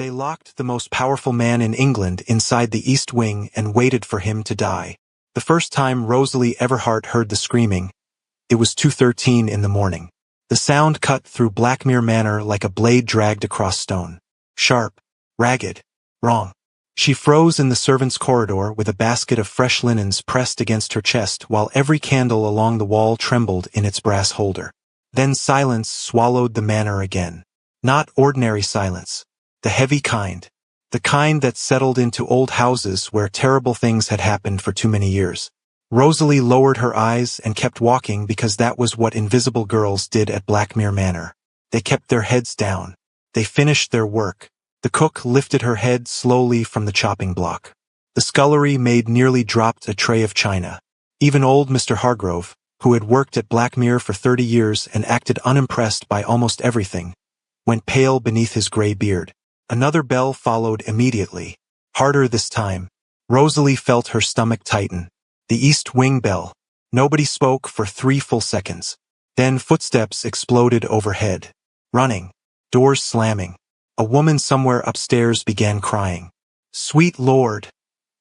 They locked the most powerful man in England inside the East Wing and waited for him to die. The first time Rosalie Everhart heard the screaming, it was 2:13 in the morning. The sound cut through Blackmere Manor like a blade dragged across stone. Sharp, ragged, wrong. She froze in the servants' corridor with a basket of fresh linens pressed against her chest while every candle along the wall trembled in its brass holder. Then silence swallowed the manor again. Not ordinary silence. The heavy kind. The kind that settled into old houses where terrible things had happened for too many years. Rosalie lowered her eyes and kept walking because that was what invisible girls did at Blackmere Manor. They kept their heads down. They finished their work. The cook lifted her head slowly from the chopping block. The scullery maid nearly dropped a tray of china. Even old Mr. Hargrove, who had worked at Blackmere for 30 years and acted unimpressed by almost everything, went pale beneath his gray beard. Another bell followed immediately. Harder this time. Rosalie felt her stomach tighten. The East Wing bell. Nobody spoke for 3 full seconds. Then footsteps exploded overhead. Running. Doors slamming. A woman somewhere upstairs began crying. "Sweet Lord,"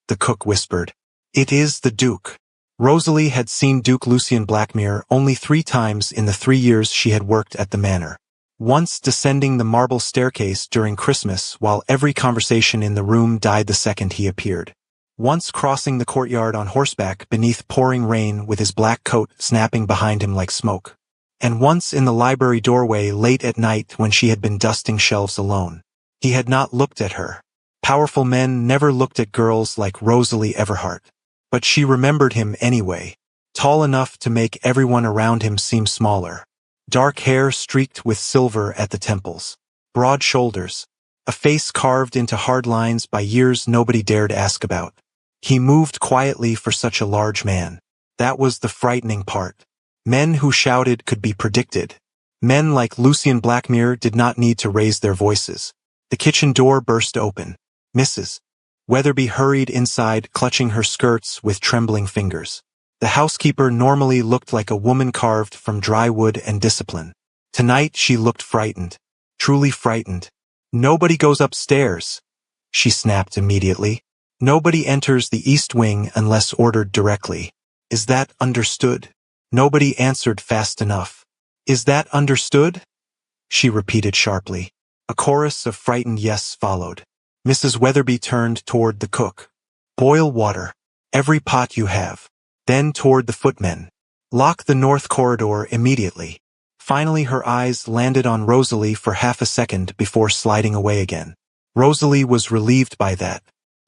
the cook whispered. "It is the Duke." Rosalie had seen Duke Lucien Blackmere only 3 times in the 3 years she had worked at the manor. Once descending the marble staircase during Christmas while every conversation in the room died the second he appeared. Once crossing the courtyard on horseback beneath pouring rain with his black coat snapping behind him like smoke. And once in the library doorway late at night when she had been dusting shelves alone. He had not looked at her. Powerful men never looked at girls like Rosalie Everhart. But she remembered him anyway. Tall enough to make everyone around him seem smaller. Dark hair streaked with silver at the temples. Broad shoulders. A face carved into hard lines by years nobody dared ask about. He moved quietly for such a large man. That was the frightening part. Men who shouted could be predicted. Men like Lucien Blackmere did not need to raise their voices. The kitchen door burst open. Mrs. Weatherby hurried inside, clutching her skirts with trembling fingers. The housekeeper normally looked like a woman carved from dry wood and discipline. Tonight she looked frightened. Truly frightened. "Nobody goes upstairs," she snapped immediately. "Nobody enters the East Wing unless ordered directly. Is that understood?" Nobody answered fast enough. "Is that understood?" she repeated sharply. A chorus of frightened yes followed. Mrs. Weatherby turned toward the cook. "Boil water. Every pot you have." Then toward the footmen. "Lock the north corridor immediately." Finally her eyes landed on Rosalie for half a second before sliding away again. Rosalie was relieved by that.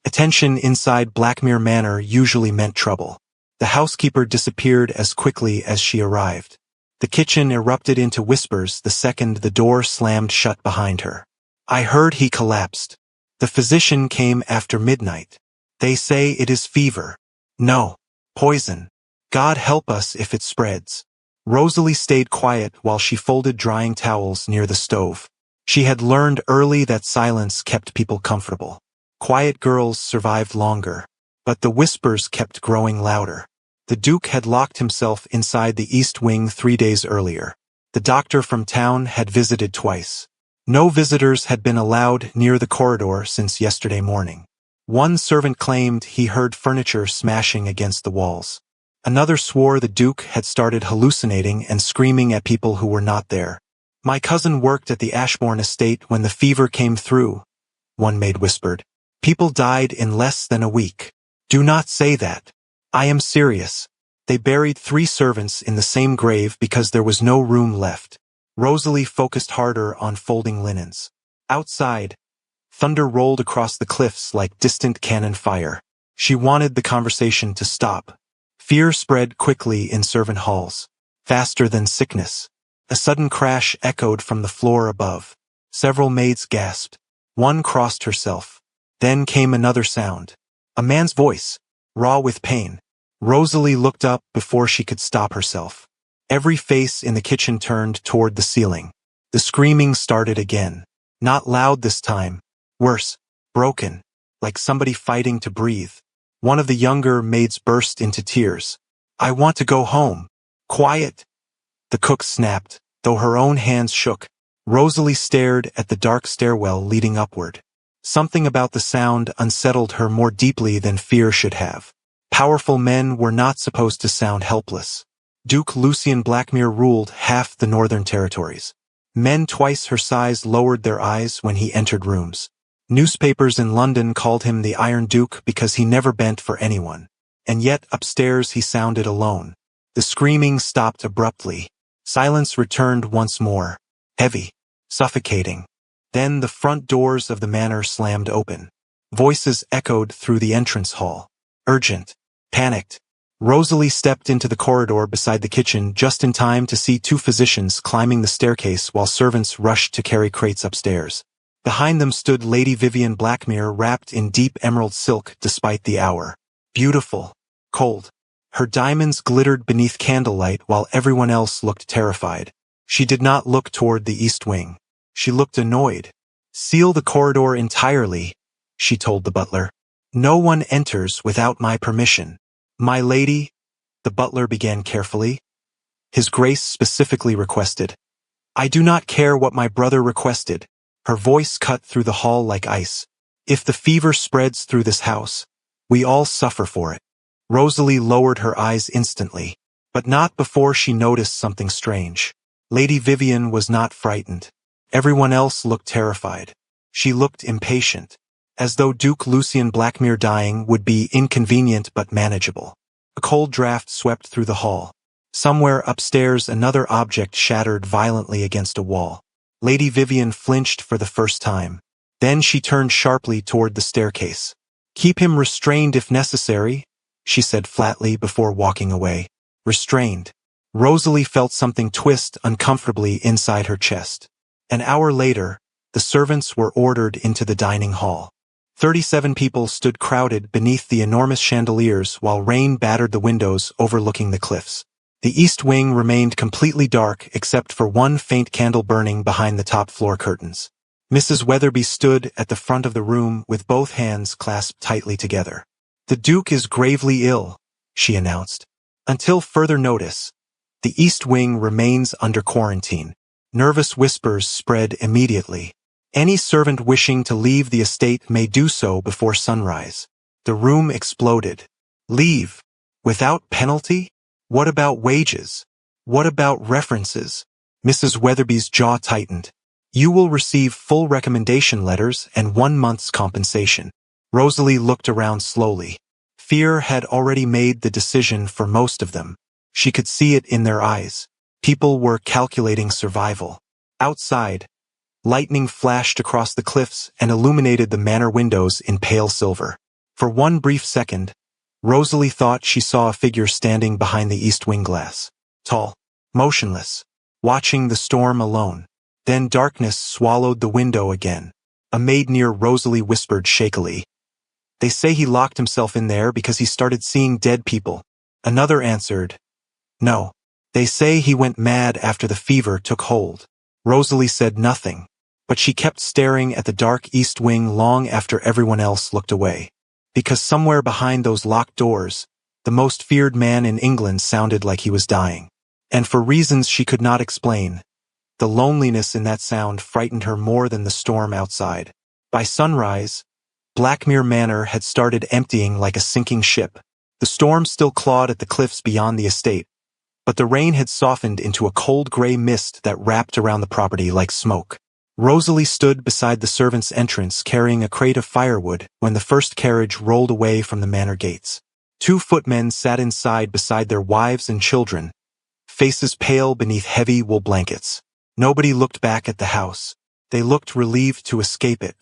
Attention inside Blackmere Manor usually meant trouble. The housekeeper disappeared as quickly as she arrived. The kitchen erupted into whispers the second the door slammed shut behind her. "I heard he collapsed. The physician came after midnight. They say it is fever. No. Poison. God help us if it spreads." Rosalie stayed quiet while she folded drying towels near the stove. She had learned early that silence kept people comfortable. Quiet girls survived longer. But the whispers kept growing louder. The Duke had locked himself inside the East Wing 3 days earlier. The doctor from town had visited twice. No visitors had been allowed near the corridor since yesterday morning. One servant claimed he heard furniture smashing against the walls. Another swore the Duke had started hallucinating and screaming at people who were not there. "My cousin worked at the Ashbourne estate when the fever came through," one maid whispered. "People died in less than a week." "Do not say that. I am serious. They buried 3 servants in the same grave because there was no room left." Rosalie focused harder on folding linens. Outside, thunder rolled across the cliffs like distant cannon fire. She wanted the conversation to stop. Fear spread quickly in servant halls. Faster than sickness. A sudden crash echoed from the floor above. Several maids gasped. One crossed herself. Then came another sound. A man's voice, raw with pain. Rosalie looked up before she could stop herself. Every face in the kitchen turned toward the ceiling. The screaming started again. Not loud this time. Worse, broken, like somebody fighting to breathe. One of the younger maids burst into tears. "I want to go home." "Quiet," the cook snapped, though her own hands shook. Rosalie stared at the dark stairwell leading upward. Something about the sound unsettled her more deeply than fear should have. Powerful men were not supposed to sound helpless. Duke Lucien Blackmere ruled half the northern territories. Men twice her size lowered their eyes when he entered rooms. Newspapers in London called him the Iron Duke because he never bent for anyone. And yet upstairs he sounded alone. The screaming stopped abruptly. Silence returned once more. Heavy. Suffocating. Then the front doors of the manor slammed open. Voices echoed through the entrance hall. Urgent. Panicked. Rosalie stepped into the corridor beside the kitchen just in time to see two physicians climbing the staircase while servants rushed to carry crates upstairs. Behind them stood Lady Vivian Blackmere wrapped in deep emerald silk despite the hour. Beautiful. Cold. Her diamonds glittered beneath candlelight while everyone else looked terrified. She did not look toward the east wing. She looked annoyed. "Seal the corridor entirely," she told the butler. "No one enters without my permission." "My lady," the butler began carefully. His Grace specifically requested. "I do not care what my brother requested." Her voice cut through the hall like ice. "If the fever spreads through this house, we all suffer for it." Rosalie lowered her eyes instantly, but not before she noticed something strange. Lady Vivian was not frightened. Everyone else looked terrified. She looked impatient, as though Duke Lucien Blackmere dying would be inconvenient but manageable. A cold draft swept through the hall. Somewhere upstairs another object shattered violently against a wall. Lady Vivian flinched for the first time. Then she turned sharply toward the staircase. "Keep him restrained if necessary," she said flatly before walking away. Restrained. Rosalie felt something twist uncomfortably inside her chest. An hour later, the servants were ordered into the dining hall. 37 people stood crowded beneath the enormous chandeliers while rain battered the windows overlooking the cliffs. The east wing remained completely dark except for one faint candle burning behind the top floor curtains. Mrs. Weatherby stood at the front of the room with both hands clasped tightly together. "The Duke is gravely ill," she announced. "Until further notice, the east wing remains under quarantine." Nervous whispers spread immediately. "Any servant wishing to leave the estate may do so before sunrise." The room exploded. "Leave? Without penalty? What about wages? What about references?" Mrs. Weatherby's jaw tightened. "You will receive full recommendation letters and 1 month's compensation." Rosalie looked around slowly. Fear had already made the decision for most of them. She could see it in their eyes. People were calculating survival. Outside, lightning flashed across the cliffs and illuminated the manor windows in pale silver. For one brief second, Rosalie thought she saw a figure standing behind the east wing glass. Tall, motionless, watching the storm alone. Then darkness swallowed the window again. A maid near Rosalie whispered shakily, "They say he locked himself in there because he started seeing dead people." Another answered, "No. They say he went mad after the fever took hold." Rosalie said nothing, but she kept staring at the dark east wing long after everyone else looked away. Because somewhere behind those locked doors, the most feared man in England sounded like he was dying. And for reasons she could not explain, the loneliness in that sound frightened her more than the storm outside. By sunrise, Blackmere Manor had started emptying like a sinking ship. The storm still clawed at the cliffs beyond the estate, but the rain had softened into a cold gray mist that wrapped around the property like smoke. Rosalie stood beside the servants' entrance carrying a crate of firewood when the first carriage rolled away from the manor gates. 2 footmen sat inside beside their wives and children, faces pale beneath heavy wool blankets. Nobody looked back at the house. They looked relieved to escape it.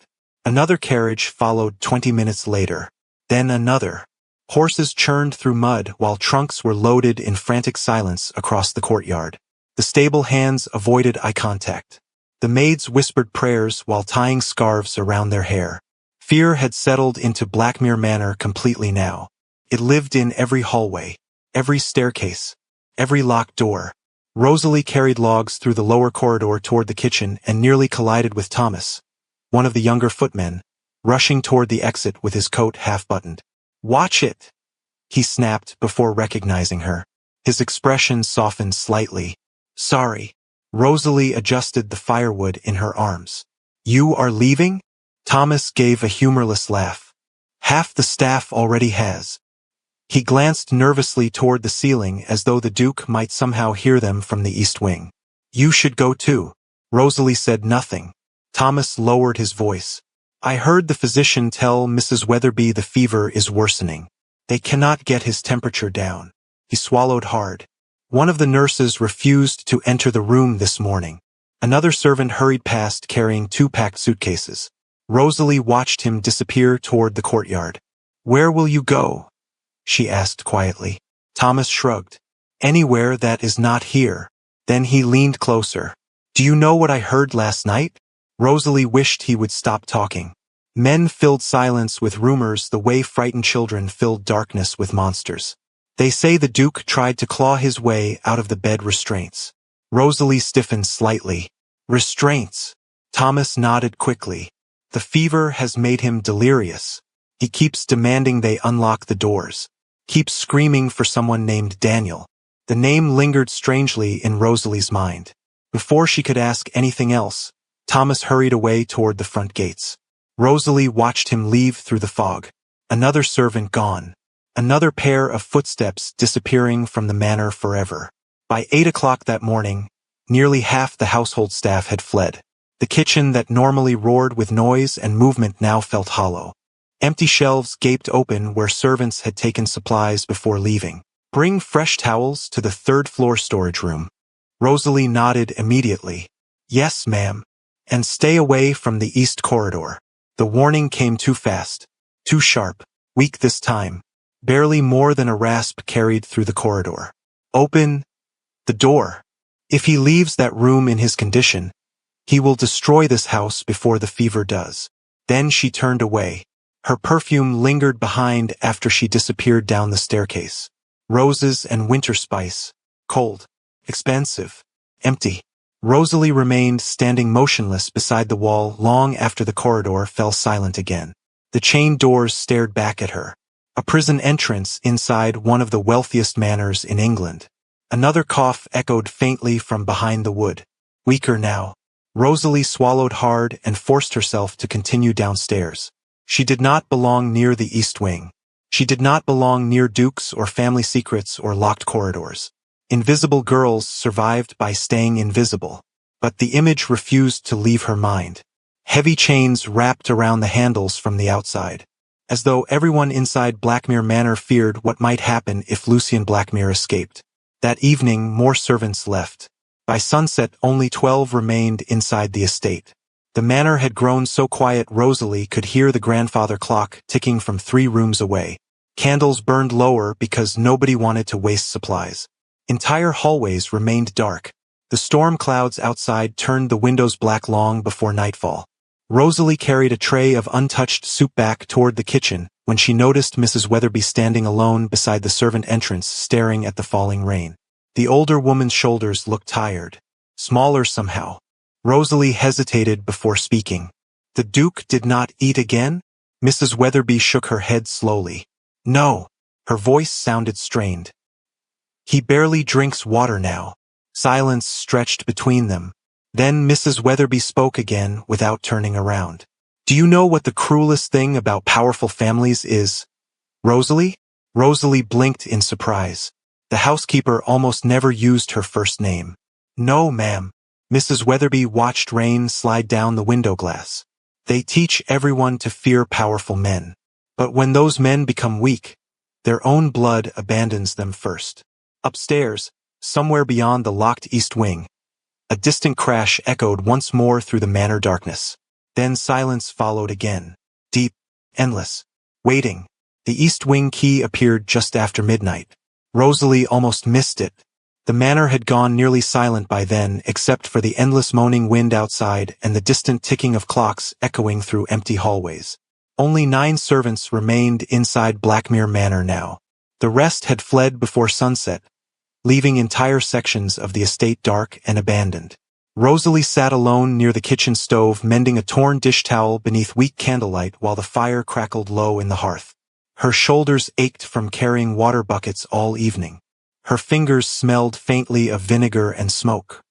Another carriage followed 20 minutes later. Then another. Horses churned through mud while trunks were loaded in frantic silence across the courtyard. The stable hands avoided eye contact. The maids whispered prayers while tying scarves around their hair. Fear had settled into Blackmere Manor completely now. It lived in every hallway, every staircase, every locked door. Rosalie carried logs through the lower corridor toward the kitchen and nearly collided with Thomas, one of the younger footmen, rushing toward the exit with his coat half-buttoned. "Watch it!" he snapped before recognizing her. His expression softened slightly. "Sorry." Rosalie adjusted the firewood in her arms. "You are leaving?" Thomas gave a humorless laugh. Half the staff already has. He glanced nervously toward the ceiling as though the Duke might somehow hear them from the East Wing. You should go too. Rosalie said nothing. Thomas lowered his voice. I heard the physician tell Mrs. Weatherby the fever is worsening. They cannot get his temperature down. He swallowed hard. One of the nurses refused to enter the room this morning. Another servant hurried past carrying 2 packed suitcases. Rosalie watched him disappear toward the courtyard. Where will you go? She asked quietly. Thomas shrugged. Anywhere that is not here. Then he leaned closer. Do you know what I heard last night? Rosalie wished he would stop talking. Men filled silence with rumors the way frightened children filled darkness with monsters. They say the Duke tried to claw his way out of the bed restraints. Rosalie stiffened slightly. Restraints. Thomas nodded quickly. The fever has made him delirious. He keeps demanding they unlock the doors. Keeps screaming for someone named Daniel. The name lingered strangely in Rosalie's mind. Before she could ask anything else, Thomas hurried away toward the front gates. Rosalie watched him leave through the fog. Another servant gone. Another pair of footsteps disappearing from the manor forever. By 8 o'clock that morning, nearly half the household staff had fled. The kitchen that normally roared with noise and movement now felt hollow. Empty shelves gaped open where servants had taken supplies before leaving. Bring fresh towels to the 3rd-floor storage room. Rosalie nodded immediately. Yes, ma'am. And stay away from the east corridor. The warning came too fast. Too sharp. Weak this time. Barely more than a rasp carried through the corridor. Open the door. If he leaves that room in his condition, he will destroy this house before the fever does. Then she turned away. Her perfume lingered behind after she disappeared down the staircase. Roses and winter spice. Cold. Expensive. Empty. Rosalie remained standing motionless beside the wall long after the corridor fell silent again. The chained doors stared back at her. A prison entrance inside one of the wealthiest manors in England. Another cough echoed faintly from behind the wood. Weaker now. Rosalie swallowed hard and forced herself to continue downstairs. She did not belong near the East Wing. She did not belong near dukes or family secrets or locked corridors. Invisible girls survived by staying invisible. But the image refused to leave her mind. Heavy chains wrapped around the handles from the outside. As though everyone inside Blackmere Manor feared what might happen if Lucian Blackmere escaped. That evening, more servants left. By sunset, only 12 remained inside the estate. The manor had grown so quiet Rosalie could hear the grandfather clock ticking from 3 rooms away. Candles burned lower because nobody wanted to waste supplies. Entire hallways remained dark. The storm clouds outside turned the windows black long before nightfall. Rosalie carried a tray of untouched soup back toward the kitchen when she noticed Mrs. Weatherby standing alone beside the servant entrance staring at the falling rain. The older woman's shoulders looked tired. Smaller somehow. Rosalie hesitated before speaking. The Duke did not eat again? Mrs. Weatherby shook her head slowly. No. Her voice sounded strained. He barely drinks water now. Silence stretched between them. Then Mrs. Weatherby spoke again without turning around. Do you know what the cruelest thing about powerful families is? Rosalie? Rosalie blinked in surprise. The housekeeper almost never used her first name. No, ma'am. Mrs. Weatherby watched rain slide down the window glass. They teach everyone to fear powerful men. But when those men become weak, their own blood abandons them first. Upstairs, somewhere beyond the locked East Wing, a distant crash echoed once more through the manor darkness. Then silence followed again. Deep, endless, waiting. The East Wing key appeared just after midnight. Rosalie almost missed it. The manor had gone nearly silent by then except for the endless moaning wind outside and the distant ticking of clocks echoing through empty hallways. Only 9 servants remained inside Blackmere Manor now. The rest had fled before sunset, leaving entire sections of the estate dark and abandoned. Rosalie sat alone near the kitchen stove mending a torn dish towel beneath weak candlelight while the fire crackled low in the hearth. Her shoulders ached from carrying water buckets all evening. Her fingers smelled faintly of vinegar and smoke.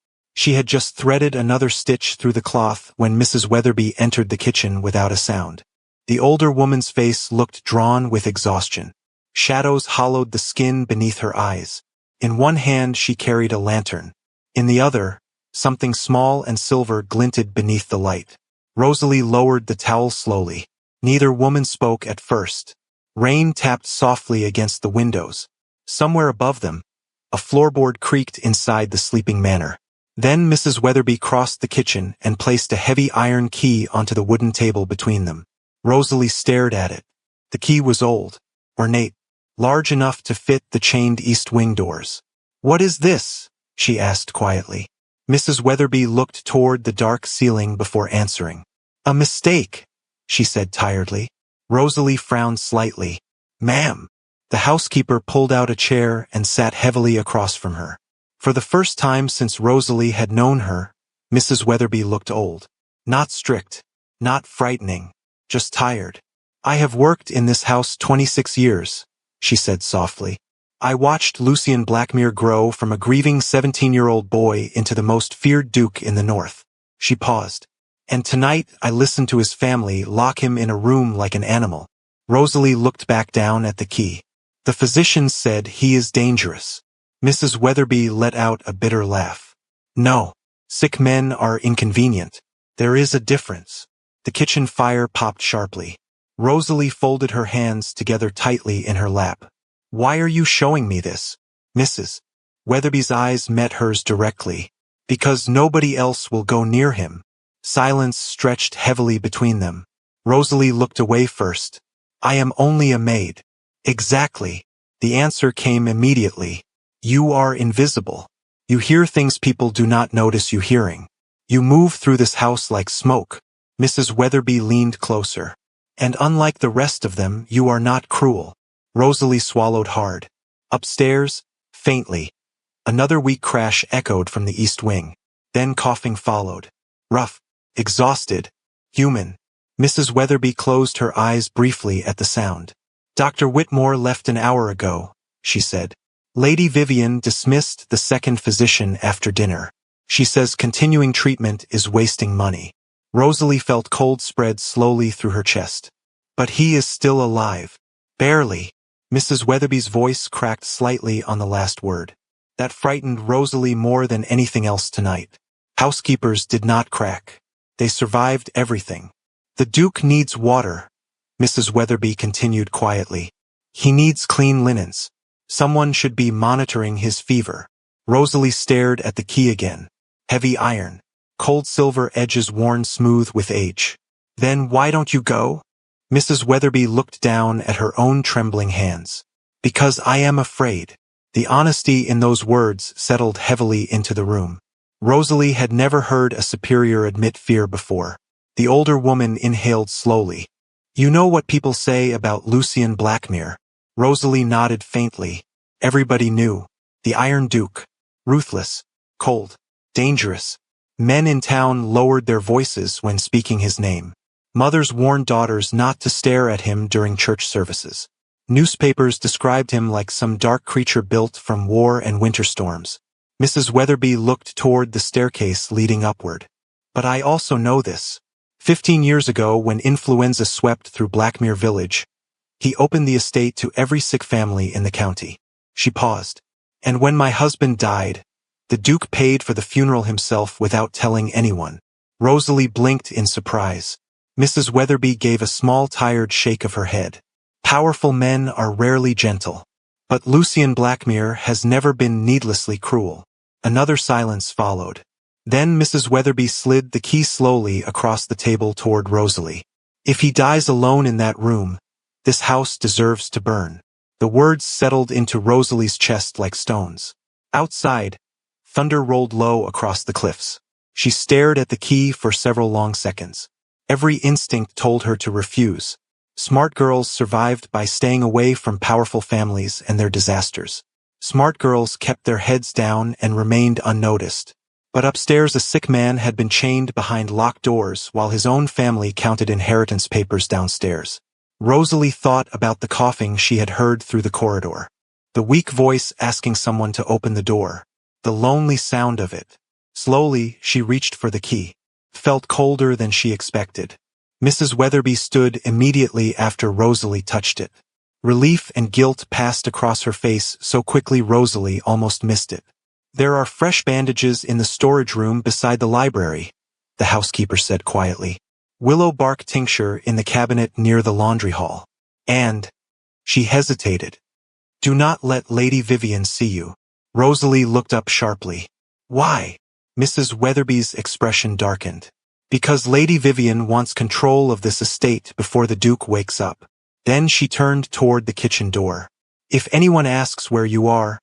She had just threaded another stitch through the cloth when Mrs. Weatherby entered the kitchen without a sound. The older woman's face looked drawn with exhaustion. Shadows hollowed the skin beneath her eyes. In one hand she carried a lantern. In the other, something small and silver glinted beneath the light. Rosalie lowered the towel slowly. Neither woman spoke at first. Rain tapped softly against the windows. Somewhere above them, a floorboard creaked inside the sleeping manor. Then Mrs. Weatherby crossed the kitchen and placed a heavy iron key onto the wooden table between them. Rosalie stared at it. The key was old, ornate, large enough to fit the chained east wing doors. "What is this?" she asked quietly. Mrs. Weatherby looked toward the dark ceiling before answering. "A mistake," she said tiredly. Rosalie frowned slightly. "Ma'am." The housekeeper pulled out a chair and sat heavily across from her. For the first time since Rosalie had known her, Mrs. Weatherby looked old. Not strict, not frightening, just tired. "I have worked in this house 26 years, she said softly. "I watched Lucien Blackmere grow from a grieving 17-year-old boy into the most feared duke in the north." She paused. "And tonight I listened to his family lock him in a room like an animal." Rosalie looked back down at the key. "The physicians said he is dangerous." Mrs. Weatherby let out a bitter laugh. "No, sick men are inconvenient. There is a difference." The kitchen fire popped sharply. Rosalie folded her hands together tightly in her lap. "Why are you showing me this?" Mrs. Weatherby's eyes met hers directly. "Because nobody else will go near him." Silence stretched heavily between them. Rosalie looked away first. "I am only a maid." "Exactly." The answer came immediately. "You are invisible. You hear things people do not notice you hearing. You move through this house like smoke." Mrs. Weatherby leaned closer. "And unlike the rest of them, you are not cruel." Rosalie swallowed hard. Upstairs, faintly, another weak crash echoed from the east wing. Then coughing followed. Rough, exhausted, human. Mrs. Weatherby closed her eyes briefly at the sound. "Dr. Whitmore left an hour ago," she said. "Lady Vivian dismissed the second physician after dinner. She says continuing treatment is wasting money." Rosalie felt cold spread slowly through her chest. "But he is still alive." "Barely." Mrs. Weatherby's voice cracked slightly on the last word. That frightened Rosalie more than anything else tonight. Housekeepers did not crack. They survived everything. "The Duke needs water," Mrs. Weatherby continued quietly. "He needs clean linens. Someone should be monitoring his fever." Rosalie stared at the key again. Heavy iron. Cold silver edges worn smooth with age. "Then why don't you go?" Mrs. Weatherby looked down at her own trembling hands. "Because I am afraid." The honesty in those words settled heavily into the room. Rosalie had never heard a superior admit fear before. The older woman inhaled slowly. "You know what people say about Lucien Blackmere?" Rosalie nodded faintly. Everybody knew. The Iron Duke. Ruthless. Cold. Dangerous. Men in town lowered their voices when speaking his name. Mothers warned daughters not to stare at him during church services. Newspapers described him like some dark creature built from war and winter storms. Mrs. Weatherby looked toward the staircase leading upward. "But I also know this. 15 years ago, when influenza swept through Blackmere Village, he opened the estate to every sick family in the county." She paused. "And when my husband died, the Duke paid for the funeral himself without telling anyone." Rosalie blinked in surprise. Mrs. Weatherby gave a small tired shake of her head. "Powerful men are rarely gentle. But Lucien Blackmere has never been needlessly cruel." Another silence followed. Then Mrs. Weatherby slid the key slowly across the table toward Rosalie. "If he dies alone in that room, this house deserves to burn." The words settled into Rosalie's chest like stones. Outside, thunder rolled low across the cliffs. She stared at the key for several long seconds. Every instinct told her to refuse. Smart girls survived by staying away from powerful families and their disasters. Smart girls kept their heads down and remained unnoticed. But upstairs a sick man had been chained behind locked doors while his own family counted inheritance papers downstairs. Rosalie thought about the coughing she had heard through the corridor. The weak voice asking someone to open the door. The lonely sound of it. Slowly, she reached for the key. Felt colder than she expected. Mrs. Weatherby stood immediately after Rosalie touched it. Relief and guilt passed across her face so quickly Rosalie almost missed it. "There are fresh bandages in the storage room beside the library," the housekeeper said quietly. "Willow bark tincture in the cabinet near the laundry hall. And—" she hesitated. "Do not let Lady Vivian see you." Rosalie looked up sharply. "Why?" Mrs. Weatherby's expression darkened. "Because Lady Vivian wants control of this estate before the Duke wakes up." Then she turned toward the kitchen door. "If anyone asks where you are,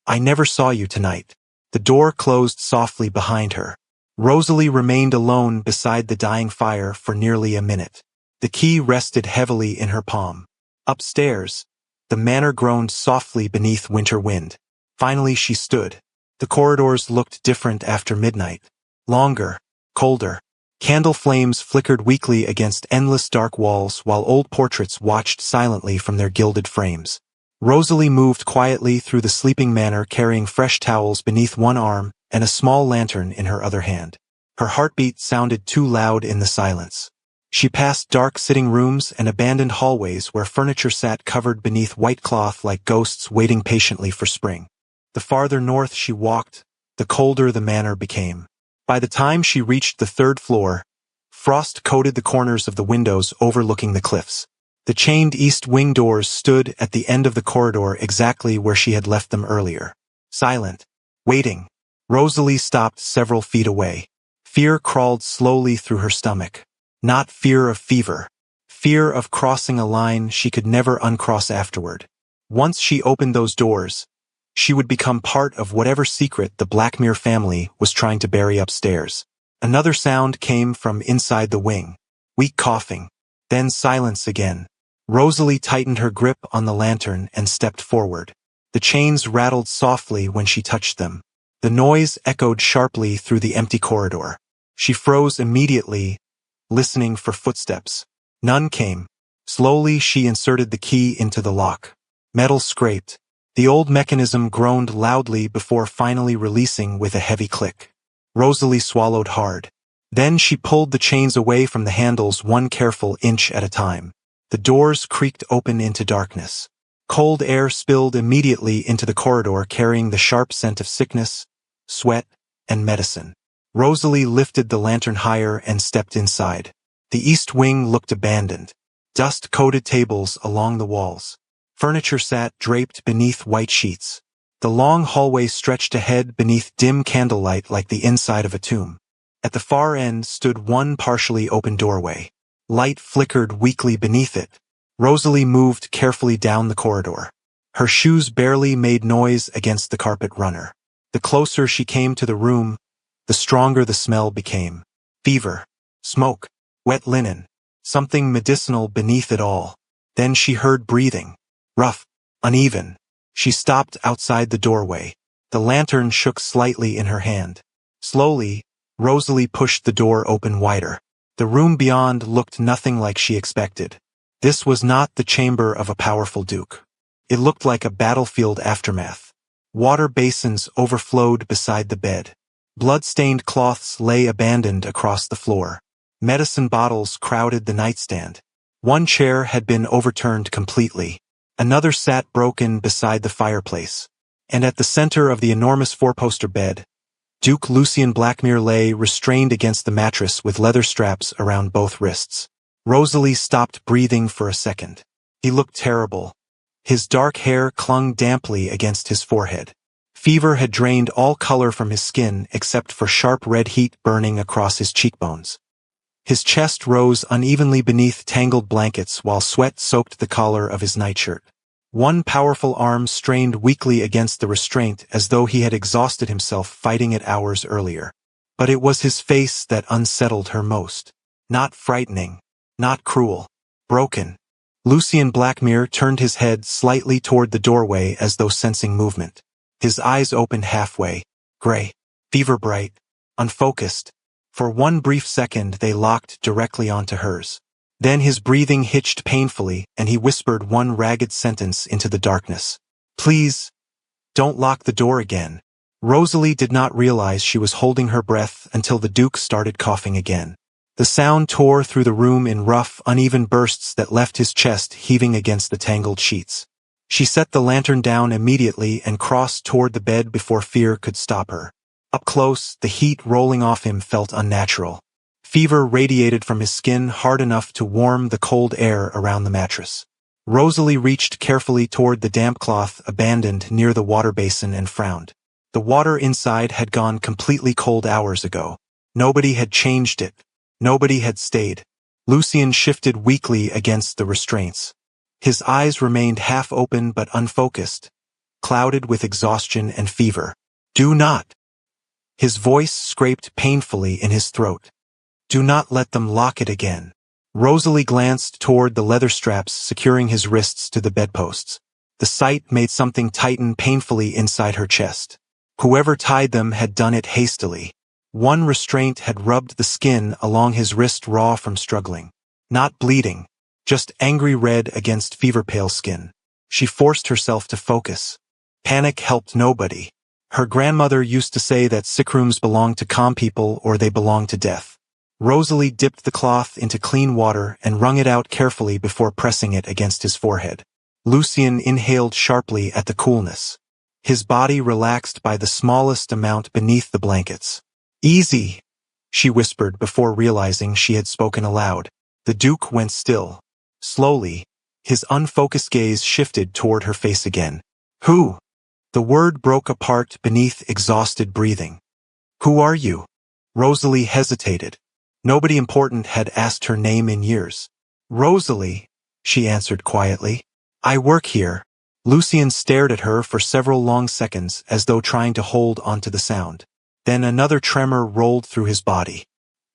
I never saw you tonight." The door closed softly behind her. Rosalie remained alone beside the dying fire for nearly a minute. The key rested heavily in her palm. Upstairs, the manor groaned softly beneath winter wind. Finally she stood. The corridors looked different after midnight. Longer, colder. Candle flames flickered weakly against endless dark walls while old portraits watched silently from their gilded frames. Rosalie moved quietly through the sleeping manor carrying fresh towels beneath one arm and a small lantern in her other hand. Her heartbeat sounded too loud in the silence. She passed dark sitting rooms and abandoned hallways where furniture sat covered beneath white cloth like ghosts waiting patiently for spring. The farther north she walked, the colder the manor became. By the time she reached the third floor, frost coated the corners of the windows overlooking the cliffs. The chained east wing doors stood at the end of the corridor exactly where she had left them earlier. Silent, waiting. Rosalie stopped several feet away. Fear crawled slowly through her stomach. Not fear of fever. Fear of crossing a line she could never uncross afterward. Once she opened those doors, she would become part of whatever secret the Blackmere family was trying to bury upstairs. Another sound came from inside the wing. Weak coughing. Then silence again. Rosalie tightened her grip on the lantern and stepped forward. The chains rattled softly when she touched them. The noise echoed sharply through the empty corridor. She froze immediately, listening for footsteps. None came. Slowly she inserted the key into the lock. Metal scraped. The old mechanism groaned loudly before finally releasing with a heavy click. Rosalie swallowed hard. Then she pulled the chains away from the handles one careful inch at a time. The doors creaked open into darkness. Cold air spilled immediately into the corridor carrying the sharp scent of sickness, sweat, and medicine. Rosalie lifted the lantern higher and stepped inside. The east wing looked abandoned. Dust-coated tables along the walls. Furniture sat draped beneath white sheets. The long hallway stretched ahead beneath dim candlelight like the inside of a tomb. At the far end stood one partially open doorway. Light flickered weakly beneath it. Rosalie moved carefully down the corridor. Her shoes barely made noise against the carpet runner. The closer she came to the room, the stronger the smell became. Fever, smoke, wet linen, something medicinal beneath it all. Then she heard breathing. Rough, uneven. She stopped outside the doorway. The lantern shook slightly in her hand. Slowly, Rosalie pushed the door open wider. The room beyond looked nothing like she expected. This was not the chamber of a powerful duke. It looked like a battlefield aftermath. Water basins overflowed beside the bed. Blood-stained cloths lay abandoned across the floor. Medicine bottles crowded the nightstand. One chair had been overturned completely. Another sat broken beside the fireplace. And at the center of the enormous four-poster bed, Duke Lucian Blackmere lay restrained against the mattress with leather straps around both wrists. Rosalie stopped breathing for a second. He looked terrible. His dark hair clung damply against his forehead. Fever had drained all color from his skin except for sharp red heat burning across his cheekbones. His chest rose unevenly beneath tangled blankets while sweat soaked the collar of his nightshirt. One powerful arm strained weakly against the restraint as though he had exhausted himself fighting it hours earlier. But it was his face that unsettled her most. Not frightening, not cruel, broken. Lucian Blackmere turned his head slightly toward the doorway as though sensing movement. His eyes opened halfway, gray, fever-bright, unfocused. For one brief second they locked directly onto hers. Then his breathing hitched painfully and he whispered one ragged sentence into the darkness. "Please, don't lock the door again." Rosalie did not realize she was holding her breath until the Duke started coughing again. The sound tore through the room in rough, uneven bursts that left his chest heaving against the tangled sheets. She set the lantern down immediately and crossed toward the bed before fear could stop her. Up close, the heat rolling off him felt unnatural. Fever radiated from his skin hard enough to warm the cold air around the mattress. Rosalie reached carefully toward the damp cloth abandoned near the water basin and frowned. The water inside had gone completely cold hours ago. Nobody had changed it. Nobody had stayed. Lucien shifted weakly against the restraints. His eyes remained half open but unfocused, clouded with exhaustion and fever. Do not. His voice scraped painfully in his throat. Do not let them lock it again. Rosalie glanced toward the leather straps securing his wrists to the bedposts. The sight made something tighten painfully inside her chest. Whoever tied them had done it hastily. One restraint had rubbed the skin along his wrist raw from struggling. Not bleeding, just angry red against fever-pale skin. She forced herself to focus. Panic helped nobody. Her grandmother used to say that sick rooms belong to calm people or they belong to death. Rosalie dipped the cloth into clean water and wrung it out carefully before pressing it against his forehead. Lucien inhaled sharply at the coolness. His body relaxed by the smallest amount beneath the blankets. Easy, she whispered before realizing she had spoken aloud. The Duke went still. Slowly, his unfocused gaze shifted toward her face again. Who? The word broke apart beneath exhausted breathing. Who are you? Rosalie hesitated. Nobody important had asked her name in years. Rosalie, she answered quietly. I work here. Lucien stared at her for several long seconds as though trying to hold onto the sound. Then another tremor rolled through his body.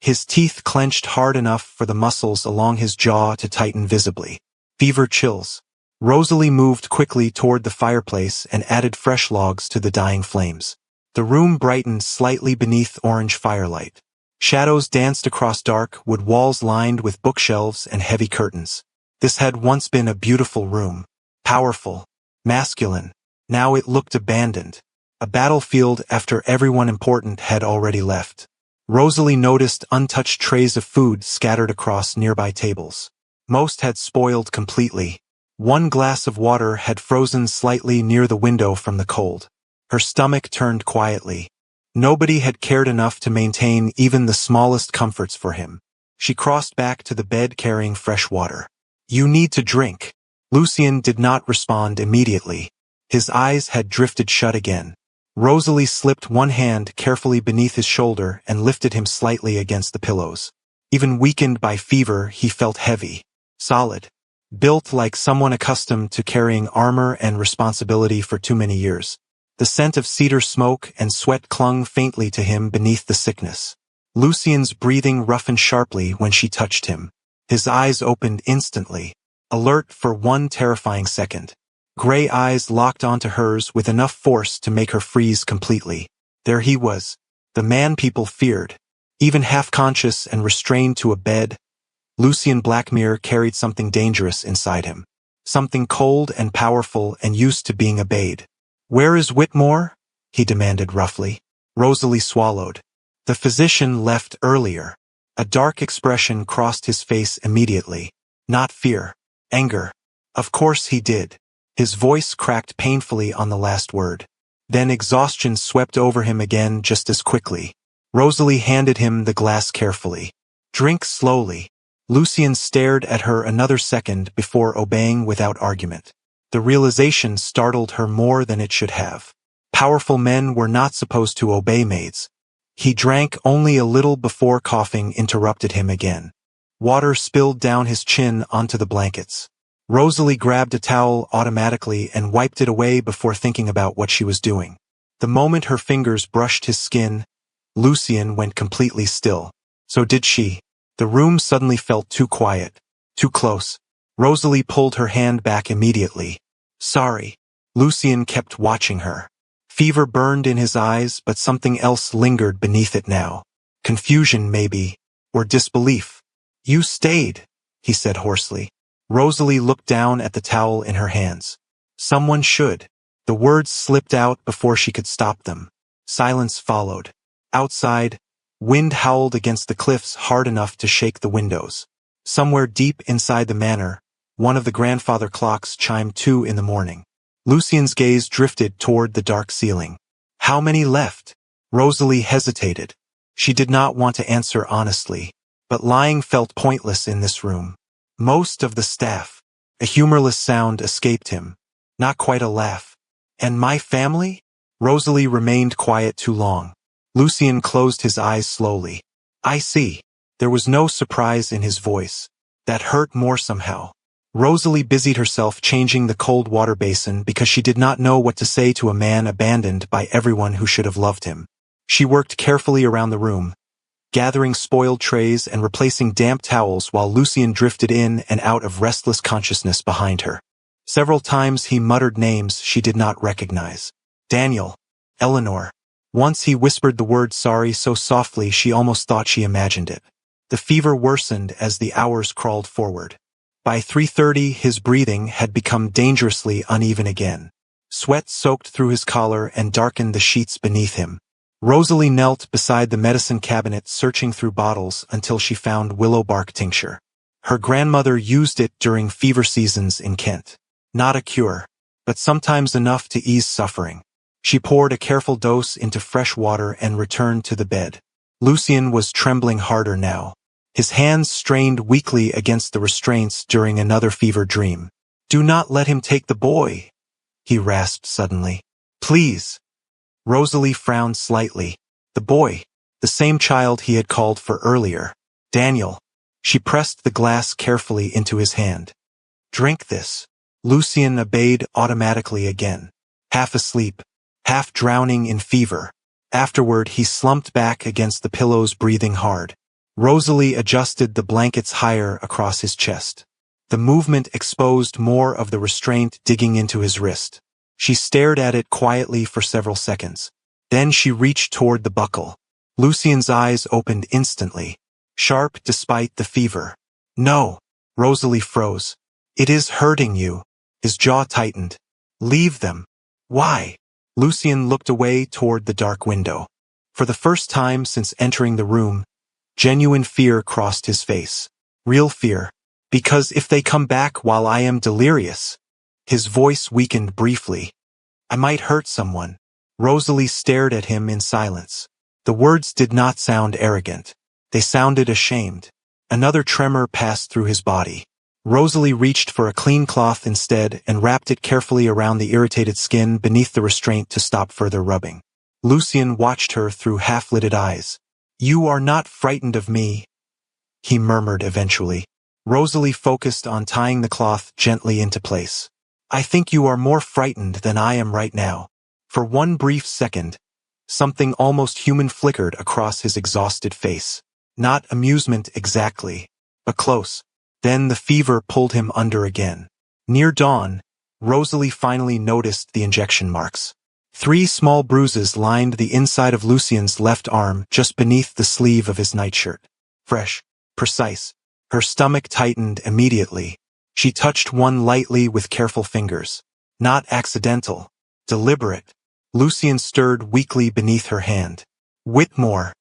His teeth clenched hard enough for the muscles along his jaw to tighten visibly. Fever chills. Rosalie moved quickly toward the fireplace and added fresh logs to the dying flames. The room brightened slightly beneath orange firelight. Shadows danced across dark wood walls lined with bookshelves and heavy curtains. This had once been a beautiful room. Powerful. Masculine. Now it looked abandoned. A battlefield after everyone important had already left. Rosalie noticed untouched trays of food scattered across nearby tables. Most had spoiled completely. One glass of water had frozen slightly near the window from the cold. Her stomach turned quietly. Nobody had cared enough to maintain even the smallest comforts for him. She crossed back to the bed carrying fresh water. You need to drink. Lucien did not respond immediately. His eyes had drifted shut again. Rosalie slipped one hand carefully beneath his shoulder and lifted him slightly against the pillows. Even weakened by fever, he felt heavy. Solid. Built like someone accustomed to carrying armor and responsibility for too many years. The scent of cedar smoke and sweat clung faintly to him beneath the sickness. Lucien's breathing roughened sharply when she touched him. His eyes opened instantly, alert for one terrifying second. Gray eyes locked onto hers with enough force to make her freeze completely. There he was, the man people feared. Even half-conscious and restrained to a bed, Lucien Blackmere carried something dangerous inside him. Something cold and powerful and used to being obeyed. Where is Whitmore? He demanded roughly. Rosalie swallowed. The physician left earlier. A dark expression crossed his face immediately. Not fear. Anger. Of course he did. His voice cracked painfully on the last word. Then exhaustion swept over him again just as quickly. Rosalie handed him the glass carefully. Drink slowly. Lucien stared at her another second before obeying without argument. The realization startled her more than it should have. Powerful men were not supposed to obey maids. He drank only a little before coughing interrupted him again. Water spilled down his chin onto the blankets. Rosalie grabbed a towel automatically and wiped it away before thinking about what she was doing. The moment her fingers brushed his skin, Lucien went completely still. So did she. The room suddenly felt too quiet, too close. Rosalie pulled her hand back immediately. Sorry. Lucien kept watching her. Fever burned in his eyes, but something else lingered beneath it now. Confusion, maybe, or disbelief. You stayed, he said hoarsely. Rosalie looked down at the towel in her hands. Someone should. The words slipped out before she could stop them. Silence followed. Outside, wind howled against the cliffs hard enough to shake the windows. Somewhere deep inside the manor, one of the grandfather clocks chimed 2 in the morning. Lucien's gaze drifted toward the dark ceiling. How many left? Rosalie hesitated. She did not want to answer honestly, but lying felt pointless in this room. Most of the staff. A humorless sound escaped him. Not quite a laugh. And my family? Rosalie remained quiet too long. Lucien closed his eyes slowly. I see. There was no surprise in his voice. That hurt more somehow. Rosalie busied herself changing the cold water basin because she did not know what to say to a man abandoned by everyone who should have loved him. She worked carefully around the room, gathering spoiled trays and replacing damp towels while Lucien drifted in and out of restless consciousness behind her. Several times he muttered names she did not recognize. Daniel. Eleanor. Once he whispered the word sorry so softly she almost thought she imagined it. The fever worsened as the hours crawled forward. By 3:30 his breathing had become dangerously uneven again. Sweat soaked through his collar and darkened the sheets beneath him. Rosalie knelt beside the medicine cabinet searching through bottles until she found willow bark tincture. Her grandmother used it during fever seasons in Kent. Not a cure, but sometimes enough to ease suffering. She poured a careful dose into fresh water and returned to the bed. Lucien was trembling harder now. His hands strained weakly against the restraints during another fever dream. Do not let him take the boy, he rasped suddenly. Please. Rosalie frowned slightly. The boy, the same child he had called for earlier. Daniel. She pressed the glass carefully into his hand. Drink this. Lucien obeyed automatically again. Half asleep, half drowning in fever. Afterward he slumped back against the pillows breathing hard. Rosalie adjusted the blankets higher across his chest. The movement exposed more of the restraint digging into his wrist. She stared at it quietly for several seconds. Then she reached toward the buckle. Lucien's eyes opened instantly, sharp despite the fever. No. Rosalie froze. It is hurting you. His jaw tightened. Leave them. Why? Lucien looked away toward the dark window. For the first time since entering the room, genuine fear crossed his face. Real fear. Because if they come back while I am delirious. His voice weakened briefly. I might hurt someone. Rosalie stared at him in silence. The words did not sound arrogant. They sounded ashamed. Another tremor passed through his body. Rosalie reached for a clean cloth instead and wrapped it carefully around the irritated skin beneath the restraint to stop further rubbing. Lucien watched her through half-lidded eyes. You are not frightened of me, he murmured eventually. Rosalie focused on tying the cloth gently into place. I think you are more frightened than I am right now. For one brief second, something almost human flickered across his exhausted face. Not amusement exactly, but close. Then the fever pulled him under again. Near dawn, Rosalie finally noticed the injection marks. 3 small bruises lined the inside of Lucien's left arm just beneath the sleeve of his nightshirt. Fresh, precise. Her stomach tightened immediately. She touched one lightly with careful fingers. Not accidental. Deliberate. Lucien stirred weakly beneath her hand. Whitmore.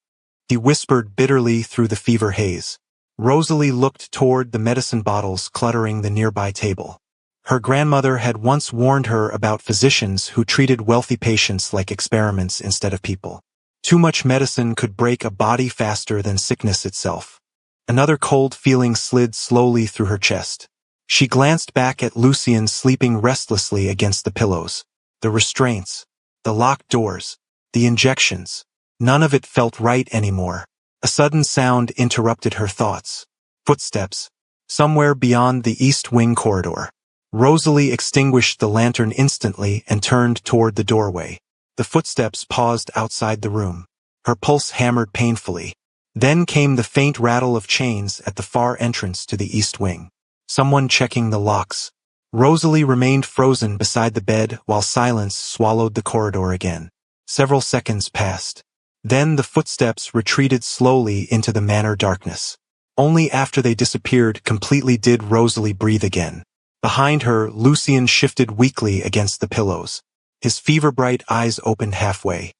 He whispered bitterly through the fever haze. Rosalie looked toward the medicine bottles cluttering the nearby table. Her grandmother had once warned her about physicians who treated wealthy patients like experiments instead of people. Too much medicine could break a body faster than sickness itself. Another cold feeling slid slowly through her chest. She glanced back at Lucien sleeping restlessly against the pillows. The restraints, the locked doors, the injections. None of it felt right anymore. A sudden sound interrupted her thoughts. Footsteps. Somewhere beyond the east wing corridor. Rosalie extinguished the lantern instantly and turned toward the doorway. The footsteps paused outside the room. Her pulse hammered painfully. Then came the faint rattle of chains at the far entrance to the east wing. Someone checking the locks. Rosalie remained frozen beside the bed while silence swallowed the corridor again. Several seconds passed. Then the footsteps retreated slowly into the manor darkness. Only after they disappeared completely did Rosalie breathe again. Behind her, Lucien shifted weakly against the pillows. His fever-bright eyes opened halfway.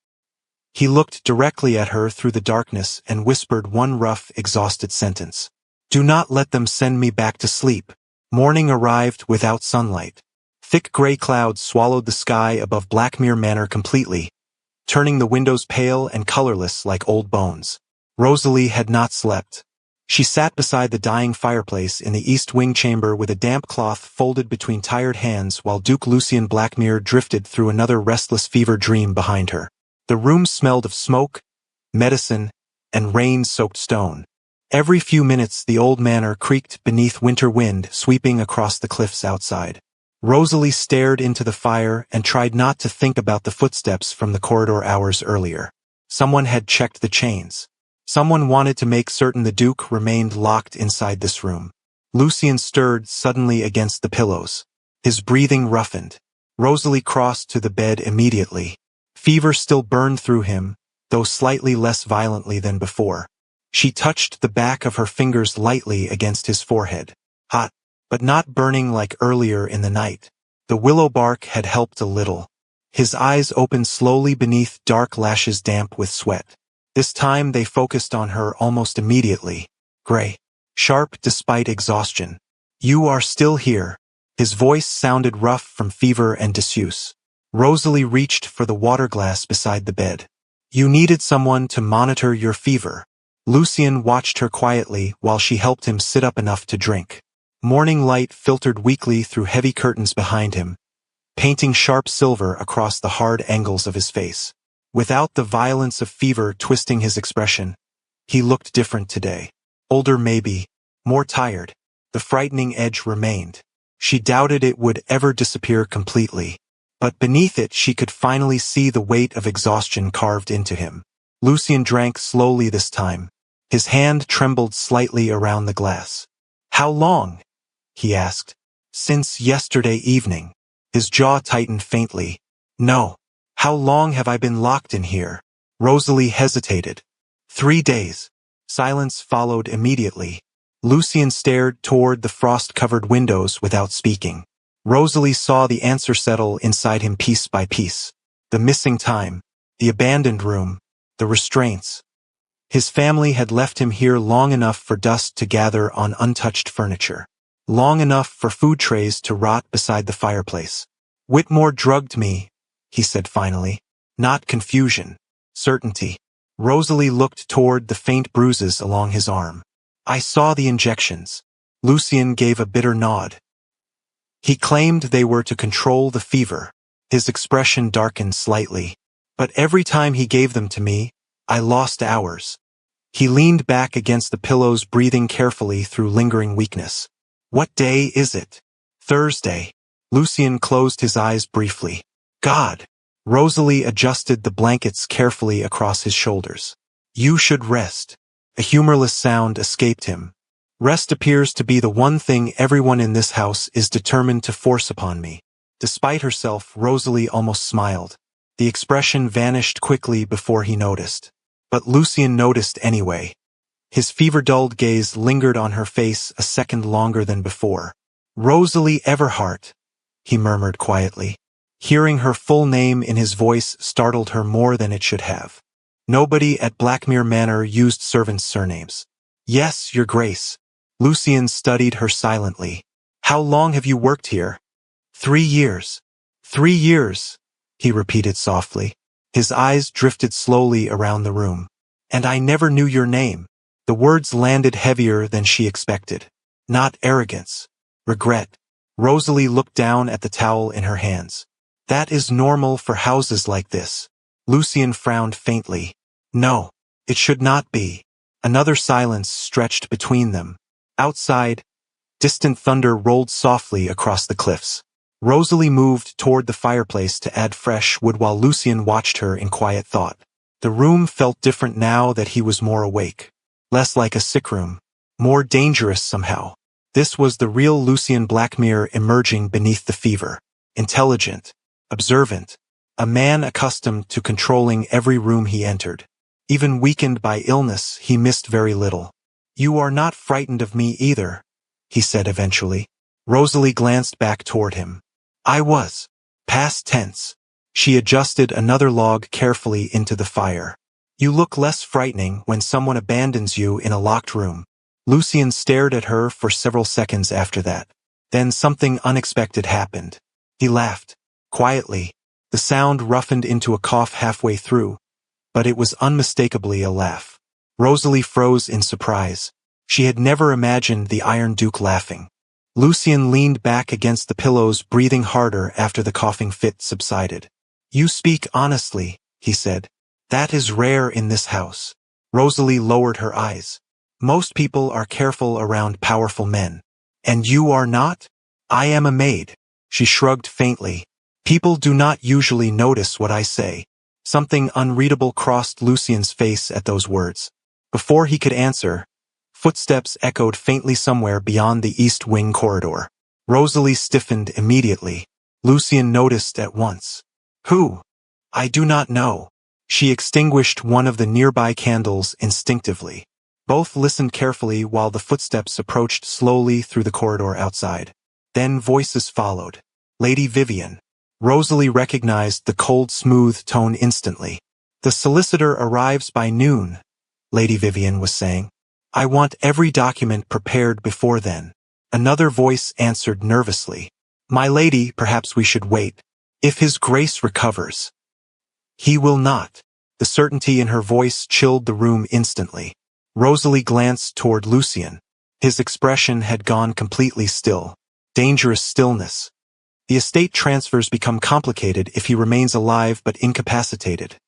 He looked directly at her through the darkness and whispered one rough, exhausted sentence. "Do not let them send me back to sleep." Morning arrived without sunlight. Thick gray clouds swallowed the sky above Blackmere Manor completely, turning the windows pale and colorless like old bones. Rosalie had not slept. She sat beside the dying fireplace in the east wing chamber with a damp cloth folded between tired hands while Duke Lucien Blackmere drifted through another restless fever dream behind her. The room smelled of smoke, medicine, and rain-soaked stone. Every few minutes the old manor creaked beneath winter wind sweeping across the cliffs outside. Rosalie stared into the fire and tried not to think about the footsteps from the corridor hours earlier. Someone had checked the chains. Someone wanted to make certain the Duke remained locked inside this room. Lucien stirred suddenly against the pillows. His breathing roughened. Rosalie crossed to the bed immediately. Fever still burned through him, though slightly less violently than before. She touched the back of her fingers lightly against his forehead. Hot, but not burning like earlier in the night. The willow bark had helped a little. His eyes opened slowly beneath dark lashes damp with sweat. This time they focused on her almost immediately. Gray. Sharp despite exhaustion. "You are still here." His voice sounded rough from fever and disuse. Rosalie reached for the water glass beside the bed. "You needed someone to monitor your fever." Lucien watched her quietly while she helped him sit up enough to drink. Morning light filtered weakly through heavy curtains behind him, painting sharp silver across the hard angles of his face. Without the violence of fever twisting his expression, he looked different today. Older maybe, more tired. The frightening edge remained. She doubted it would ever disappear completely. But beneath it she could finally see the weight of exhaustion carved into him. Lucien drank slowly this time. His hand trembled slightly around the glass. "How long?" he asked. "Since yesterday evening." His jaw tightened faintly. "No. How long have I been locked in here?" Rosalie hesitated. 3 days. Silence followed immediately. Lucien stared toward the frost-covered windows without speaking. Rosalie saw the answer settle inside him piece by piece. The missing time, the abandoned room, the restraints. His family had left him here long enough for dust to gather on untouched furniture. Long enough for food trays to rot beside the fireplace. "Whitmore drugged me," he said finally. Not confusion. Certainty. Rosalie looked toward the faint bruises along his arm. "I saw the injections." Lucien gave a bitter nod. He claimed they were to control the fever. His expression darkened slightly. "But every time he gave them to me, I lost hours." He leaned back against the pillows, breathing carefully through lingering weakness. "What day is it?" "Thursday." Lucien closed his eyes briefly. "God." Rosalie adjusted the blankets carefully across his shoulders. "You should rest." A humorless sound escaped him. "Rest appears to be the one thing everyone in this house is determined to force upon me." Despite herself, Rosalie almost smiled. The expression vanished quickly before he noticed. But Lucien noticed anyway. His fever-dulled gaze lingered on her face a second longer than before. "Rosalie Everhart," he murmured quietly. Hearing her full name in his voice startled her more than it should have. Nobody at Blackmere Manor used servants' surnames. "Yes, Your Grace." Lucien studied her silently. "How long have you worked here?" 3 years. 3 years, he repeated softly. His eyes drifted slowly around the room. "And I never knew your name." The words landed heavier than she expected. Not arrogance. Regret. Rosalie looked down at the towel in her hands. "That is normal for houses like this." Lucien frowned faintly. "No, it should not be." Another silence stretched between them. Outside, distant thunder rolled softly across the cliffs. Rosalie moved toward the fireplace to add fresh wood while Lucien watched her in quiet thought. The room felt different now that he was more awake. Less like a sick room. More dangerous somehow. This was the real Lucien Blackmere emerging beneath the fever. Intelligent. Observant. A man accustomed to controlling every room he entered. Even weakened by illness, he missed very little. "You are not frightened of me either," he said eventually. Rosalie glanced back toward him. "I was." Past tense. She adjusted another log carefully into the fire. You look less frightening when someone abandons you in a locked room. Lucien stared at her for several seconds after that. Then something unexpected happened. He laughed. Quietly. The sound roughened into a cough halfway through, but it was unmistakably a laugh. Rosalie froze in surprise. She had never imagined the Iron Duke laughing. Lucien leaned back against the pillows, breathing harder after the coughing fit subsided. You speak honestly, he said. That is rare in this house. Rosalie lowered her eyes. Most people are careful around powerful men. And you are not? I am a maid. She shrugged faintly. People do not usually notice what I say. Something unreadable crossed Lucien's face at those words. Before he could answer, footsteps echoed faintly somewhere beyond the East Wing corridor. Rosalie stiffened immediately. Lucien noticed at once. Who? I do not know. She extinguished one of the nearby candles instinctively. Both listened carefully while the footsteps approached slowly through the corridor outside. Then voices followed. Lady Vivian. Rosalie recognized the cold, smooth tone instantly. The solicitor arrives by noon, Lady Vivian was saying. I want every document prepared before then. Another voice answered nervously. My lady, perhaps we should wait. If his grace recovers. He will not. The certainty in her voice chilled the room instantly. Rosalie glanced toward Lucien. His expression had gone completely still. Dangerous stillness. The estate transfers become complicated if he remains alive but incapacitated.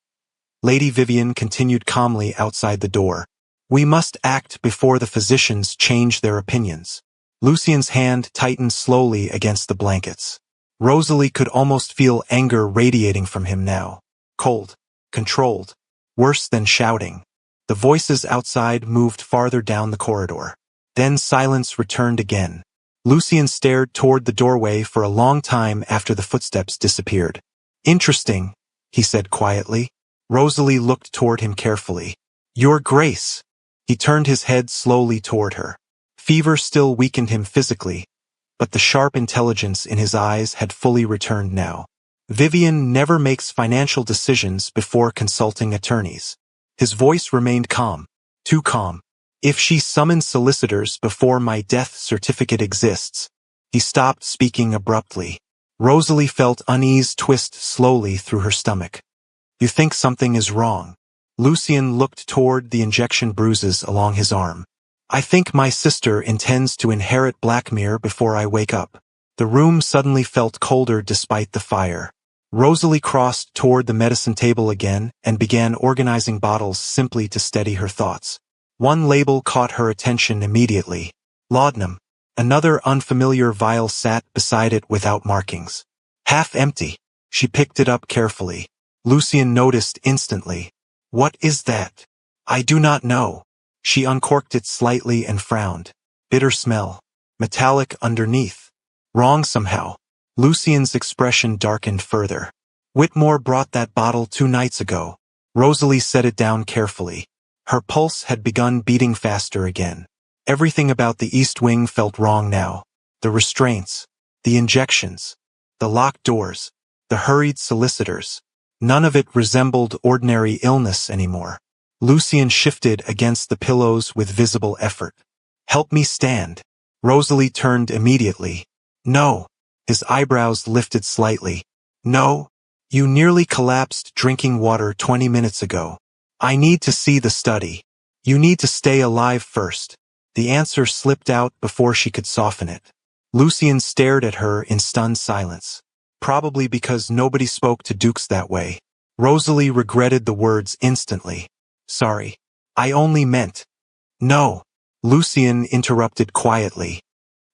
Lady Vivian continued calmly outside the door. We must act before the physicians change their opinions. Lucien's hand tightened slowly against the blankets. Rosalie could almost feel anger radiating from him now. Cold. Controlled. Worse than shouting. The voices outside moved farther down the corridor. Then silence returned again. Lucien stared toward the doorway for a long time after the footsteps disappeared. Interesting, he said quietly. Rosalie looked toward him carefully. Your Grace. He turned his head slowly toward her. Fever still weakened him physically, but the sharp intelligence in his eyes had fully returned now. Vivian never makes financial decisions before consulting attorneys. His voice remained calm, too calm. If she summons solicitors before my death certificate exists. He stopped speaking abruptly. Rosalie felt unease twist slowly through her stomach. You think something is wrong. Lucien looked toward the injection bruises along his arm. I think my sister intends to inherit Blackmere before I wake up. The room suddenly felt colder despite the fire. Rosalie crossed toward the medicine table again and began organizing bottles simply to steady her thoughts. One label caught her attention immediately. Laudanum. Another unfamiliar vial sat beside it without markings. Half empty. She picked it up carefully. Lucien noticed instantly. What is that? I do not know. She uncorked it slightly and frowned. Bitter smell. Metallic underneath. Wrong somehow. Lucien's expression darkened further. Whitmore brought that bottle 2 nights ago. Rosalie set it down carefully. Her pulse had begun beating faster again. Everything about the East Wing felt wrong now. The restraints. The injections. The locked doors. The hurried solicitors. None of it resembled ordinary illness anymore. Lucien shifted against the pillows with visible effort. Help me stand. Rosalie turned immediately. No. His eyebrows lifted slightly. No. You nearly collapsed drinking water 20 minutes ago. I need to see the study. You need to stay alive first. The answer slipped out before she could soften it. Lucien stared at her in stunned silence. Probably because nobody spoke to dukes that way. Rosalie regretted the words instantly. Sorry. I only meant. No. Lucien interrupted quietly.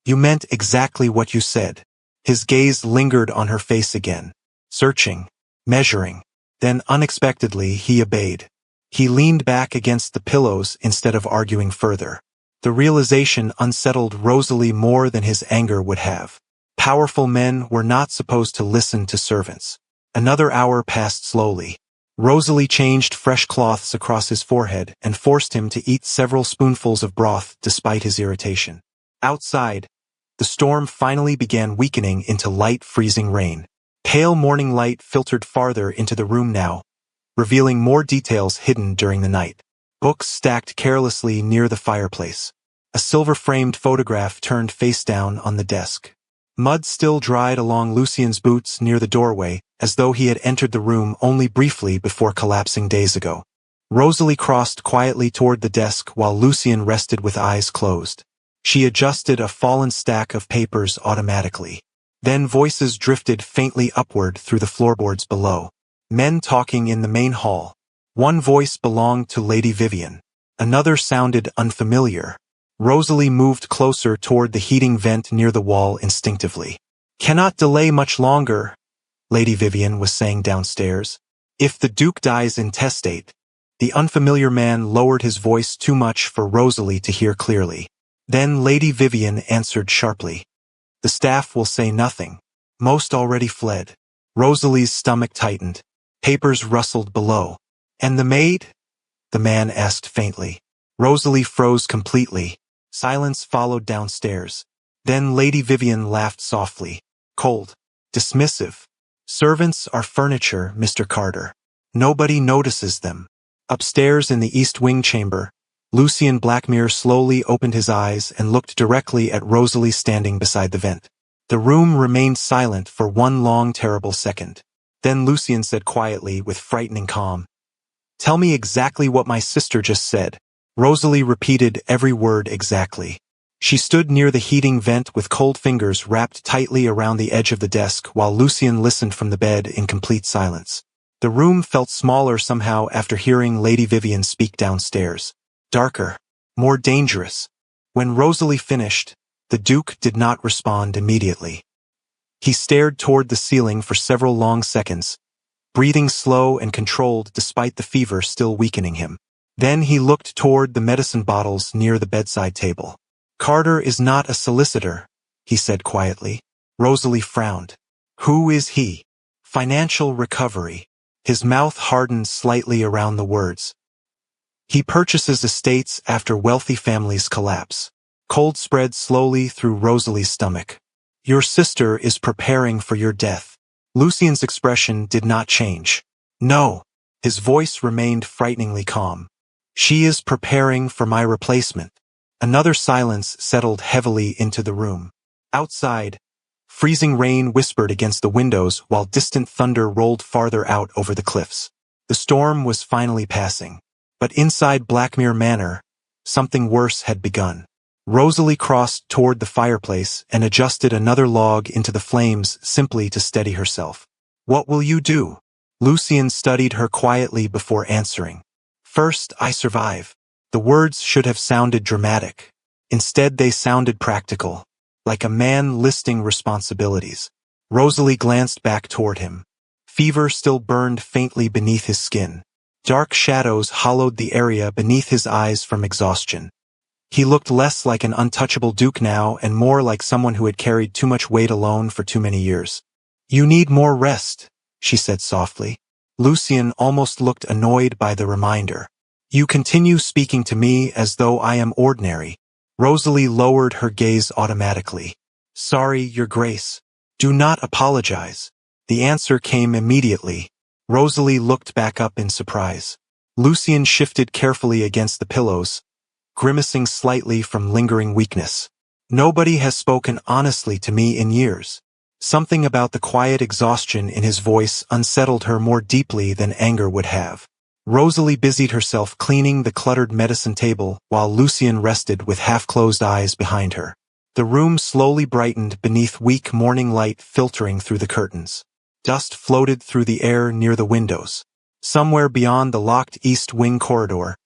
You meant exactly what you said. His gaze lingered on her face again. Searching. Measuring. Then unexpectedly he obeyed. He leaned back against the pillows instead of arguing further. The realization unsettled Rosalie more than his anger would have. Powerful men were not supposed to listen to servants. Another hour passed slowly. Rosalie changed fresh cloths across his forehead and forced him to eat several spoonfuls of broth despite his irritation. Outside, the storm finally began weakening into light freezing rain. pale morning light filtered farther into the room now, revealing more details hidden during the night. Books stacked carelessly near the fireplace. A silver-framed photograph turned face down on the desk. Mud still dried along Lucien's boots near the doorway, as though he had entered the room only briefly before collapsing days ago. Rosalie crossed quietly toward the desk while Lucien rested with eyes closed. She adjusted a fallen stack of papers automatically. Then voices drifted faintly upward through the floorboards below. Men talking in the main hall. One voice belonged to Lady Vivian. Another sounded unfamiliar. Rosalie moved closer toward the heating vent near the wall instinctively. "Cannot delay much longer," Lady Vivian was saying downstairs. "If the Duke dies intestate." The unfamiliar man lowered his voice too much for Rosalie to hear clearly. Then Lady Vivian answered sharply. "The staff will say nothing. Most already fled." Rosalie's stomach tightened. Papers rustled below. "And the maid?" the man asked faintly. Rosalie froze completely. Silence followed downstairs. Then Lady Vivian laughed softly. Cold. Dismissive. "Servants are furniture, Mr. Carter. Nobody notices them." Upstairs in the East Wing chamber, Lucien Blackmere slowly opened his eyes and looked directly at Rosalie standing beside the vent. The room remained silent for one long terrible second. Then Lucien said quietly with frightening calm, "Tell me exactly what my sister just said." Rosalie repeated every word exactly. She stood near the heating vent with cold fingers wrapped tightly around the edge of the desk while Lucien listened from the bed in complete silence. The room felt smaller somehow after hearing Lady Vivian speak downstairs. Darker. More dangerous. When Rosalie finished, the Duke did not respond immediately. He stared toward the ceiling for several long seconds, breathing slow and controlled despite the fever still weakening him. Then he looked toward the medicine bottles near the bedside table. "Carter is not a solicitor," he said quietly. Rosalie frowned. "Who is he?" "Financial recovery." His mouth hardened slightly around the words. "He purchases estates after wealthy families collapse." Cold spread slowly through Rosalie's stomach. "Your sister is preparing for your death." Lucien's expression did not change. "No." His voice remained frighteningly calm. "She is preparing for my replacement." Another silence settled heavily into the room. Outside, freezing rain whispered against the windows while distant thunder rolled farther out over the cliffs. The storm was finally passing. But inside Blackmere Manor, something worse had begun. Rosalie crossed toward the fireplace and adjusted another log into the flames simply to steady herself. "What will you do?" Lucien studied her quietly before answering. "First, I survive." The words should have sounded dramatic. Instead, they sounded practical, like a man listing responsibilities. Rosalie glanced back toward him. Fever still burned faintly beneath his skin. Dark shadows hollowed the area beneath his eyes from exhaustion. He looked less like an untouchable duke now and more like someone who had carried too much weight alone for too many years. "You need more rest," she said softly. Lucien almost looked annoyed by the reminder. "You continue speaking to me as though I am ordinary." Rosalie lowered her gaze automatically. "Sorry, Your Grace." "Do not apologize." The answer came immediately. Rosalie looked back up in surprise. Lucien shifted carefully against the pillows, grimacing slightly from lingering weakness. "Nobody has spoken honestly to me in years." Something about the quiet exhaustion in his voice unsettled her more deeply than anger would have. Rosalie busied herself cleaning the cluttered medicine table while Lucien rested with half-closed eyes behind her. The room slowly brightened beneath weak morning light filtering through the curtains. Dust floated through the air near the windows. Somewhere beyond the locked East Wing corridor,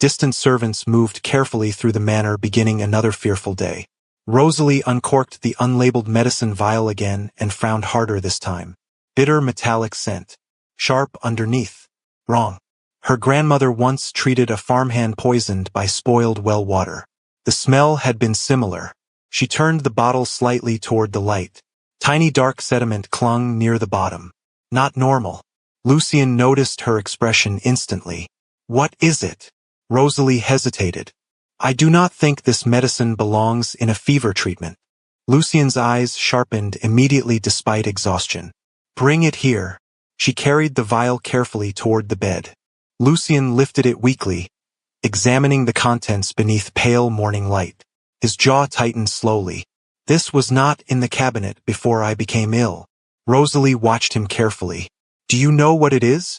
distant servants moved carefully through the manor beginning another fearful day. Rosalie uncorked the unlabeled medicine vial again and frowned harder this time. Bitter metallic scent. Sharp underneath. Wrong. Her grandmother once treated a farmhand poisoned by spoiled well water. The smell had been similar. She turned the bottle slightly toward the light. Tiny dark sediment clung near the bottom. Not normal. Lucien noticed her expression instantly. "What is it?" Rosalie hesitated. "I do not think this medicine belongs in a fever treatment." Lucien's eyes sharpened immediately despite exhaustion. Bring it here. She carried the vial carefully toward the bed. Lucian lifted it weakly, examining the contents beneath pale morning light. His jaw tightened slowly. This was not in the cabinet before I became ill. Rosalie watched him carefully. Do you know what it is?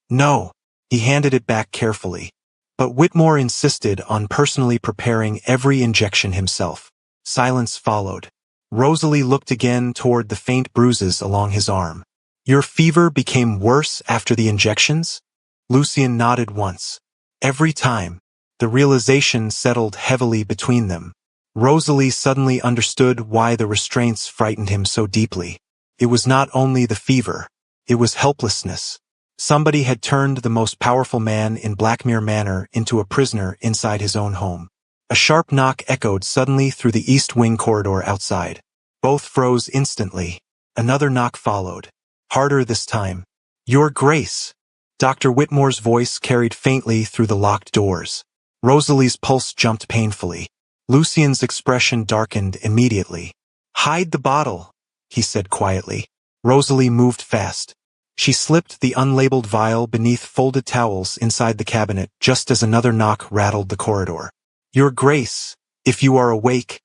No. He handed it back carefully. But Whitmore insisted on personally preparing every injection himself. Silence followed. Rosalie looked again toward the faint bruises along his arm. Your fever became worse after the injections? Lucian nodded once. Every time. The realization settled heavily between them. Rosalie suddenly understood why the restraints frightened him so deeply. It was not only the fever. It was helplessness. Somebody had turned the most powerful man in Blackmere Manor into a prisoner inside his own home. A sharp knock echoed suddenly through the East Wing corridor outside. Both froze instantly. Another knock followed. Harder this time. Your Grace. Dr. Whitmore's voice carried faintly through the locked doors. Rosalie's pulse jumped painfully. Lucian's expression darkened immediately. Hide the bottle, he said quietly. Rosalie moved fast. She slipped the unlabeled vial beneath folded towels inside the cabinet just as another knock rattled the corridor. Your Grace, if you are awake,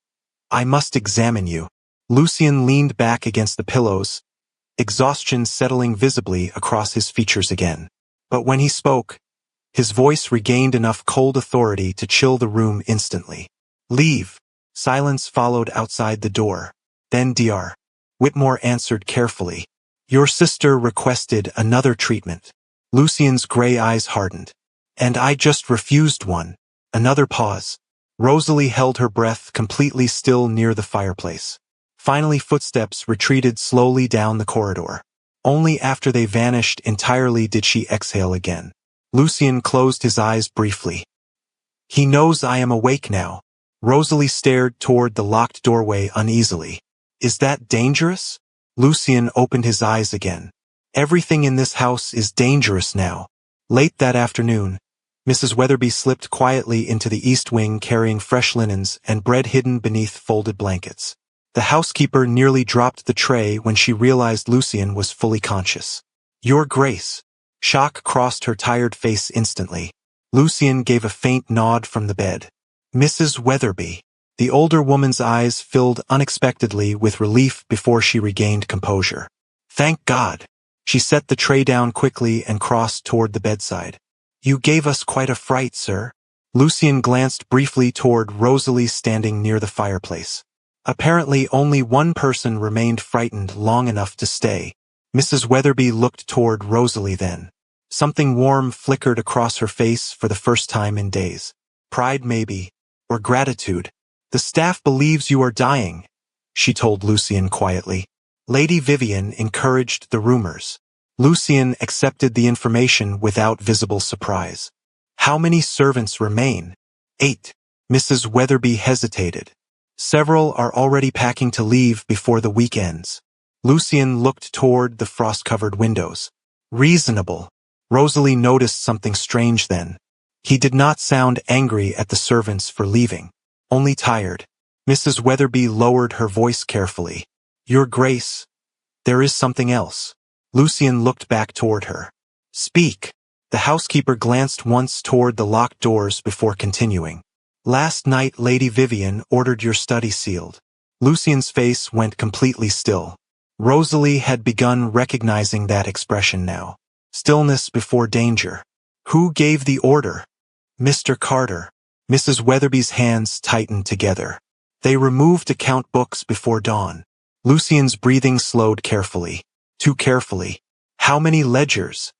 I must examine you. Lucian leaned back against the pillows, exhaustion settling visibly across his features again. But when he spoke, his voice regained enough cold authority to chill the room instantly. Leave. Silence followed outside the door. Then Dr. Whitmore answered carefully. Your sister requested another treatment. Lucian's gray eyes hardened. And I just refused one. Another pause. Rosalie held her breath completely still near the fireplace. Finally footsteps retreated slowly down the corridor. Only after they vanished entirely did she exhale again. Lucian closed his eyes briefly. He knows I am awake now. Rosalie stared toward the locked doorway uneasily. Is that dangerous? Lucian opened his eyes again. Everything in this house is dangerous now. Late that afternoon, Mrs. Weatherby slipped quietly into the East Wing carrying fresh linens and bread hidden beneath folded blankets. The housekeeper nearly dropped the tray when she realized Lucian was fully conscious. Your Grace. Shock crossed her tired face instantly. Lucian gave a faint nod from the bed. Mrs. Weatherby. The older woman's eyes filled unexpectedly with relief before she regained composure. Thank God. She set the tray down quickly and crossed toward the bedside. You gave us quite a fright, sir. Lucian glanced briefly toward Rosalie standing near the fireplace. Apparently only one person remained frightened long enough to stay. Mrs. Weatherby looked toward Rosalie then. Something warm flickered across her face for the first time in days. Pride maybe, or gratitude. The staff believes you are dying, she told Lucian quietly. Lady Vivian encouraged the rumors. Lucian accepted the information without visible surprise. How many servants remain? 8. Mrs. Weatherby hesitated. Several are already packing to leave before the week ends. Lucian looked toward the frost-covered windows. Reasonable. Rosalie noticed something strange then. He did not sound angry at the servants for leaving. Only tired. Mrs. Weatherby lowered her voice carefully. Your Grace, there is something else. Lucian looked back toward her. Speak. The housekeeper glanced once toward the locked doors before continuing. Last night Lady Vivian ordered your study sealed. Lucian's face went completely still. Rosalie had begun recognizing that expression now. Stillness before danger. Who gave the order? Mr. Carter. Mrs. Weatherby's hands tightened together. They removed account books before dawn. Lucian's breathing slowed carefully. Too carefully. How many ledgers?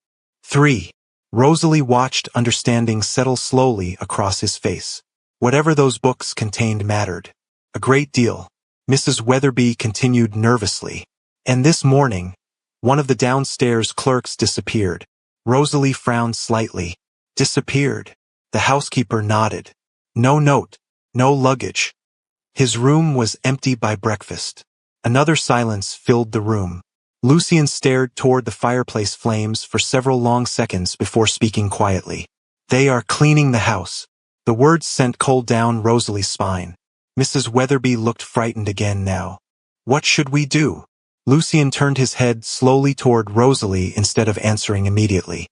3. Rosalie watched understanding settle slowly across his face. Whatever those books contained mattered. A great deal. Mrs. Weatherby continued nervously. And this morning, one of the downstairs clerks disappeared. Rosalie frowned slightly. Disappeared. The housekeeper nodded. No note. No luggage. His room was empty by breakfast. Another silence filled the room. Lucian stared toward the fireplace flames for several long seconds before speaking quietly. They are cleaning the house. The words sent cold down Rosalie's spine. Mrs. Weatherby looked frightened again now. What should we do? Lucien turned his head slowly toward Rosalie instead of answering immediately.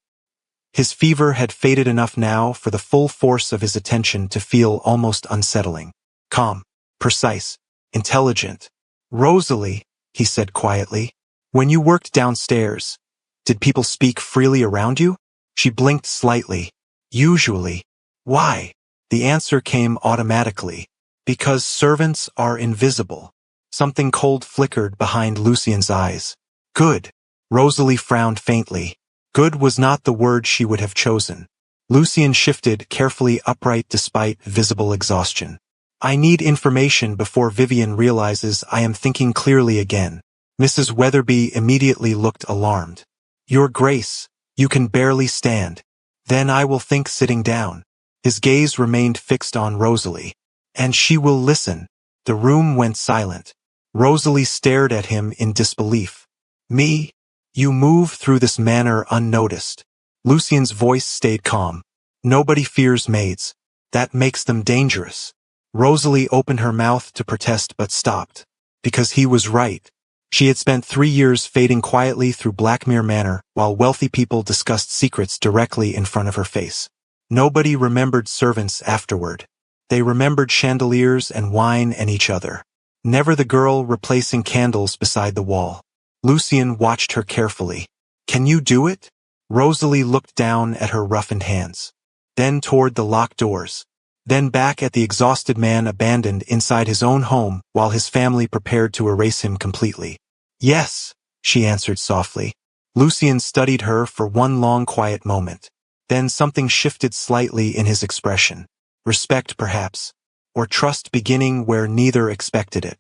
His fever had faded enough now for the full force of his attention to feel almost unsettling. Calm, precise, intelligent. Rosalie, he said quietly, when you worked downstairs, did people speak freely around you? She blinked slightly. Usually. Why? The answer came automatically. Because servants are invisible. Something cold flickered behind Lucien's eyes. Good. Rosalie frowned faintly. Good was not the word she would have chosen. Lucien shifted carefully upright despite visible exhaustion. I need information before Vivian realizes I am thinking clearly again. Mrs. Weatherby immediately looked alarmed. Your Grace, you can barely stand. Then I will think sitting down. His gaze remained fixed on Rosalie. And she will listen. The room went silent. Rosalie stared at him in disbelief. Me? You move through this manner unnoticed. Lucien's voice stayed calm. Nobody fears maids. That makes them dangerous. Rosalie opened her mouth to protest but stopped. Because he was right. She had spent 3 years fading quietly through Blackmere Manor while wealthy people discussed secrets directly in front of her face. Nobody remembered servants afterward. They remembered chandeliers and wine and each other. Never the girl replacing candles beside the wall. Lucien watched her carefully. Can you do it? Rosalie looked down at her roughened hands. Then toward the locked doors. Then back at the exhausted man abandoned inside his own home while his family prepared to erase him completely. Yes, she answered softly. Lucien studied her for one long quiet moment. Then something shifted slightly in his expression. Respect perhaps. Or trust beginning where neither expected it.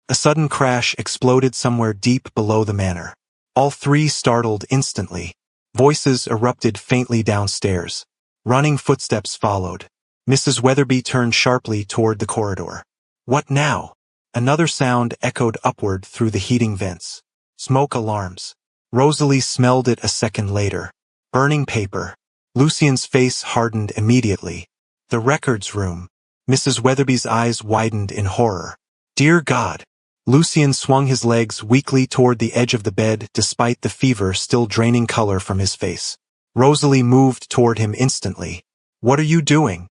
A sudden crash exploded somewhere deep below the manor. All three startled instantly. Voices erupted faintly downstairs. Running footsteps followed. Mrs. Weatherby turned sharply toward the corridor. What now? Another sound echoed upward through the heating vents. Smoke alarms. Rosalie smelled it a second later. Burning paper. Lucien's face hardened immediately. The records room. Mrs. Weatherby's eyes widened in horror. Dear God! Lucien swung his legs weakly toward the edge of the bed despite the fever still draining color from his face. Rosalie moved toward him instantly. What are you doing?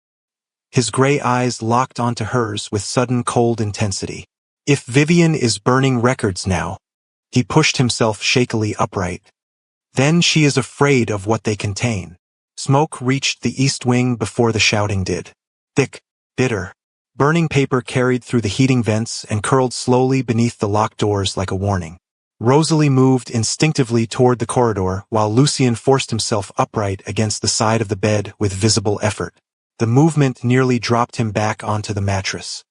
His gray eyes locked onto hers with sudden cold intensity. If Vivian is burning records now, he pushed himself shakily upright. Then she is afraid of what they contain. Smoke reached the east wing before the shouting did. Thick, bitter. Burning paper carried through the heating vents and curled slowly beneath the locked doors like a warning. Rosalie moved instinctively toward the corridor while Lucien forced himself upright against the side of the bed with visible effort. The movement nearly dropped him back onto the mattress.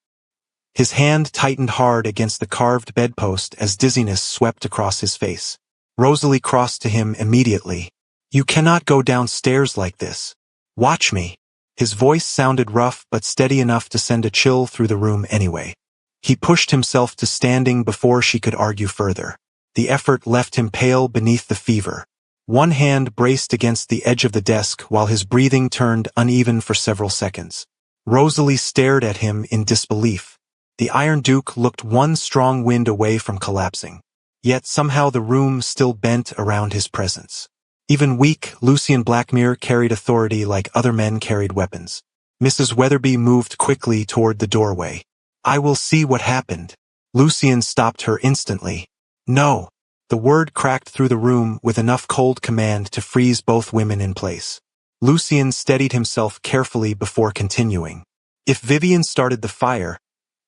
His hand tightened hard against the carved bedpost as dizziness swept across his face. Rosalie crossed to him immediately. You cannot go downstairs like this. Watch me. His voice sounded rough but steady enough to send a chill through the room anyway. He pushed himself to standing before she could argue further. The effort left him pale beneath the fever. One hand braced against the edge of the desk while his breathing turned uneven for several seconds. Rosalie stared at him in disbelief. The Iron Duke looked one strong wind away from collapsing. Yet somehow the room still bent around his presence. Even weak, Lucien Blackmere carried authority like other men carried weapons. Mrs. Weatherby moved quickly toward the doorway. I will see what happened. Lucien stopped her instantly. No. The word cracked through the room with enough cold command to freeze both women in place. Lucien steadied himself carefully before continuing. If Vivian started the fire,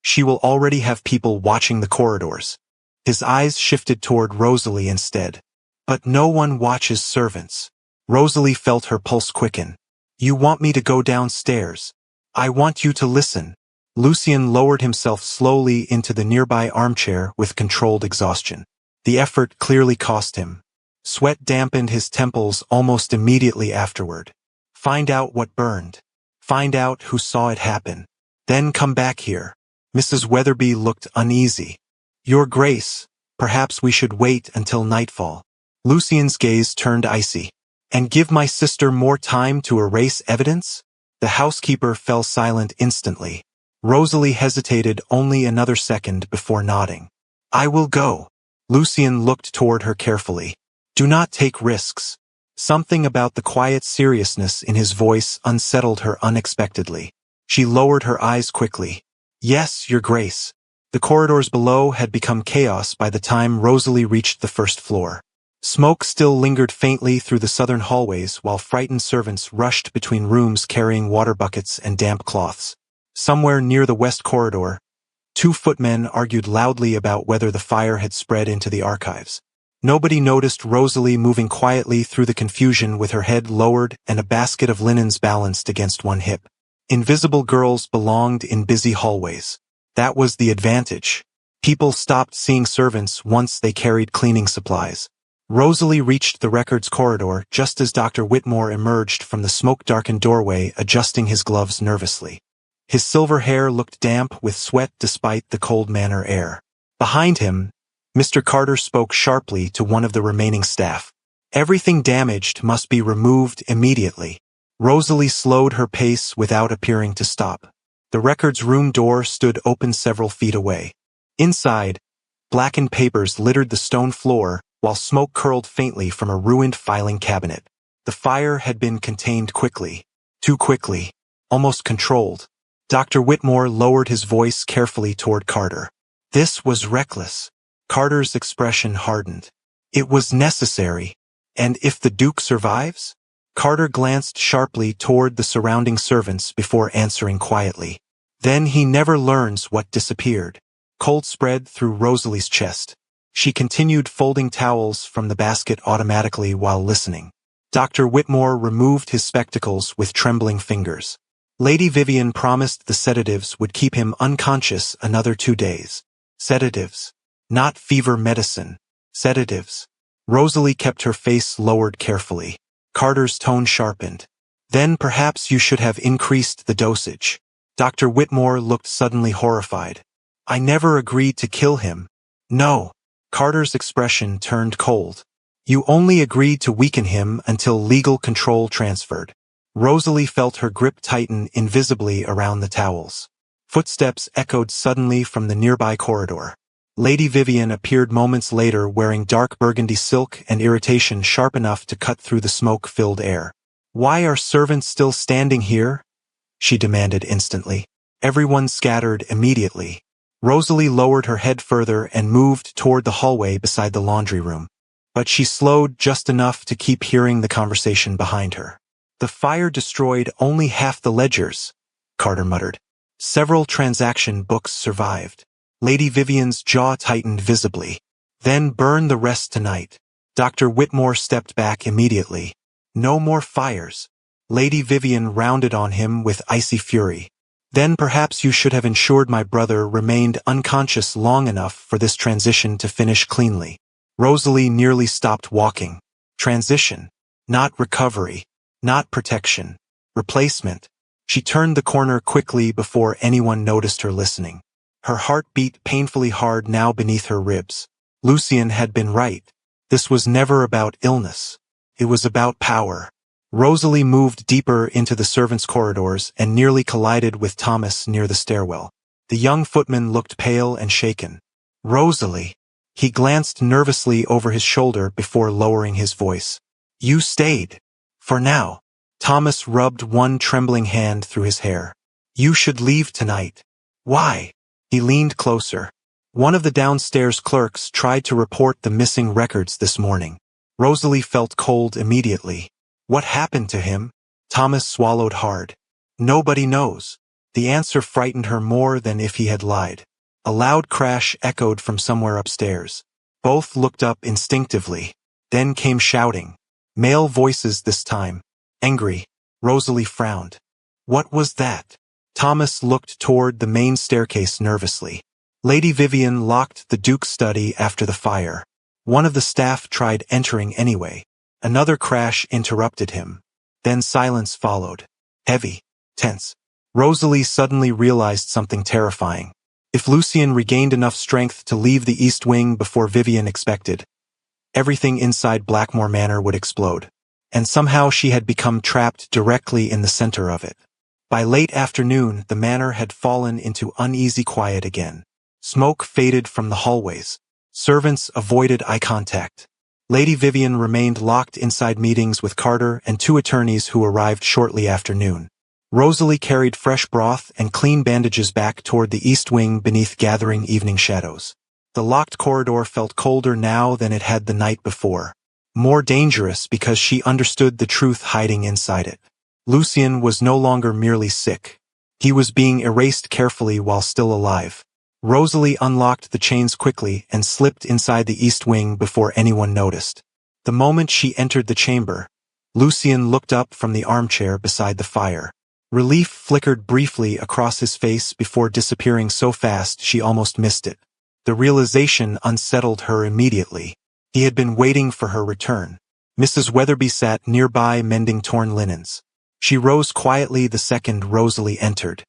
she will already have people watching the corridors. His eyes shifted toward Rosalie instead. But no one watches servants. Rosalie felt her pulse quicken. You want me to go downstairs. I want you to listen. Lucien lowered himself slowly into the nearby armchair with controlled exhaustion. The effort clearly cost him. Sweat dampened his temples almost immediately afterward. Find out what burned. Find out who saw it happen. Then come back here. Mrs. Weatherby looked uneasy. Your Grace, perhaps we should wait until nightfall. Lucien's gaze turned icy. And give my sister more time to erase evidence? The housekeeper fell silent instantly. Rosalie hesitated only another second before nodding. I will go. Lucian looked toward her carefully. Do not take risks. Something about the quiet seriousness in his voice unsettled her unexpectedly. She lowered her eyes quickly. Yes, Your Grace. The corridors below had become chaos by the time Rosalie reached the first floor. Smoke still lingered faintly through the southern hallways while frightened servants rushed between rooms carrying water buckets and damp cloths. Somewhere near the west corridor, two footmen argued loudly about whether the fire had spread into the archives. Nobody noticed Rosalie moving quietly through the confusion with her head lowered and a basket of linens balanced against one hip. Invisible girls belonged in busy hallways. That was the advantage. People stopped seeing servants once they carried cleaning supplies. Rosalie reached the records corridor just as Dr. Whitmore emerged from the smoke-darkened doorway, adjusting his gloves nervously. His silver hair looked damp with sweat despite the cold manor air. Behind him, Mr. Carter spoke sharply to one of the remaining staff. Everything damaged must be removed immediately. Rosalie slowed her pace without appearing to stop. The records room door stood open several feet away. Inside, blackened papers littered the stone floor, while smoke curled faintly from a ruined filing cabinet. The fire had been contained quickly. Too quickly. Almost controlled. Dr. Whitmore lowered his voice carefully toward Carter. This was reckless. Carter's expression hardened. It was necessary. And if the Duke survives? Carter glanced sharply toward the surrounding servants before answering quietly. Then he never learns what disappeared. Cold spread through Rosalie's chest. She continued folding towels from the basket automatically while listening. Dr. Whitmore removed his spectacles with trembling fingers. Lady Vivian promised the sedatives would keep him unconscious another 2 days. Sedatives. Not fever medicine. Sedatives. Rosalie kept her face lowered carefully. Carter's tone sharpened. Then perhaps you should have increased the dosage. Dr. Whitmore looked suddenly horrified. I never agreed to kill him. No. Carter's expression turned cold. You only agreed to weaken him until legal control transferred. Rosalie felt her grip tighten invisibly around the towels. Footsteps echoed suddenly from the nearby corridor. Lady Vivian appeared moments later wearing dark burgundy silk and irritation sharp enough to cut through the smoke-filled air. Why are servants still standing here? She demanded instantly. Everyone scattered immediately. Rosalie lowered her head further and moved toward the hallway beside the laundry room. But she slowed just enough to keep hearing the conversation behind her. The fire destroyed only half the ledgers, Carter muttered. Several transaction books survived. Lady Vivian's jaw tightened visibly. Then burn the rest tonight. Dr. Whitmore stepped back immediately. No more fires. Lady Vivian rounded on him with icy fury. Then perhaps you should have ensured my brother remained unconscious long enough for this transition to finish cleanly. Rosalie nearly stopped walking. Transition. Not recovery. Not protection. Replacement. She turned the corner quickly before anyone noticed her listening. Her heart beat painfully hard now beneath her ribs. Lucian had been right. This was never about illness. It was about power. Rosalie moved deeper into the servants' corridors and nearly collided with Thomas near the stairwell. The young footman looked pale and shaken. Rosalie. He glanced nervously over his shoulder before lowering his voice. You stayed. For now. Thomas rubbed one trembling hand through his hair. You should leave tonight. Why? He leaned closer. One of the downstairs clerks tried to report the missing records this morning. Rosalie felt cold immediately. What happened to him? Thomas swallowed hard. Nobody knows. The answer frightened her more than if he had lied. A loud crash echoed from somewhere upstairs. Both looked up instinctively. Then came shouting. Male voices this time. Angry. Rosalie frowned. What was that? Thomas looked toward the main staircase nervously. Lady Vivian locked the Duke's study after the fire. One of the staff tried entering anyway. Another crash interrupted him. Then silence followed. Heavy. Tense. Rosalie suddenly realized something terrifying. If Lucian regained enough strength to leave the East Wing before Vivian expected, everything inside Blackmore Manor would explode. And somehow she had become trapped directly in the center of it. By late afternoon, the manor had fallen into uneasy quiet again. Smoke faded from the hallways. Servants avoided eye contact. Lady Vivian remained locked inside meetings with Carter and two attorneys who arrived shortly after noon. Rosalie carried fresh broth and clean bandages back toward the east wing beneath gathering evening shadows. The locked corridor felt colder now than it had the night before. More dangerous because she understood the truth hiding inside it. Lucien was no longer merely sick. He was being erased carefully while still alive. Rosalie unlocked the chains quickly and slipped inside the east wing before anyone noticed. The moment she entered the chamber, Lucien looked up from the armchair beside the fire. Relief flickered briefly across his face before disappearing so fast she almost missed it. The realization unsettled her immediately. He had been waiting for her return. Mrs. Weatherby sat nearby mending torn linens. She rose quietly the second Rosalie entered.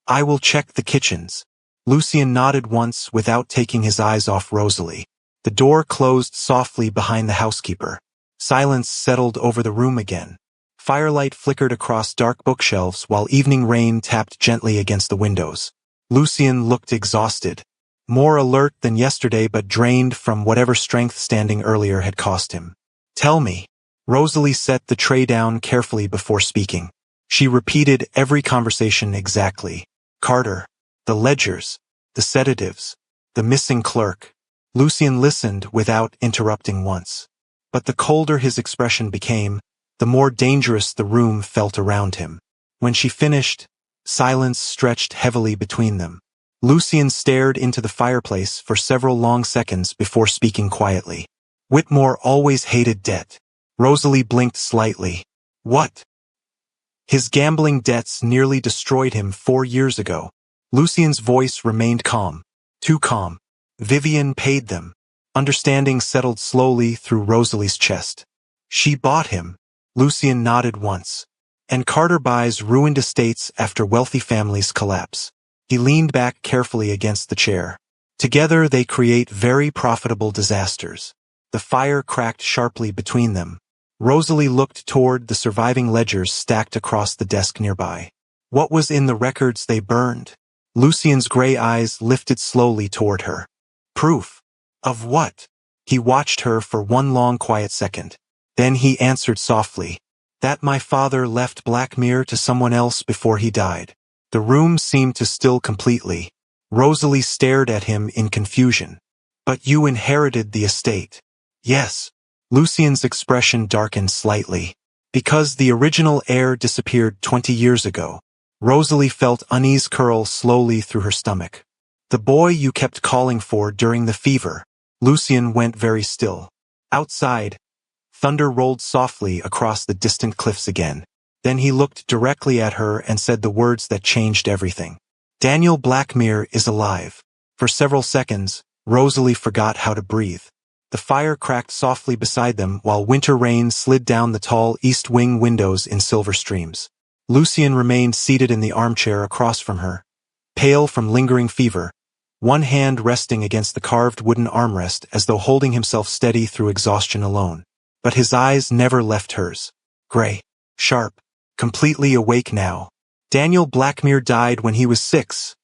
"I will check the kitchens." Lucien nodded once without taking his eyes off Rosalie. The door closed softly behind the housekeeper. Silence settled over the room again. Firelight flickered across dark bookshelves while evening rain tapped gently against the windows. Lucien looked exhausted. More alert than yesterday but drained from whatever strength standing earlier had cost him. "Tell me." Rosalie set the tray down carefully before speaking. She repeated every conversation exactly. Carter. The ledgers. The sedatives. The missing clerk. Lucien listened without interrupting once. But the colder his expression became, the more dangerous the room felt around him. When she finished, silence stretched heavily between them. Lucien stared into the fireplace for several long seconds before speaking quietly. "Whitmore always hated debt." Rosalie blinked slightly. "What?" "His gambling debts nearly destroyed him 4 years ago." Lucien's voice remained calm. Too calm. "Vivian paid them." Understanding settled slowly through Rosalie's chest. "She bought him." Lucien nodded once. "And Carter buys ruined estates after wealthy families collapse." He leaned back carefully against the chair. "Together they create very profitable disasters." The fire cracked sharply between them. Rosalie looked toward the surviving ledgers stacked across the desk nearby. What was in the records they burned? Lucien's gray eyes lifted slowly toward her. "Proof. Of what?" He watched her for one long quiet second. Then he answered softly. "That my father left Blackmere to someone else before he died." The room seemed to still completely. Rosalie stared at him in confusion. "But you inherited the estate." "Yes." Lucien's expression darkened slightly. "Because the original heir disappeared 20 years ago." Rosalie felt unease curl slowly through her stomach. "The boy you kept calling for during the fever." Lucien went very still. Outside, thunder rolled softly across the distant cliffs again. Then he looked directly at her and said the words that changed everything. "Daniel Blackmere is alive." For several seconds, Rosalie forgot how to breathe. The fire cracked softly beside them while winter rain slid down the tall east wing windows in silver streams. Lucien remained seated in the armchair across from her, pale from lingering fever, one hand resting against the carved wooden armrest as though holding himself steady through exhaustion alone. But his eyes never left hers. Gray, sharp, completely awake now. "Daniel Blackmere died when he was 6,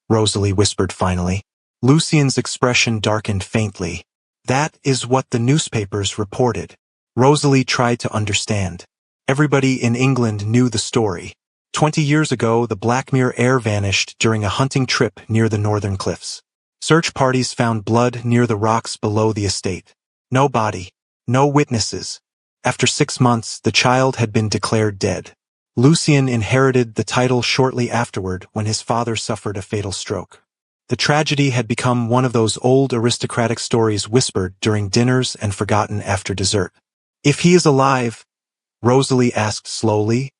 Rosalie whispered finally. Lucien's expression darkened faintly. "That is what the newspapers reported." Rosalie tried to understand. Everybody in England knew the story. 20 years ago, the Blackmere heir vanished during a hunting trip near the northern cliffs. Search parties found blood near the rocks below the estate. No body. No witnesses. After 6 months, the child had been declared dead. Lucien inherited the title shortly afterward when his father suffered a fatal stroke. The tragedy had become one of those old aristocratic stories whispered during dinners and forgotten after dessert. "If he is alive," Rosalie asked slowly,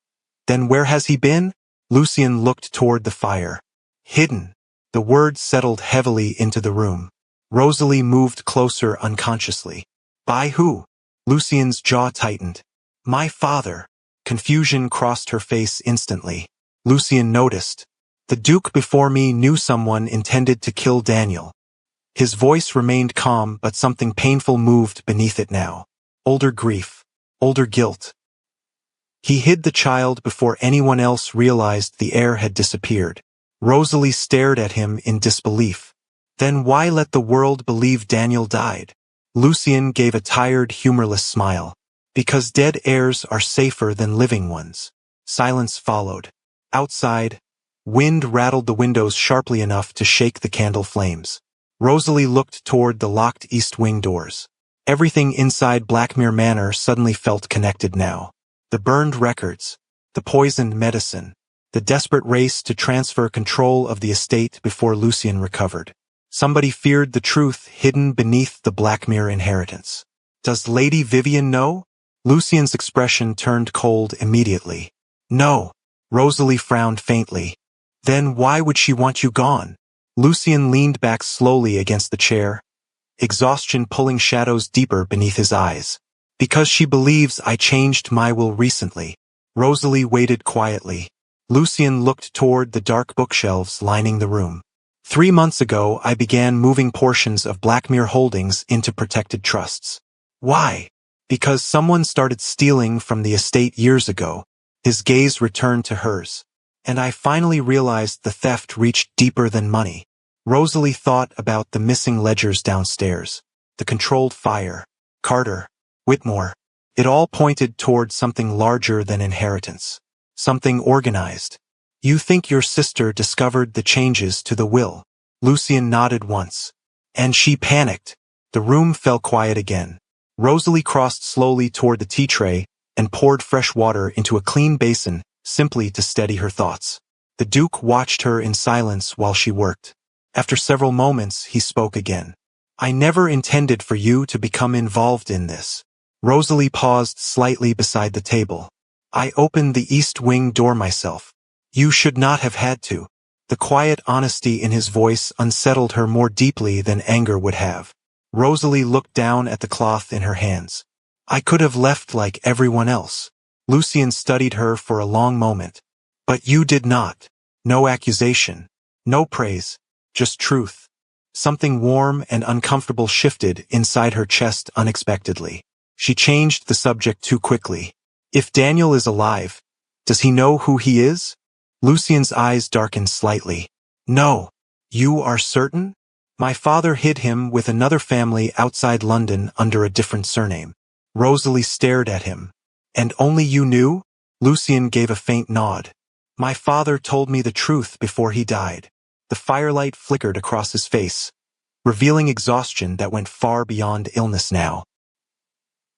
"then where has he been?" Lucien looked toward the fire. "Hidden." The word settled heavily into the room. Rosalie moved closer unconsciously. "By who?" Lucien's jaw tightened. "My father." Confusion crossed her face instantly. Lucien noticed. "The Duke before me knew someone intended to kill Daniel." His voice remained calm, but something painful moved beneath it now. Older grief. Older guilt. He hid the child before anyone else realized the heir had disappeared. Rosalie stared at him in disbelief. Then why let the world believe Daniel died? Lucien gave a tired, humorless smile. Because dead heirs are safer than living ones. Silence followed. Outside, wind rattled the windows sharply enough to shake the candle flames. Rosalie looked toward the locked east wing doors. Everything inside Blackmere Manor suddenly felt connected now. The burned records, the poisoned medicine, the desperate race to transfer control of the estate before Lucien recovered. Somebody feared the truth hidden beneath the Blackmere inheritance. Does Lady Vivian know? Lucien's expression turned cold immediately. No. Rosalie frowned faintly. Then why would she want you gone? Lucien leaned back slowly against the chair, exhaustion pulling shadows deeper beneath his eyes. Because she believes I changed my will recently. Rosalie waited quietly. Lucien looked toward the dark bookshelves lining the room. 3 months ago I began moving portions of Blackmere holdings into protected trusts. Why? Because someone started stealing from the estate years ago. His gaze returned to hers. And I finally realized the theft reached deeper than money. Rosalie thought about the missing ledgers downstairs. The controlled fire. Carter. Whitmore. It all pointed toward something larger than inheritance. Something organized. You think your sister discovered the changes to the will? Lucien nodded once. And she panicked. The room fell quiet again. Rosalie crossed slowly toward the tea tray and poured fresh water into a clean basin, simply to steady her thoughts. The Duke watched her in silence while she worked. After several moments, he spoke again. I never intended for you to become involved in this. Rosalie paused slightly beside the table. I opened the east wing door myself. You should not have had to. The quiet honesty in his voice unsettled her more deeply than anger would have. Rosalie looked down at the cloth in her hands. I could have left like everyone else. Lucien studied her for a long moment. But you did not. No accusation. No praise. Just truth. Something warm and uncomfortable shifted inside her chest unexpectedly. She changed the subject too quickly. If Daniel is alive, does he know who he is? Lucien's eyes darkened slightly. No. You are certain? My father hid him with another family outside London under a different surname. Rosalie stared at him. And only you knew? Lucien gave a faint nod. My father told me the truth before he died. The firelight flickered across his face, revealing exhaustion that went far beyond illness now.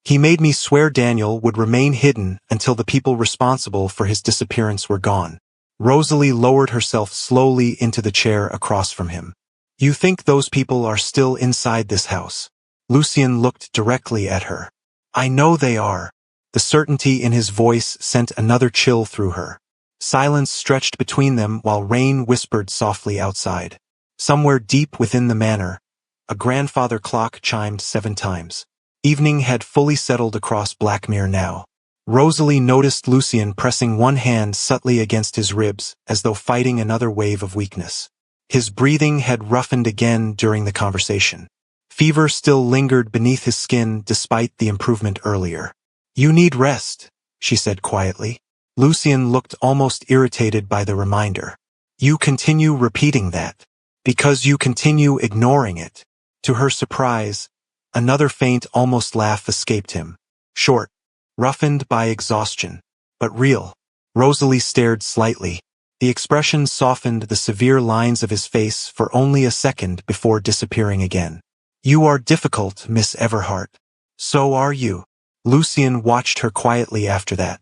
He made me swear Daniel would remain hidden until the people responsible for his disappearance were gone. Rosalie lowered herself slowly into the chair across from him. You think those people are still inside this house? Lucien looked directly at her. I know they are. The certainty in his voice sent another chill through her. Silence stretched between them while rain whispered softly outside. Somewhere deep within the manor, a grandfather clock chimed 7 times. Evening had fully settled across Blackmere now. Rosalie noticed Lucien pressing one hand subtly against his ribs, as though fighting another wave of weakness. His breathing had roughened again during the conversation. Fever still lingered beneath his skin despite the improvement earlier. You need rest, she said quietly. Lucien looked almost irritated by the reminder. You continue repeating that. Because you continue ignoring it. To her surprise, another faint almost laugh escaped him. Short, roughened by exhaustion, but real. Rosalie stared slightly. The expression softened the severe lines of his face for only a second before disappearing again. You are difficult, Miss Everhart. So are you. Lucien watched her quietly after that.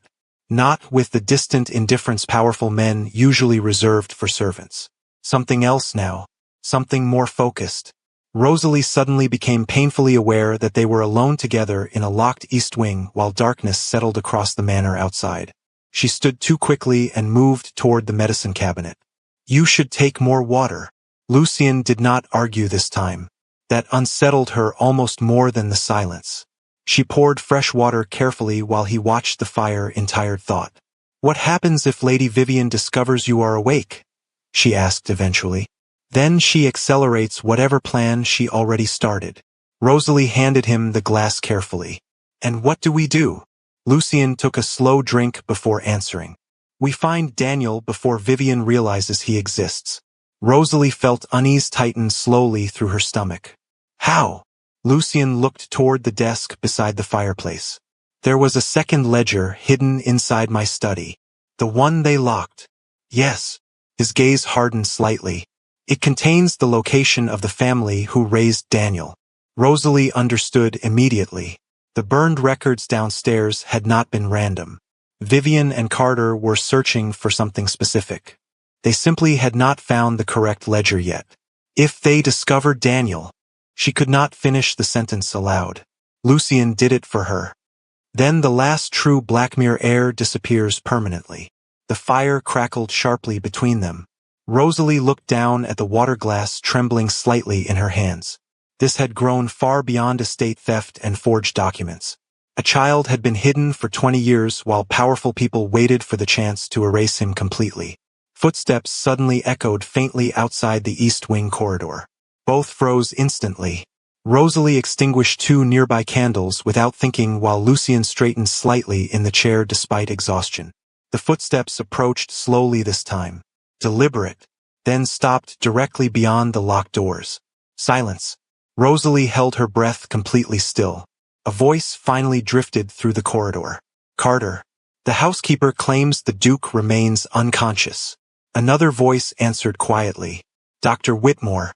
Not with the distant indifference powerful men usually reserved for servants. Something else now. Something more focused. Rosalie suddenly became painfully aware that they were alone together in a locked east wing while darkness settled across the manor outside. She stood too quickly and moved toward the medicine cabinet. You should take more water. Lucien did not argue this time. That unsettled her almost more than the silence. She poured fresh water carefully while he watched the fire in tired thought. What happens if Lady Vivian discovers you are awake? She asked eventually. Then she accelerates whatever plan she already started. Rosalie handed him the glass carefully. And what do we do? Lucien took a slow drink before answering. We find Daniel before Vivian realizes he exists. Rosalie felt unease tighten slowly through her stomach. How? Lucien looked toward the desk beside the fireplace. There was a second ledger hidden inside my study. The one they locked. Yes. His gaze hardened slightly. It contains the location of the family who raised Daniel. Rosalie understood immediately. The burned records downstairs had not been random. Vivian and Carter were searching for something specific. They simply had not found the correct ledger yet. If they discovered Daniel, she could not finish the sentence aloud. Lucien did it for her. Then the last true Black Mirror heir disappears permanently. The fire crackled sharply between them. Rosalie looked down at the water glass trembling slightly in her hands. This had grown far beyond estate theft and forged documents. A child had been hidden for 20 years while powerful people waited for the chance to erase him completely. Footsteps suddenly echoed faintly outside the East Wing corridor. Both froze instantly. Rosalie extinguished 2 nearby candles without thinking while Lucien straightened slightly in the chair despite exhaustion. The footsteps approached slowly this time. Deliberate. Then stopped directly beyond the locked doors. Silence. Rosalie held her breath completely still. A voice finally drifted through the corridor. Carter. The housekeeper claims the Duke remains unconscious. Another voice answered quietly. Dr. Whitmore.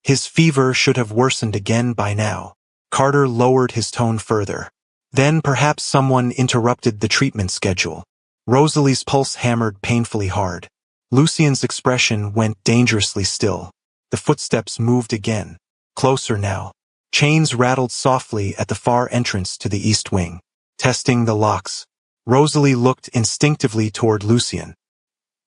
His fever should have worsened again by now. Carter lowered his tone further. Then perhaps someone interrupted the treatment schedule. Rosalie's pulse hammered painfully hard. Lucien's expression went dangerously still. The footsteps moved again. Closer now. Chains rattled softly at the far entrance to the East Wing. Testing the locks. Rosalie looked instinctively toward Lucien.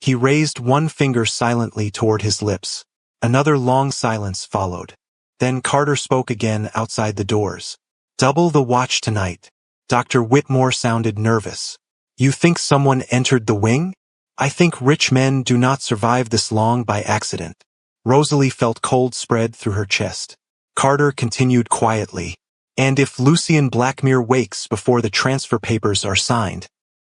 He raised one finger silently toward his lips. Another long silence followed. Then Carter spoke again outside the doors. Double the watch tonight. Dr. Whitmore sounded nervous. You think someone entered the wing? I think rich men do not survive this long by accident. Rosalie felt cold spread through her chest. Carter continued quietly. And if Lucien Blackmere wakes before the transfer papers are signed?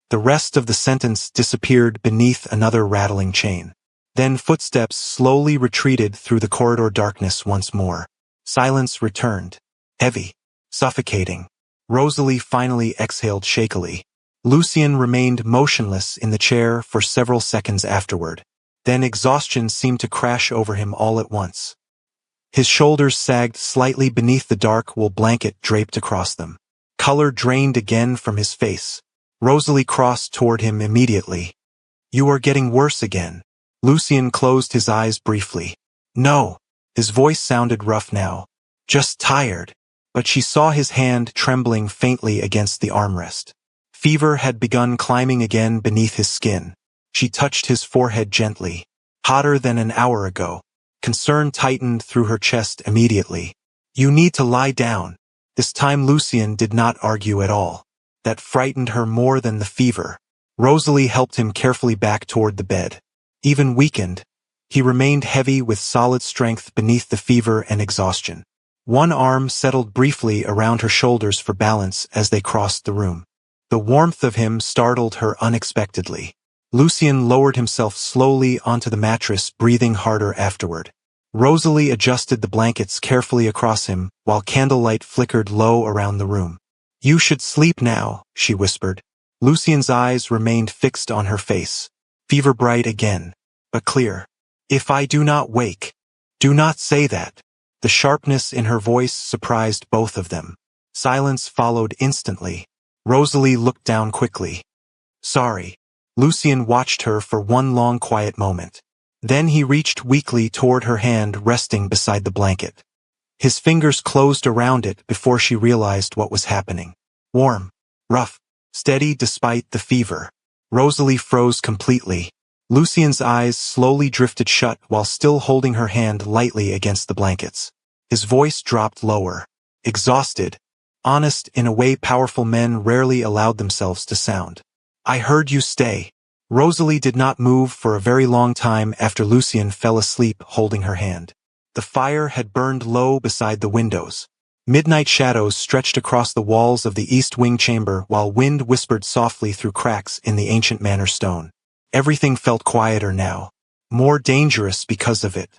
The rest of the sentence disappeared beneath another rattling chain. Then footsteps slowly retreated through the corridor darkness once more. Silence returned. Heavy. Suffocating. Rosalie finally exhaled shakily. Lucien remained motionless in the chair for several seconds afterward. Then exhaustion seemed to crash over him all at once. His shoulders sagged slightly beneath the dark wool blanket draped across them. Color drained again from his face. Rosalie crossed toward him immediately. You are getting worse again. Lucien closed his eyes briefly. No. His voice sounded rough now. Just tired. But she saw his hand trembling faintly against the armrest. Fever had begun climbing again beneath his skin. She touched his forehead gently. Hotter than an hour ago. Concern tightened through her chest immediately. You need to lie down. This time Lucien did not argue at all. That frightened her more than the fever. Rosalie helped him carefully back toward the bed. Even weakened, he remained heavy with solid strength beneath the fever and exhaustion. One arm settled briefly around her shoulders for balance as they crossed the room. The warmth of him startled her unexpectedly. Lucien lowered himself slowly onto the mattress, breathing harder afterward. Rosalie adjusted the blankets carefully across him, while candlelight flickered low around the room. You should sleep now, she whispered. Lucien's eyes remained fixed on her face. Fever bright again, but clear. If I do not wake, do not say that. The sharpness in her voice surprised both of them. Silence followed instantly. Rosalie looked down quickly. Sorry. Lucien watched her for one long quiet moment. Then he reached weakly toward her hand resting beside the blanket. His fingers closed around it before she realized what was happening. Warm, rough, steady despite the fever. Rosalie froze completely. Lucien's eyes slowly drifted shut while still holding her hand lightly against the blankets. His voice dropped lower. Exhausted. Honest in a way powerful men rarely allowed themselves to sound. I heard you stay. Rosalie did not move for a very long time after Lucien fell asleep holding her hand. The fire had burned low beside the windows. Midnight shadows stretched across the walls of the East Wing chamber while wind whispered softly through cracks in the ancient manor stone. Everything felt quieter now. more dangerous because of it.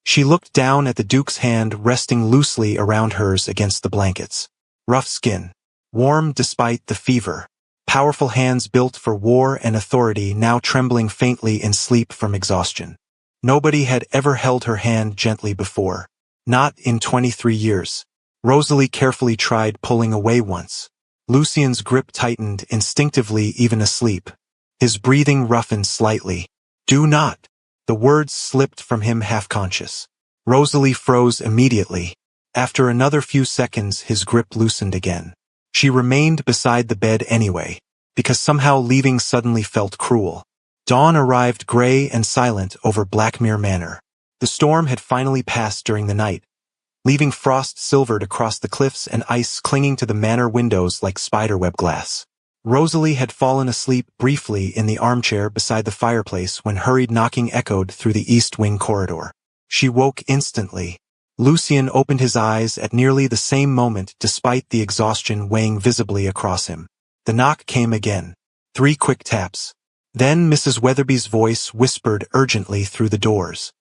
She looked down at the Duke's hand resting loosely around hers against the blankets. Rough skin. Warm despite the fever. Powerful hands built for war and authority now trembling faintly in sleep from exhaustion. Nobody had ever held her hand gently before. Not in 23 years. Rosalie carefully tried pulling away once. Lucien's grip tightened instinctively even asleep. His breathing roughened slightly. "Do not." The words slipped from him half-conscious. Rosalie froze immediately. After another few seconds his grip loosened again. She remained beside the bed anyway, because somehow leaving suddenly felt cruel. Dawn arrived gray and silent over Blackmere Manor. The storm had finally passed during the night, leaving frost silvered across the cliffs and ice clinging to the manor windows like spiderweb glass. Rosalie had fallen asleep briefly in the armchair beside the fireplace when hurried knocking echoed through the east wing corridor. She woke instantly. Lucien opened his eyes at nearly the same moment despite the exhaustion weighing visibly across him. The knock came again. 3 quick taps. Then Mrs. Weatherby's voice whispered urgently through the doors.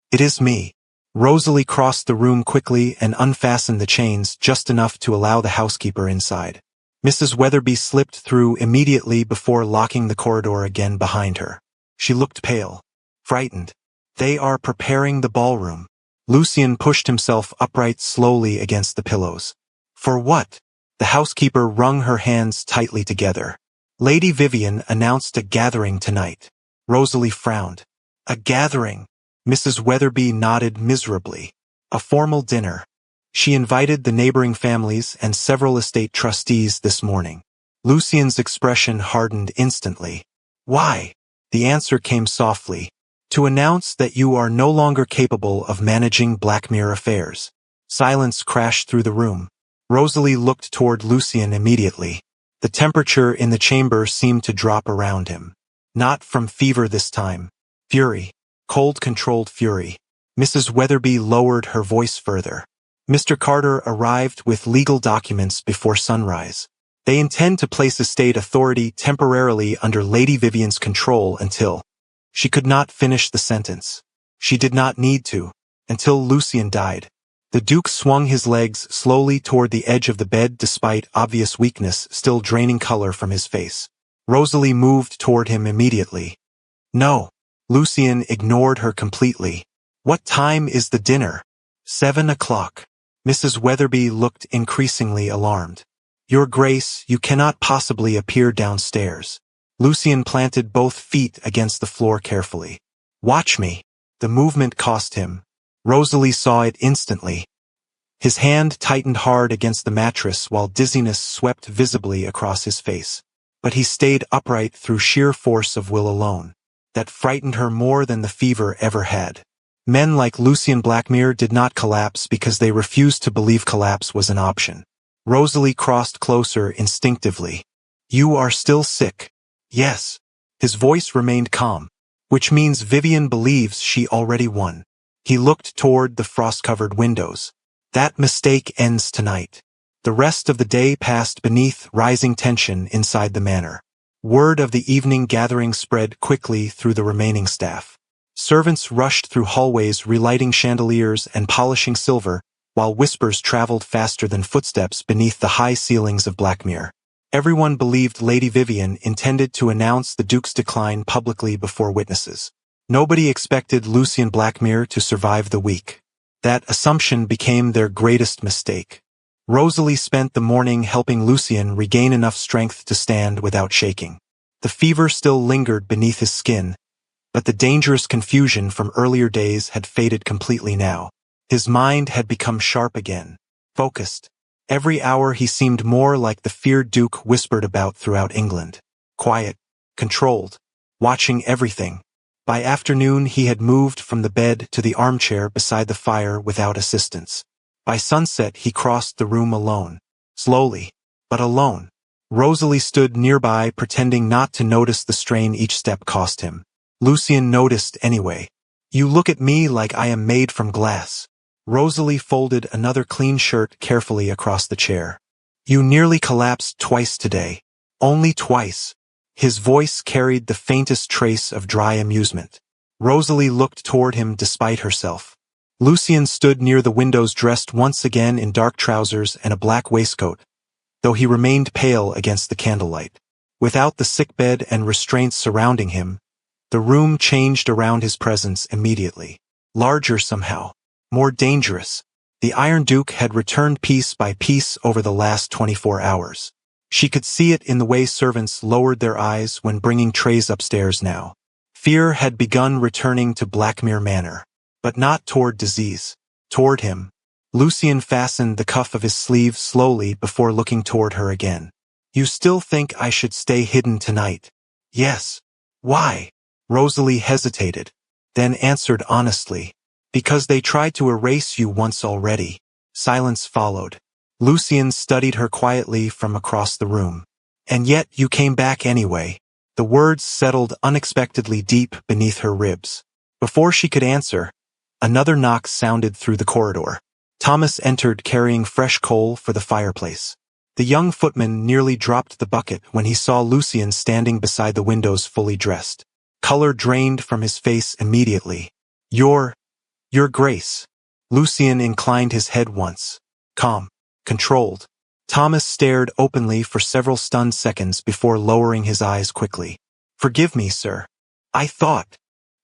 "It is me." Rosalie crossed the room quickly and unfastened the chains just enough to allow the housekeeper inside. Mrs. Weatherby slipped through immediately before locking the corridor again behind her. She looked pale, frightened. "They are preparing the ballroom." Lucien pushed himself upright slowly against the pillows. "For what?" The housekeeper wrung her hands tightly together. "Lady Vivian announced a gathering tonight." Rosalie frowned. "A gathering?" Mrs. Weatherby nodded miserably. "A formal dinner. She invited the neighboring families and several estate trustees this morning." Lucien's expression hardened instantly. "Why?" The answer came softly. "To announce that you are no longer capable of managing Blackmere affairs." Silence crashed through the room. Rosalie looked toward Lucien immediately. The temperature in the chamber seemed to drop around him. Not from fever this time. Fury. Cold controlled fury. Mrs. Weatherby lowered her voice further. "Mr. Carter arrived with legal documents before sunrise. They intend to place estate authority temporarily under Lady Vivian's control until—" She could not finish the sentence. She did not need to, until Lucien died. The Duke swung his legs slowly toward the edge of the bed despite obvious weakness still draining color from his face. Rosalie moved toward him immediately. "No." Lucien ignored her completely. "What time is the dinner?" 7 o'clock. Mrs. Weatherby looked increasingly alarmed. "Your Grace, you cannot possibly appear downstairs." Lucien planted both feet against the floor carefully. "Watch me." The movement cost him. Rosalie saw it instantly. His hand tightened hard against the mattress while dizziness swept visibly across his face. But he stayed upright through sheer force of will alone. That frightened her more than the fever ever had. Men like Lucien Blackmere did not collapse because they refused to believe collapse was an option. Rosalie crossed closer instinctively. "You are still sick." "Yes." His voice remained calm, which means Vivian believes she already won. He looked toward the frost-covered windows. "That mistake ends tonight." The rest of the day passed beneath rising tension inside the manor. Word of the evening gathering spread quickly through the remaining staff. Servants rushed through hallways relighting chandeliers and polishing silver, while whispers traveled faster than footsteps beneath the high ceilings of Blackmere. Everyone believed Lady Vivian intended to announce the Duke's decline publicly before witnesses. Nobody expected Lucien Blackmere to survive the week. That assumption became their greatest mistake. Rosalie spent the morning helping Lucien regain enough strength to stand without shaking. The fever still lingered beneath his skin, but the dangerous confusion from earlier days had faded completely now. His mind had become sharp again, focused. Every hour he seemed more like the feared Duke whispered about throughout England. Quiet, controlled, watching everything. By afternoon he had moved from the bed to the armchair beside the fire without assistance. By sunset he crossed the room alone. Slowly, but alone. Rosalie stood nearby pretending not to notice the strain each step cost him. Lucien noticed anyway. "You look at me like I am made from glass." Rosalie folded another clean shirt carefully across the chair. "You nearly collapsed twice today." "Only twice." His voice carried the faintest trace of dry amusement. Rosalie looked toward him despite herself. Lucien stood near the windows dressed once again in dark trousers and a black waistcoat, though he remained pale against the candlelight. Without the sickbed and restraints surrounding him, the room changed around his presence immediately. Larger somehow. More dangerous. The Iron Duke had returned piece by piece over the last 24 hours. She could see it in the way servants lowered their eyes when bringing trays upstairs now. Fear had begun returning to Blackmere Manor. But not toward disease. Toward him. Lucien fastened the cuff of his sleeve slowly before looking toward her again. You still think I should stay hidden tonight? Yes. Why? Rosalie hesitated, then answered honestly. Because they tried to erase you once already. Silence followed. Lucien studied her quietly from across the room. And yet you came back anyway. The words settled unexpectedly deep beneath her ribs. Before she could answer, another knock sounded through the corridor. Thomas entered carrying fresh coal for the fireplace. The young footman nearly dropped the bucket when he saw Lucien standing beside the windows fully dressed. Color drained from his face immediately. Your Grace. Lucien inclined his head once. Calm. Controlled. Thomas stared openly for several stunned seconds before lowering his eyes quickly. Forgive me, sir. I thought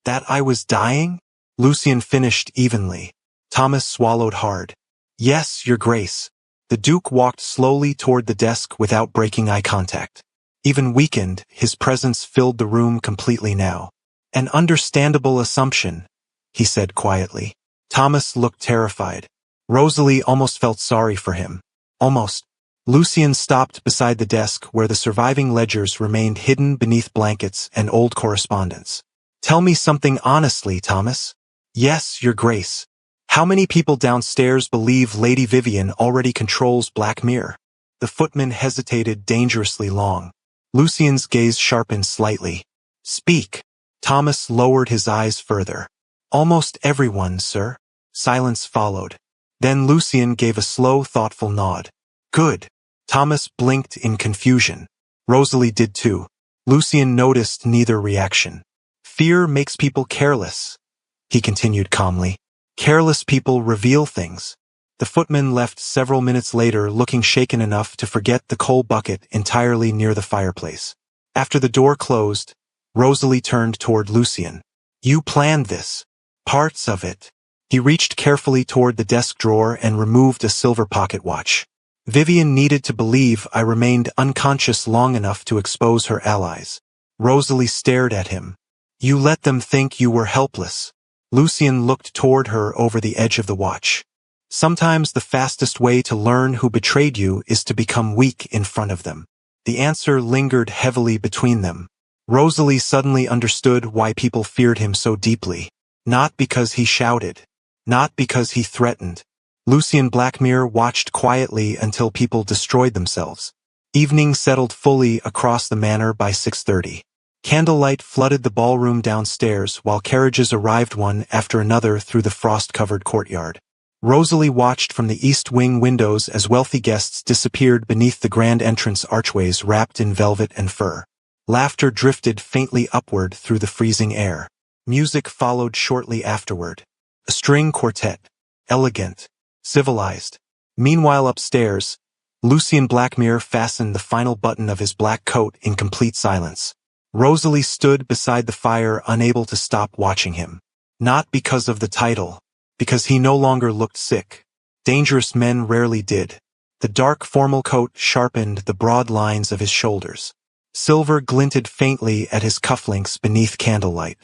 that I was dying? Lucien finished evenly. Thomas swallowed hard. Yes, Your Grace. The Duke walked slowly toward the desk without breaking eye contact. Even weakened, his presence filled the room completely now. An understandable assumption, he said quietly. Thomas looked terrified. Rosalie almost felt sorry for him. Almost. Lucien stopped beside the desk where the surviving ledgers remained hidden beneath blankets and old correspondence. Tell me something honestly, Thomas. Yes, Your Grace. How many people downstairs believe Lady Vivian already controls Blackmere? The footman hesitated dangerously long. Lucien's gaze sharpened slightly. Speak. Thomas lowered his eyes further. Almost everyone, sir. Silence followed. Then Lucien gave a slow, thoughtful nod. Good. Thomas blinked in confusion. Rosalie did too. Lucien noticed neither reaction. Fear makes people careless, he continued calmly. Careless people reveal things. The footman left several minutes later looking shaken enough to forget the coal bucket entirely near the fireplace. After the door closed, Rosalie turned toward Lucien. You planned this. Parts of it. He reached carefully toward the desk drawer and removed a silver pocket watch. Vivian needed to believe I remained unconscious long enough to expose her allies. Rosalie stared at him. You let them think you were helpless. Lucien looked toward her over the edge of the watch. Sometimes the fastest way to learn who betrayed you is to become weak in front of them. The answer lingered heavily between them. Rosalie suddenly understood why people feared him so deeply. Not because he shouted. Not because he threatened. Lucien Blackmere watched quietly until people destroyed themselves. Evening settled fully across the manor by 6:30. Candlelight flooded the ballroom downstairs while carriages arrived one after another through the frost-covered courtyard. Rosalie watched from the east wing windows as wealthy guests disappeared beneath the grand entrance archways wrapped in velvet and fur. Laughter drifted faintly upward through the freezing air. Music followed shortly afterward. A string quartet. Elegant. Civilized. Meanwhile upstairs, Lucien Blackmere fastened the final button of his black coat in complete silence. Rosalie stood beside the fire unable to stop watching him. Not because of the title. Because he no longer looked sick. Dangerous men rarely did. The dark formal coat sharpened the broad lines of his shoulders. Silver glinted faintly at his cufflinks beneath candlelight.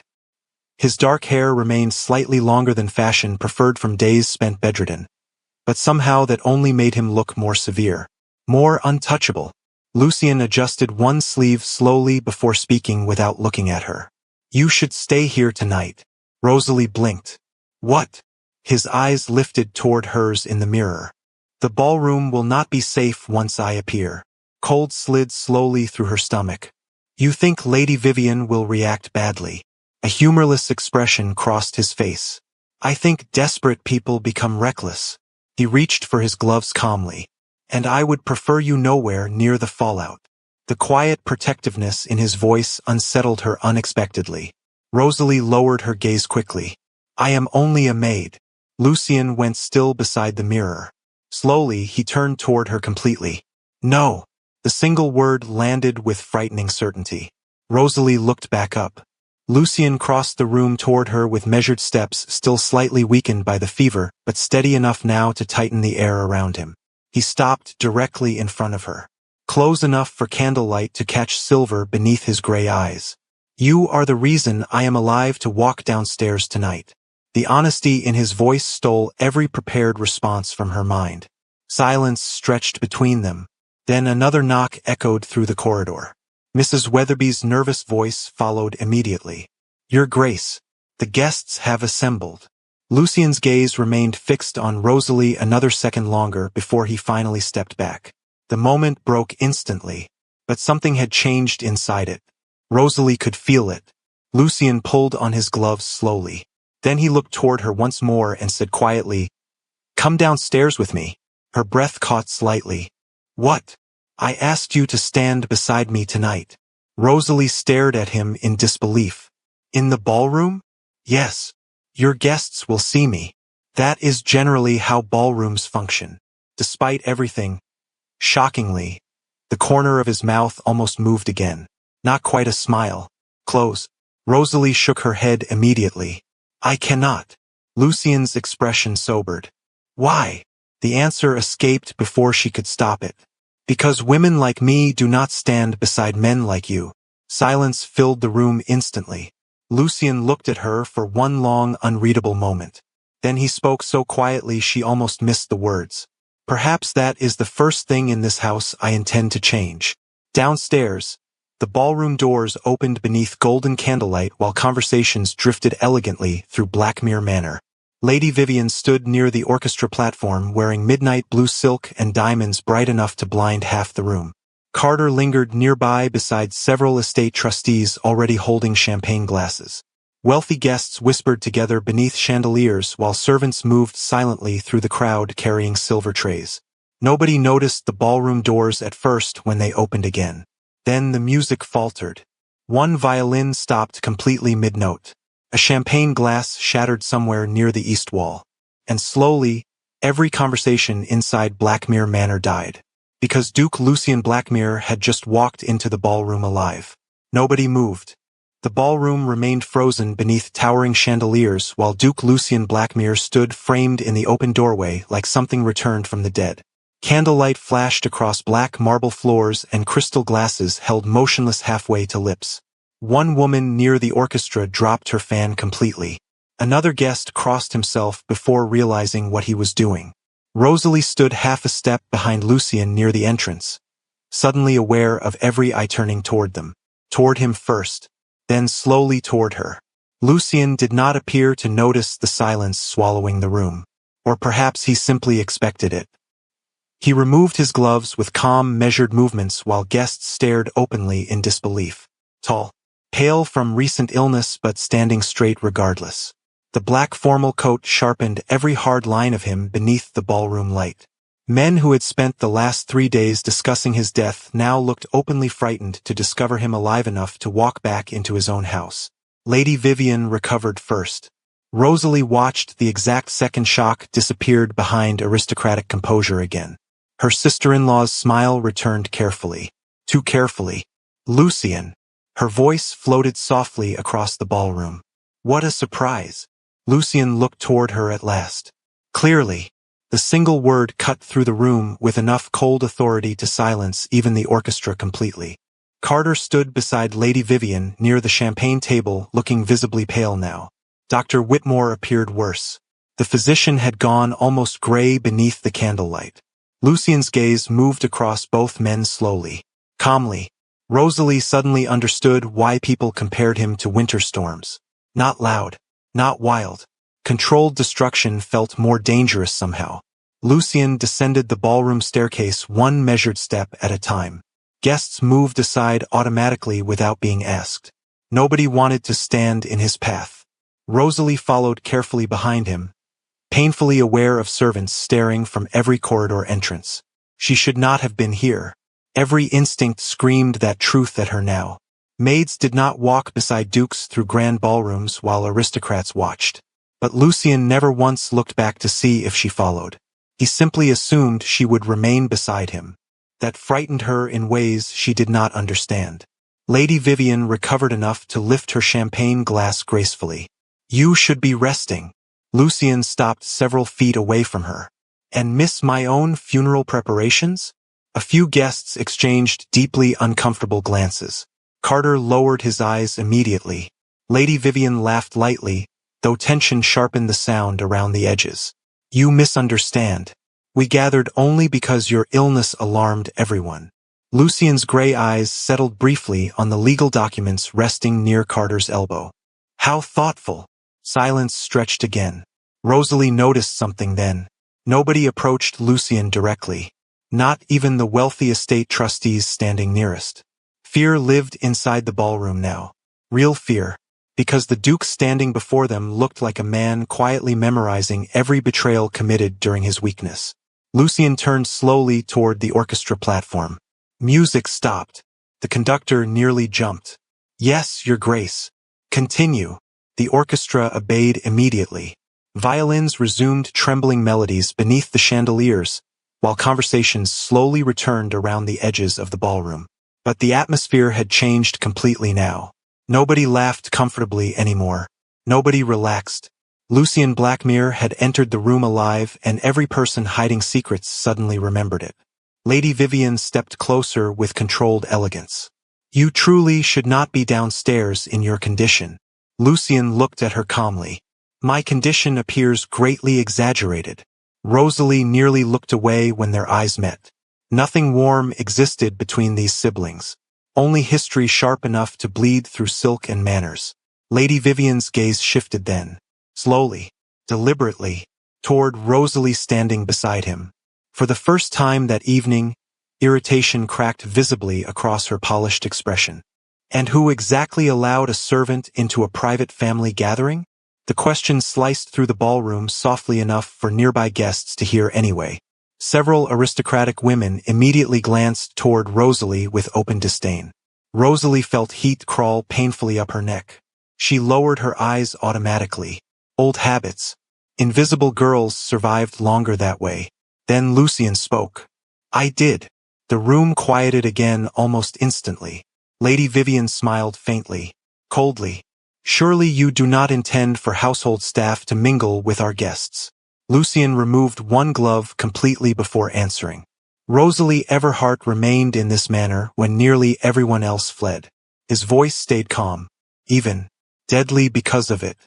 His dark hair remained slightly longer than fashion preferred from days spent bedridden. But somehow that only made him look more severe. More untouchable. Lucien adjusted one sleeve slowly before speaking without looking at her. You should stay here tonight. Rosalie blinked. What? His eyes lifted toward hers in the mirror. The ballroom will not be safe once I appear. Cold slid slowly through her stomach. You think Lady Vivian will react badly. A humorless expression crossed his face. I think desperate people become reckless. He reached for his gloves calmly. And I would prefer you nowhere near the fallout. The quiet protectiveness in his voice unsettled her unexpectedly. Rosalie lowered her gaze quickly. I am only a maid. Lucien went still beside the mirror. Slowly, he turned toward her completely. No. The single word landed with frightening certainty. Rosalie looked back up. Lucien crossed the room toward her with measured steps, still slightly weakened by the fever, but steady enough now to tighten the air around him. He stopped directly in front of her, close enough for candlelight to catch silver beneath his gray eyes. You are the reason I am alive to walk downstairs tonight. The honesty in his voice stole every prepared response from her mind. Silence stretched between them. Then another knock echoed through the corridor. Mrs. Weatherby's nervous voice followed immediately. Your Grace, the guests have assembled. Lucien's gaze remained fixed on Rosalie another second longer before he finally stepped back. The moment broke instantly, but something had changed inside it. Rosalie could feel it. Lucien pulled on his gloves slowly. Then he looked toward her once more and said quietly, Come downstairs with me. Her breath caught slightly. What? I asked you to stand beside me tonight. Rosalie stared at him in disbelief. In the ballroom? Yes. Your guests will see me. That is generally how ballrooms function. Despite everything, shockingly, the corner of his mouth almost moved again. Not quite a smile. Close. Rosalie shook her head immediately. I cannot. Lucien's expression sobered. Why? The answer escaped before she could stop it. Because women like me do not stand beside men like you. Silence filled the room instantly. Lucien looked at her for one long, unreadable moment. Then he spoke so quietly she almost missed the words. Perhaps that is the first thing in this house I intend to change. Downstairs, the ballroom doors opened beneath golden candlelight while conversations drifted elegantly through Blackmere Manor. Lady Vivian stood near the orchestra platform wearing midnight blue silk and diamonds bright enough to blind half the room. Carter lingered nearby beside several estate trustees already holding champagne glasses. Wealthy guests whispered together beneath chandeliers while servants moved silently through the crowd carrying silver trays. Nobody noticed the ballroom doors at first when they opened again. Then the music faltered. One violin stopped completely mid-note. A champagne glass shattered somewhere near the east wall. And slowly, every conversation inside Blackmere Manor died. Because Duke Lucien Blackmere had just walked into the ballroom alive. Nobody moved. The ballroom remained frozen beneath towering chandeliers while Duke Lucien Blackmere stood framed in the open doorway like something returned from the dead. Candlelight flashed across black marble floors and crystal glasses held motionless halfway to lips. One woman near the orchestra dropped her fan completely. Another guest crossed himself before realizing what he was doing. Rosalie stood half a step behind Lucien near the entrance, suddenly aware of every eye turning toward them. Toward him first, then slowly toward her. Lucien did not appear to notice the silence swallowing the room. Or perhaps he simply expected it. He removed his gloves with calm, measured movements while guests stared openly in disbelief. Tall, pale from recent illness but standing straight regardless. The black formal coat sharpened every hard line of him beneath the ballroom light. Men who had spent the last 3 days discussing his death now looked openly frightened to discover him alive enough to walk back into his own house. Lady Vivian recovered first. Rosalie watched the exact second shock disappeared behind aristocratic composure again. Her sister-in-law's smile returned carefully. Too carefully. Lucien. Her voice floated softly across the ballroom. What a surprise. Lucien looked toward her at last. Clearly, the single word cut through the room with enough cold authority to silence even the orchestra completely. Carter stood beside Lady Vivian near the champagne table, looking visibly pale now. Dr. Whitmore appeared worse. The physician had gone almost gray beneath the candlelight. Lucien's gaze moved across both men slowly. Calmly, Rosalie suddenly understood why people compared him to winter storms. Not loud. Not wild. Controlled destruction felt more dangerous somehow. Lucien descended the ballroom staircase one measured step at a time. Guests moved aside automatically without being asked. Nobody wanted to stand in his path. Rosalie followed carefully behind him, painfully aware of servants staring from every corridor entrance. She should not have been here. Every instinct screamed that truth at her now. Maids did not walk beside dukes through grand ballrooms while aristocrats watched. But Lucien never once looked back to see if she followed. He simply assumed she would remain beside him. That frightened her in ways she did not understand. Lady Vivian recovered enough to lift her champagne glass gracefully. "You should be resting." Lucien stopped several feet away from her. "And miss my own funeral preparations?" A few guests exchanged deeply uncomfortable glances. Carter lowered his eyes immediately. Lady Vivian laughed lightly, though tension sharpened the sound around the edges. "You misunderstand. We gathered only because your illness alarmed everyone." Lucien's gray eyes settled briefly on the legal documents resting near Carter's elbow. "How thoughtful." Silence stretched again. Rosalie noticed something then. Nobody approached Lucien directly. Not even the wealthy estate trustees standing nearest. Fear lived inside the ballroom now. Real fear. Because the Duke standing before them looked like a man quietly memorizing every betrayal committed during his weakness. Lucien turned slowly toward the orchestra platform. Music stopped. The conductor nearly jumped. "Yes, Your Grace. Continue." The orchestra obeyed immediately. Violins resumed trembling melodies beneath the chandeliers, while conversations slowly returned around the edges of the ballroom. But the atmosphere had changed completely now. Nobody laughed comfortably anymore. Nobody relaxed. Lucien Blackmere had entered the room alive, and every person hiding secrets suddenly remembered it. Lady Vivian stepped closer with controlled elegance. "You truly should not be downstairs in your condition." Lucien looked at her calmly. "My condition appears greatly exaggerated." Rosalie nearly looked away when their eyes met. Nothing warm existed between these siblings. Only history sharp enough to bleed through silk and manners. Lady Vivian's gaze shifted then, slowly, deliberately, toward Rosalie standing beside him. For the first time that evening, irritation cracked visibly across her polished expression. "And who exactly allowed a servant into a private family gathering?" The question sliced through the ballroom softly enough for nearby guests to hear anyway. Several aristocratic women immediately glanced toward Rosalie with open disdain. Rosalie felt heat crawl painfully up her neck. She lowered her eyes automatically. Old habits. Invisible girls survived longer that way. Then Lucien spoke. "I did." The room quieted again almost instantly. Lady Vivian smiled faintly, coldly. "Surely you do not intend for household staff to mingle with our guests." Lucien removed one glove completely before answering. Rosalie Everhart remained in this manner when nearly everyone else fled. His voice stayed calm, even deadly because of it.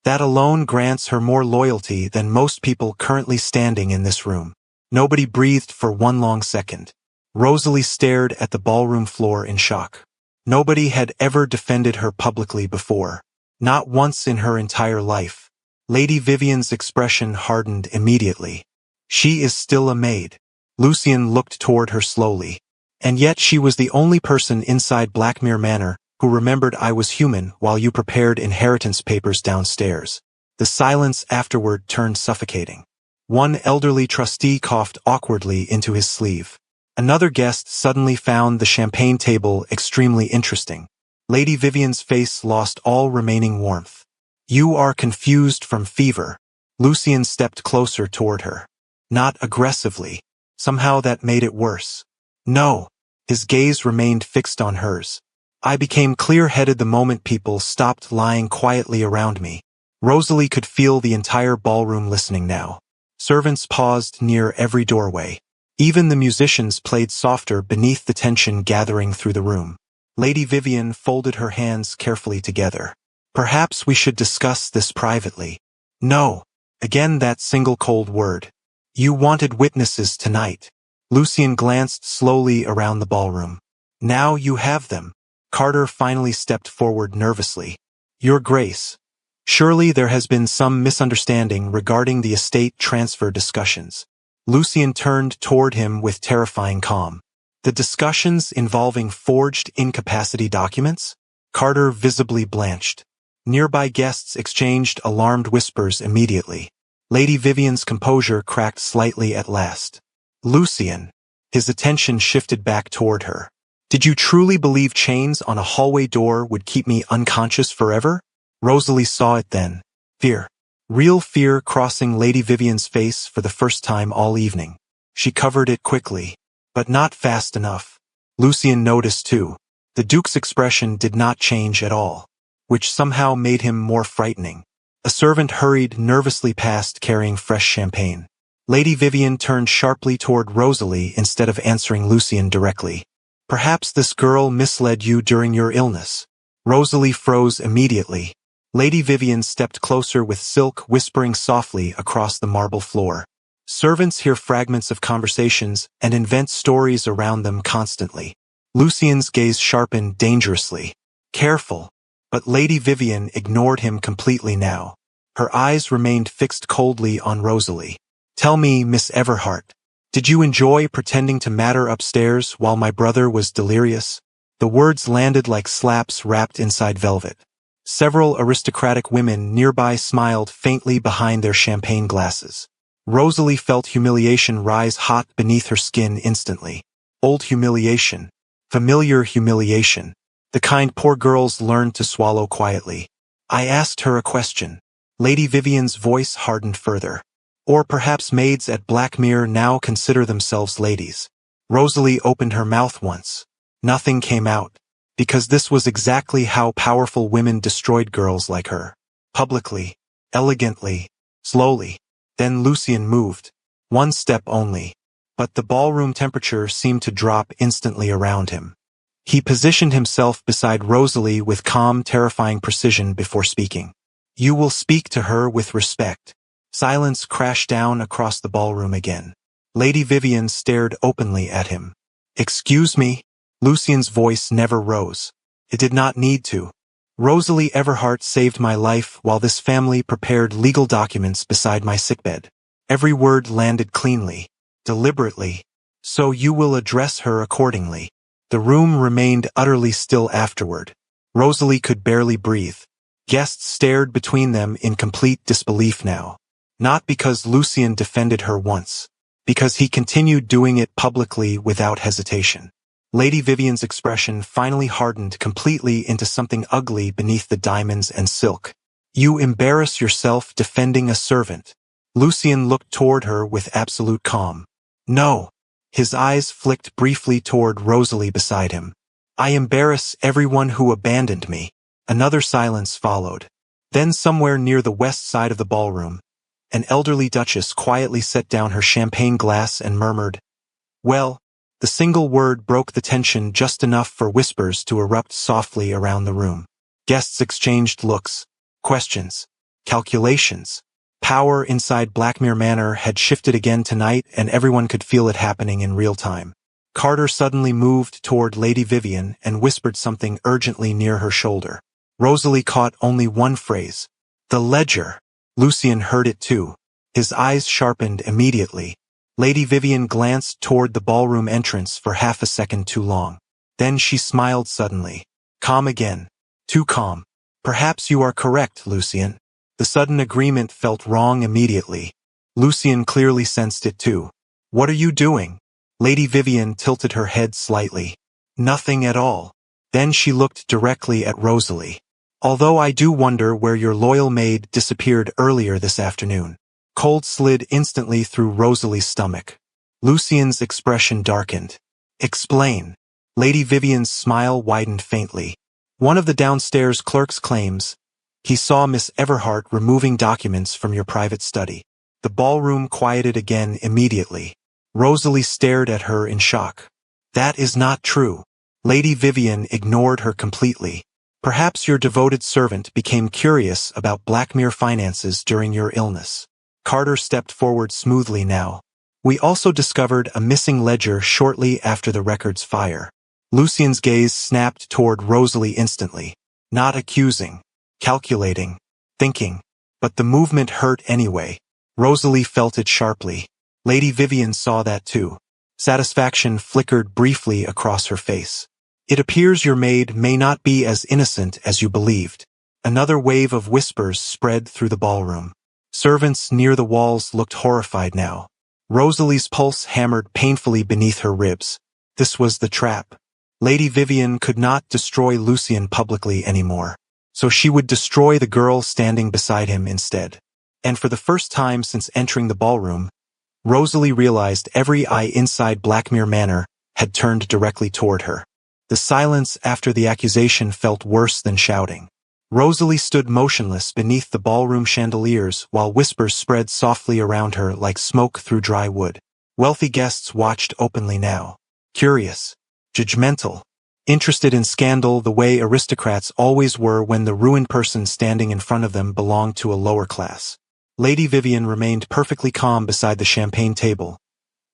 That alone grants her more loyalty than most people currently standing in this room. Nobody breathed for one long second. Rosalie stared at the ballroom floor in shock. Nobody had ever defended her publicly before. Not once in her entire life. Lady Vivian's expression hardened immediately. "She is still a maid." Lucien looked toward her slowly. "And yet she was the only person inside Blackmere Manor who remembered I was human while you prepared inheritance papers downstairs." The silence afterward turned suffocating. One elderly trustee coughed awkwardly into his sleeve. Another guest suddenly found the champagne table extremely interesting. Lady Vivian's face lost all remaining warmth. "You are confused from fever." Lucien stepped closer toward her. Not aggressively. Somehow that made it worse. "No." His gaze remained fixed on hers. "I became clear-headed the moment people stopped lying quietly around me." Rosalie could feel the entire ballroom listening now. Servants paused near every doorway. Even the musicians played softer beneath the tension gathering through the room. Lady Vivian folded her hands carefully together. "Perhaps we should discuss this privately." "No." Again that single cold word. "You wanted witnesses tonight." Lucien glanced slowly around the ballroom. "Now you have them." Carter finally stepped forward nervously. "Your Grace, surely there has been some misunderstanding regarding the estate transfer discussions." Lucien turned toward him with terrifying calm. "The discussions involving forged incapacity documents?" Carter visibly blanched. Nearby guests exchanged alarmed whispers immediately. Lady Vivian's composure cracked slightly at last. "Lucien." His attention shifted back toward her. Did you truly believe chains on a hallway door would keep me unconscious forever? Rosalie saw it then. Fear. Real fear crossing Lady Vivian's face for the first time all evening. She covered it quickly, but not fast enough. Lucien noticed too. The Duke's expression did not change at all, which somehow made him more frightening. A servant hurried nervously past carrying fresh champagne. Lady Vivian turned sharply toward Rosalie instead of answering Lucien directly. Perhaps this girl misled you during your illness. Rosalie froze immediately. Lady Vivian stepped closer with Silk whispering softly across the marble floor. Servants hear fragments of conversations and invent stories around them constantly. Lucien's gaze sharpened dangerously. Careful. But Lady Vivian ignored him completely now. Her eyes remained fixed coldly on Rosalie. Tell me, Miss Everhart, did you enjoy pretending to matter upstairs while my brother was delirious? The words landed like slaps wrapped inside velvet. Several aristocratic women nearby smiled faintly behind their champagne glasses. Rosalie felt humiliation rise hot beneath her skin instantly. Old humiliation. Familiar humiliation. The kind poor girls learned to swallow quietly. I asked her a question. Lady Vivian's voice hardened further. Or perhaps maids at Blackmere now consider themselves ladies. Rosalie opened her mouth once. Nothing came out. Because this was exactly how powerful women destroyed girls like her. Publicly. Elegantly. Slowly. Then Lucien moved. One step only. But the ballroom temperature seemed to drop instantly around him. He positioned himself beside Rosalie with calm, terrifying precision before speaking. You will speak to her with respect. Silence crashed down across the ballroom again. Lady Vivian stared openly at him. Excuse me? Lucien's voice never rose. It did not need to. Rosalie Everhart saved my life while this family prepared legal documents beside my sickbed. Every word landed cleanly, deliberately. So you will address her accordingly. The room remained utterly still afterward. Rosalie could barely breathe. Guests stared between them in complete disbelief now. Not because Lucien defended her once. Because he continued doing it publicly without hesitation. Lady Vivian's expression finally hardened completely into something ugly beneath the diamonds and silk. You embarrass yourself defending a servant. Lucien looked toward her with absolute calm. No. His eyes flicked briefly toward Rosalie beside him. I embarrass everyone who abandoned me. Another silence followed. Then somewhere near the west side of the ballroom, an elderly duchess quietly set down her champagne glass and murmured, well, the single word broke the tension just enough for whispers to erupt softly around the room. Guests exchanged looks, questions, calculations. Power inside Blackmere Manor had shifted again tonight and everyone could feel it happening in real time. Carter suddenly moved toward Lady Vivian and whispered something urgently near her shoulder. Rosalie caught only one phrase. The ledger. Lucien heard it too. His eyes sharpened immediately. Lady Vivian glanced toward the ballroom entrance for half a second too long. Then she smiled suddenly. Calm again. Too calm. Perhaps you are correct, Lucien. The sudden agreement felt wrong immediately. Lucien clearly sensed it too. What are you doing? Lady Vivian tilted her head slightly. Nothing at all. Then she looked directly at Rosalie. Although I do wonder where your loyal maid disappeared earlier this afternoon. Cold slid instantly through Rosalie's stomach. Lucien's expression darkened. Explain. Lady Vivian's smile widened faintly. One of the downstairs clerks claims he saw Miss Everhart removing documents from your private study. The ballroom quieted again immediately. Rosalie stared at her in shock. That is not true. Lady Vivian ignored her completely. Perhaps your devoted servant became curious about Blackmere finances during your illness. Carter stepped forward smoothly now. We also discovered a missing ledger shortly after the record's fire. Lucien's gaze snapped toward Rosalie instantly. Not accusing. Calculating. Thinking. But the movement hurt anyway. Rosalie felt it sharply. Lady Vivian saw that too. Satisfaction flickered briefly across her face. It appears your maid may not be as innocent as you believed. Another wave of whispers spread through the ballroom. Servants near the walls looked horrified now. Rosalie's pulse hammered painfully beneath her ribs. This was the trap. Lady Vivian could not destroy Lucien publicly anymore, so she would destroy the girl standing beside him instead. And for the first time since entering the ballroom, Rosalie realized every eye inside Blackmere Manor had turned directly toward her. The silence after the accusation felt worse than shouting. Rosalie stood motionless beneath the ballroom chandeliers while whispers spread softly around her like smoke through dry wood. Wealthy guests watched openly now, curious, judgmental, interested in scandal the way aristocrats always were when the ruined person standing in front of them belonged to a lower class. Lady Vivian remained perfectly calm beside the champagne table,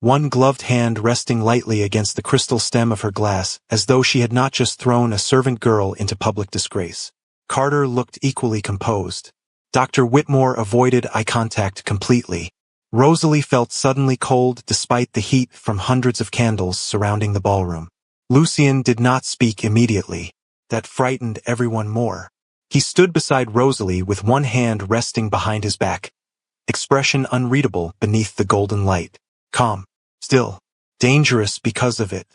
one gloved hand resting lightly against the crystal stem of her glass as though she had not just thrown a servant girl into public disgrace. Carter looked equally composed. Dr. Whitmore avoided eye contact completely. Rosalie felt suddenly cold despite the heat from hundreds of candles surrounding the ballroom. Lucien did not speak immediately. That frightened everyone more. He stood beside Rosalie with one hand resting behind his back, expression unreadable beneath the golden light. Calm, still, dangerous because of it.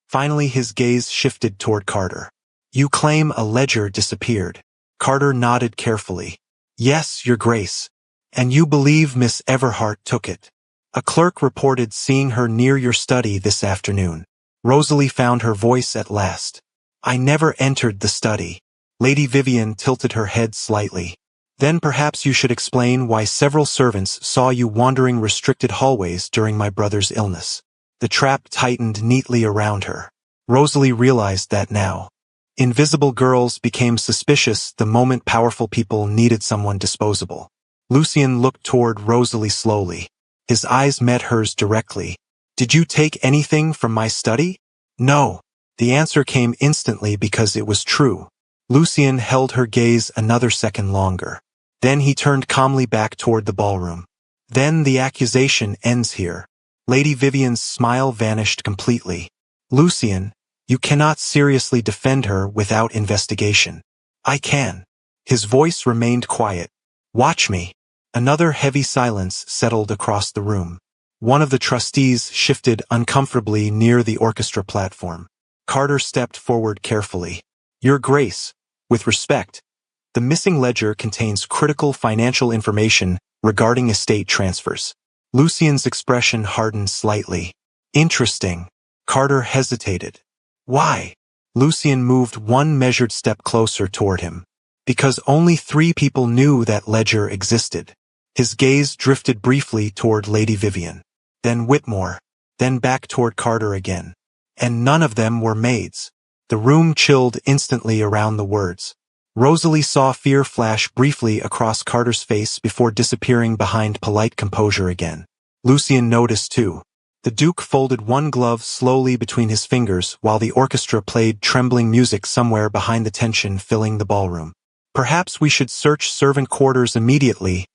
Finally his gaze shifted toward Carter. You claim a ledger disappeared. Carter nodded carefully. Yes, Your Grace. And you believe Miss Everhart took it. A clerk reported seeing her near your study this afternoon. Rosalie found her voice at last. I never entered the study. Lady Vivian tilted her head slightly. Then perhaps you should explain why several servants saw you wandering restricted hallways during my brother's illness. The trap tightened neatly around her. Rosalie realized that now. Invisible girls became suspicious the moment powerful people needed someone disposable. Lucien looked toward Rosalie slowly. His eyes met hers directly. Did you take anything from my study? No. The answer came instantly because it was true. Lucien held her gaze another second longer. Then he turned calmly back toward the ballroom. Then the accusation ends here. Lady Vivian's smile vanished completely. Lucien, you cannot seriously defend her without investigation. I can. His voice remained quiet. Watch me. Another heavy silence settled across the room. One of the trustees shifted uncomfortably near the orchestra platform. Carter stepped forward carefully. Your Grace, with respect, the missing ledger contains critical financial information regarding estate transfers. Lucien's expression hardened slightly. Interesting. Carter hesitated. Why? Lucien moved one measured step closer toward him. Because only 3 people knew that ledger existed. His gaze drifted briefly toward Lady Vivian. Then Whitmore. Then back toward Carter again. And none of them were maids. The room chilled instantly around the words. Rosalie saw fear flash briefly across Carter's face before disappearing behind polite composure again. Lucien noticed too. The Duke folded one glove slowly between his fingers while the orchestra played trembling music somewhere behind the tension filling the ballroom. Perhaps we should search servant quarters immediately,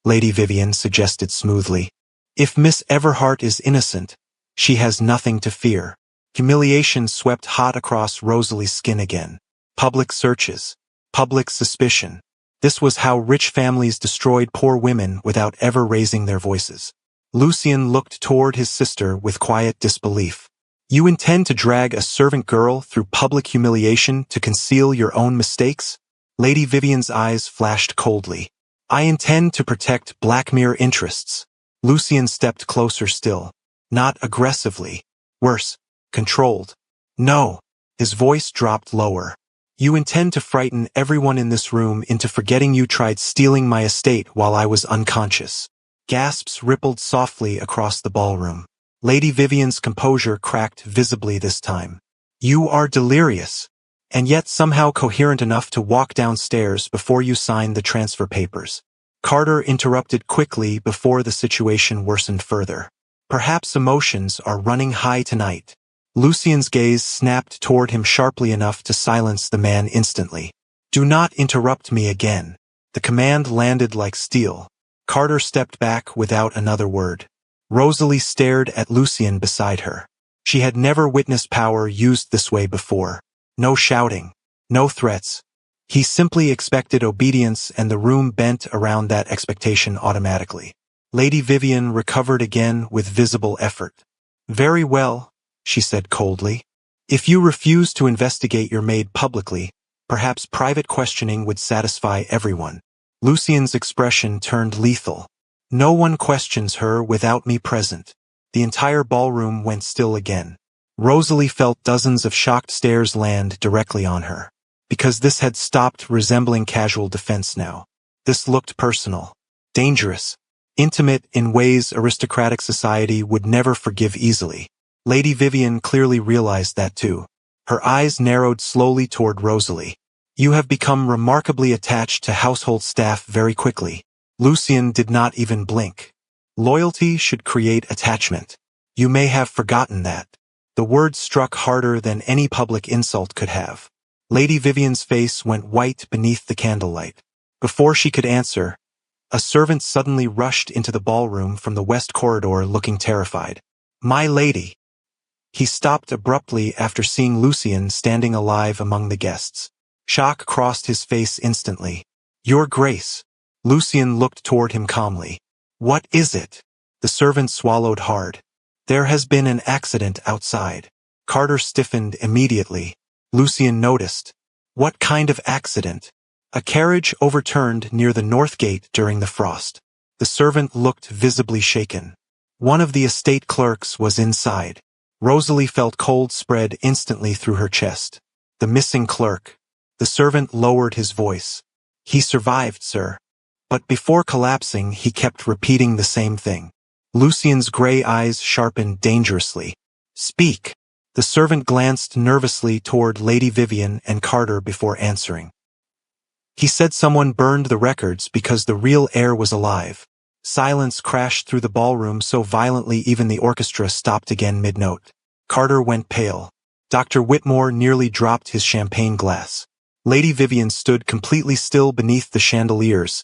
Lady Vivian suggested smoothly. If Miss Everhart is innocent, she has nothing to fear. Humiliation swept hot across Rosalie's skin again. Public searches. Public suspicion. This was how rich families destroyed poor women without ever raising their voices. Lucien looked toward his sister with quiet disbelief. You intend to drag a servant girl through public humiliation to conceal your own mistakes? Lady Vivian's eyes flashed coldly. I intend to protect Blackmere interests. Lucien stepped closer still. Not aggressively. Worse, controlled. No. His voice dropped lower. You intend to frighten everyone in this room into forgetting you tried stealing my estate while I was unconscious. Gasps rippled softly across the ballroom. Lady Vivian's composure cracked visibly this time. You are delirious, and yet somehow coherent enough to walk downstairs before you sign the transfer papers. Carter interrupted quickly before the situation worsened further. Perhaps emotions are running high tonight. Lucien's gaze snapped toward him sharply enough to silence the man instantly. Do not interrupt me again. The command landed like steel. Carter stepped back without another word. Rosalie stared at Lucien beside her. She had never witnessed power used this way before. No shouting. No threats. He simply expected obedience and the room bent around that expectation automatically. Lady Vivian recovered again with visible effort. Very well, she said coldly. If you refuse to investigate your maid publicly, perhaps private questioning would satisfy everyone. Lucien's expression turned lethal. No one questions her without me present. The entire ballroom went still again. Rosalie felt dozens of shocked stares land directly on her. Because this had stopped resembling casual defense now. This looked personal. Dangerous. Intimate in ways aristocratic society would never forgive easily. Lady Vivian clearly realized that too. Her eyes narrowed slowly toward Rosalie. You have become remarkably attached to household staff very quickly. Lucien did not even blink. Loyalty should create attachment. You may have forgotten that. The word struck harder than any public insult could have. Lady Vivian's face went white beneath the candlelight. Before she could answer, a servant suddenly rushed into the ballroom from the west corridor looking terrified. My lady! He stopped abruptly after seeing Lucien standing alive among the guests. Shock crossed his face instantly. Your Grace! Lucien looked toward him calmly. What is it? The servant swallowed hard. There has been an accident outside. Carter stiffened immediately. Lucien noticed. What kind of accident? A carriage overturned near the north gate during the frost. The servant looked visibly shaken. One of the estate clerks was inside. Rosalie felt cold spread instantly through her chest. The missing clerk. The servant lowered his voice. He survived, sir. But before collapsing, he kept repeating the same thing. Lucien's gray eyes sharpened dangerously. Speak. The servant glanced nervously toward Lady Vivian and Carter before answering. He said someone burned the records because the real heir was alive. Silence crashed through the ballroom so violently even the orchestra stopped again mid-note. Carter went pale. Dr. Whitmore nearly dropped his champagne glass. Lady Vivian stood completely still beneath the chandeliers,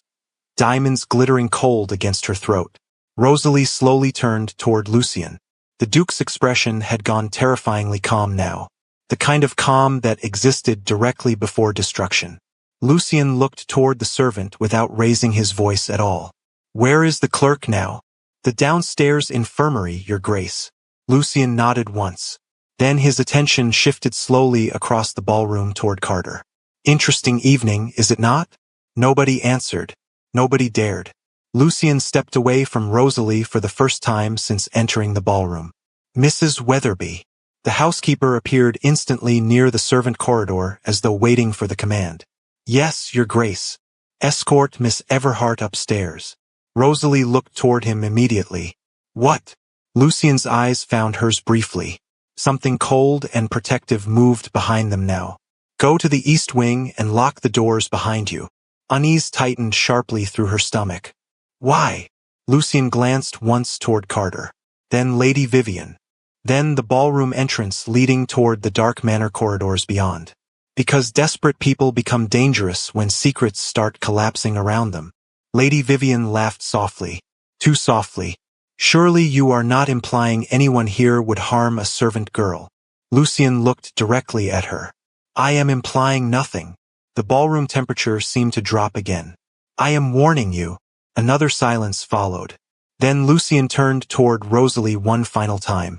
diamonds glittering cold against her throat. Rosalie slowly turned toward Lucien. The Duke's expression had gone terrifyingly calm now. The kind of calm that existed directly before destruction. Lucien looked toward the servant without raising his voice at all. Where is the clerk now? The downstairs infirmary, Your Grace. Lucien nodded once. Then his attention shifted slowly across the ballroom toward Carter. Interesting evening, is it not? Nobody answered. Nobody dared. Lucien stepped away from Rosalie for the first time since entering the ballroom. Mrs. Weatherby. The housekeeper appeared instantly near the servant corridor as though waiting for the command. Yes, Your Grace. Escort Miss Everhart upstairs. Rosalie looked toward him immediately. What? Lucien's eyes found hers briefly. Something cold and protective moved behind them now. Go to the east wing and lock the doors behind you. Unease tightened sharply through her stomach. Why? Lucien glanced once toward Carter. Then Lady Vivian. Then the ballroom entrance leading toward the dark manor corridors beyond. Because desperate people become dangerous when secrets start collapsing around them. Lady Vivian laughed softly. Too softly. Surely you are not implying anyone here would harm a servant girl. Lucien looked directly at her. I am implying nothing. The ballroom temperature seemed to drop again. I am warning you. Another silence followed. Then Lucien turned toward Rosalie one final time.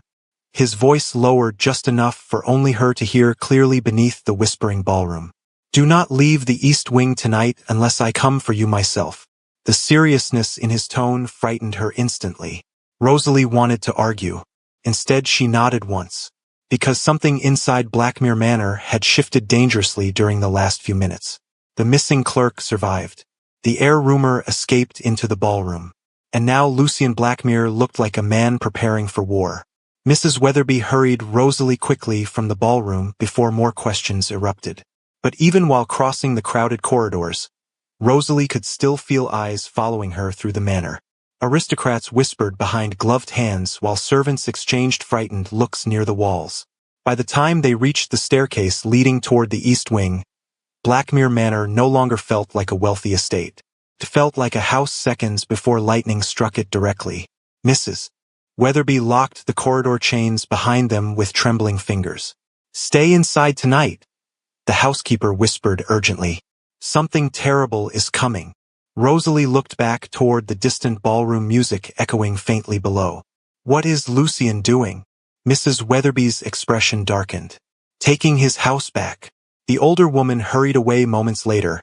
His voice lowered just enough for only her to hear clearly beneath the whispering ballroom. Do not leave the east wing tonight unless I come for you myself. The seriousness in his tone frightened her instantly. Rosalie wanted to argue. Instead she nodded once. Because something inside Blackmere Manor had shifted dangerously during the last few minutes. The missing clerk survived. The heir rumor escaped into the ballroom. And now Lucien Blackmere looked like a man preparing for war. Mrs. Weatherby hurried Rosalie quickly from the ballroom before more questions erupted. But even while crossing the crowded corridors, Rosalie could still feel eyes following her through the manor. Aristocrats whispered behind gloved hands while servants exchanged frightened looks near the walls. By the time they reached the staircase leading toward the east wing, Blackmere Manor no longer felt like a wealthy estate. It felt like a house seconds before lightning struck it directly. Mrs. Weatherby locked the corridor chains behind them with trembling fingers. Stay inside tonight, the housekeeper whispered urgently. Something terrible is coming. Rosalie looked back toward the distant ballroom music echoing faintly below. What is Lucien doing? Mrs. Weatherby's expression darkened. taking his house back. The older woman hurried away moments later,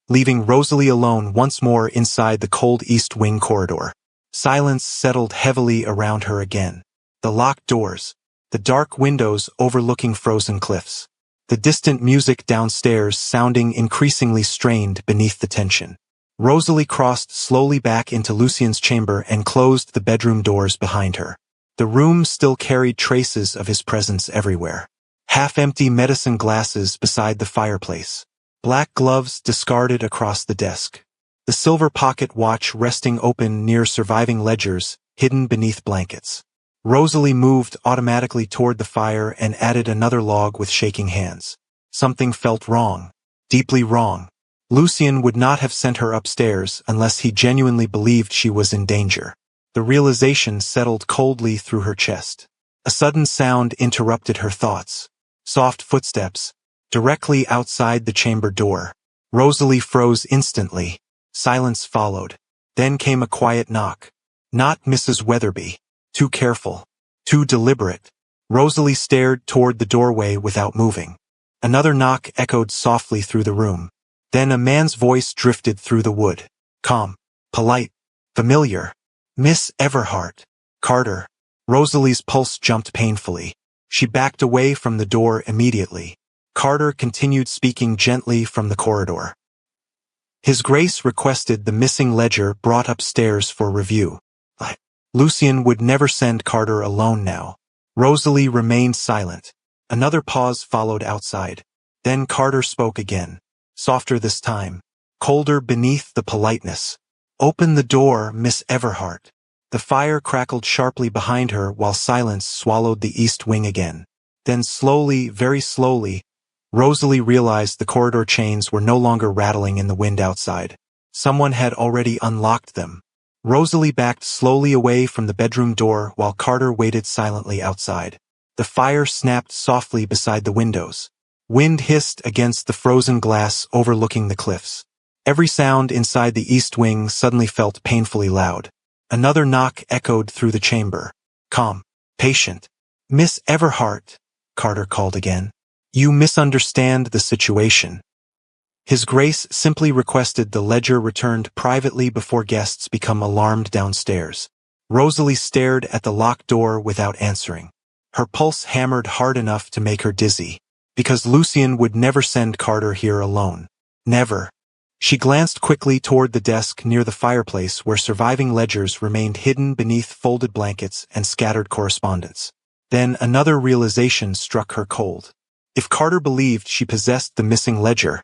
leaving Rosalie alone once more inside the cold East Wing corridor. Silence settled heavily around her again. The locked doors, the dark windows overlooking frozen cliffs, the distant music downstairs sounding increasingly strained beneath the tension. Rosalie crossed slowly back into Lucien's chamber and closed the bedroom doors behind her. The room still carried traces of his presence everywhere. Half-empty medicine glasses beside the fireplace. Black gloves discarded across the desk. The silver pocket watch resting open near surviving ledgers, hidden beneath blankets. Rosalie moved automatically toward the fire and added another log with shaking hands. Something felt wrong. Deeply wrong. Lucien would not have sent her upstairs unless he genuinely believed she was in danger. The realization settled coldly through her chest. A sudden sound interrupted her thoughts. Soft footsteps, directly outside the chamber door. Rosalie froze instantly. Silence followed. Then came a quiet knock. Not Mrs. Weatherby. Too careful. Too deliberate. Rosalie stared toward the doorway without moving. Another knock echoed softly through the room. Then a man's voice drifted through the wood. Calm. Polite. Familiar. Miss Everhart. Carter. Rosalie's pulse jumped painfully. She backed away from the door immediately. Carter continued speaking gently from the corridor. His Grace requested the missing ledger brought upstairs for review. Lucien would never send Carter alone now. Rosalie remained silent. Another pause followed outside. Then Carter spoke again. Softer this time. Colder beneath the politeness. Open the door, Miss Everhart. The fire crackled sharply behind her while silence swallowed the east wing again. Then slowly, very slowly, Rosalie realized the corridor chains were no longer rattling in the wind outside. Someone had already unlocked them. Rosalie backed slowly away from the bedroom door while Carter waited silently outside. The fire snapped softly beside the windows. Wind hissed against the frozen glass overlooking the cliffs. Every sound inside the east wing suddenly felt painfully loud. Another knock echoed through the chamber. Calm. Patient. Miss Everhart, Carter called again. You misunderstand the situation. His Grace simply requested the ledger returned privately before guests become alarmed downstairs. Rosalie stared at the locked door without answering. Her pulse hammered hard enough to make her dizzy. Because Lucien would never send Carter here alone. Never. She glanced quickly toward the desk near the fireplace where surviving ledgers remained hidden beneath folded blankets and scattered correspondence. Then another realization struck her cold. If Carter believed she possessed the missing ledger,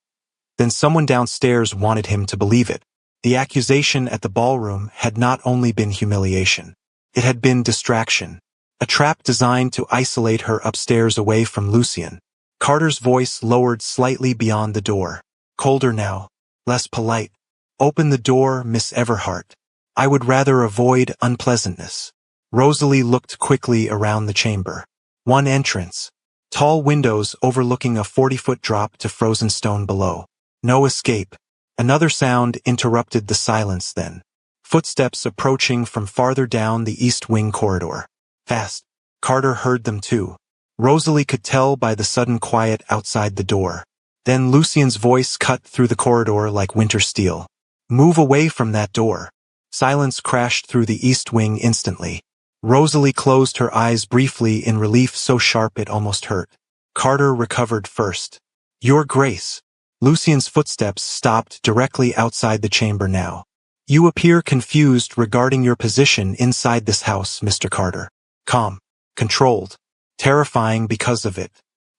then someone downstairs wanted him to believe it. The accusation at the ballroom had not only been humiliation. It had been distraction. A trap designed to isolate her upstairs away from Lucien. Carter's voice lowered slightly beyond the door. Colder now. Less polite. Open the door, Miss Everhart. I would rather avoid unpleasantness. Rosalie looked quickly around the chamber. One entrance. Tall windows overlooking a 40-foot drop to frozen stone below. No escape. Another sound interrupted the silence then. Footsteps approaching from farther down the east wing corridor. Fast. Carter heard them too. Rosalie could tell by the sudden quiet outside the door. Then Lucien's voice cut through the corridor like winter steel. Move away from that door. Silence crashed through the east wing instantly. Rosalie closed her eyes briefly in relief so sharp it almost hurt. Carter recovered first. Your Grace. Lucien's footsteps stopped directly outside the chamber now. You appear confused regarding your position inside this house, Mr. Carter. Calm. Controlled. Terrifying because of it.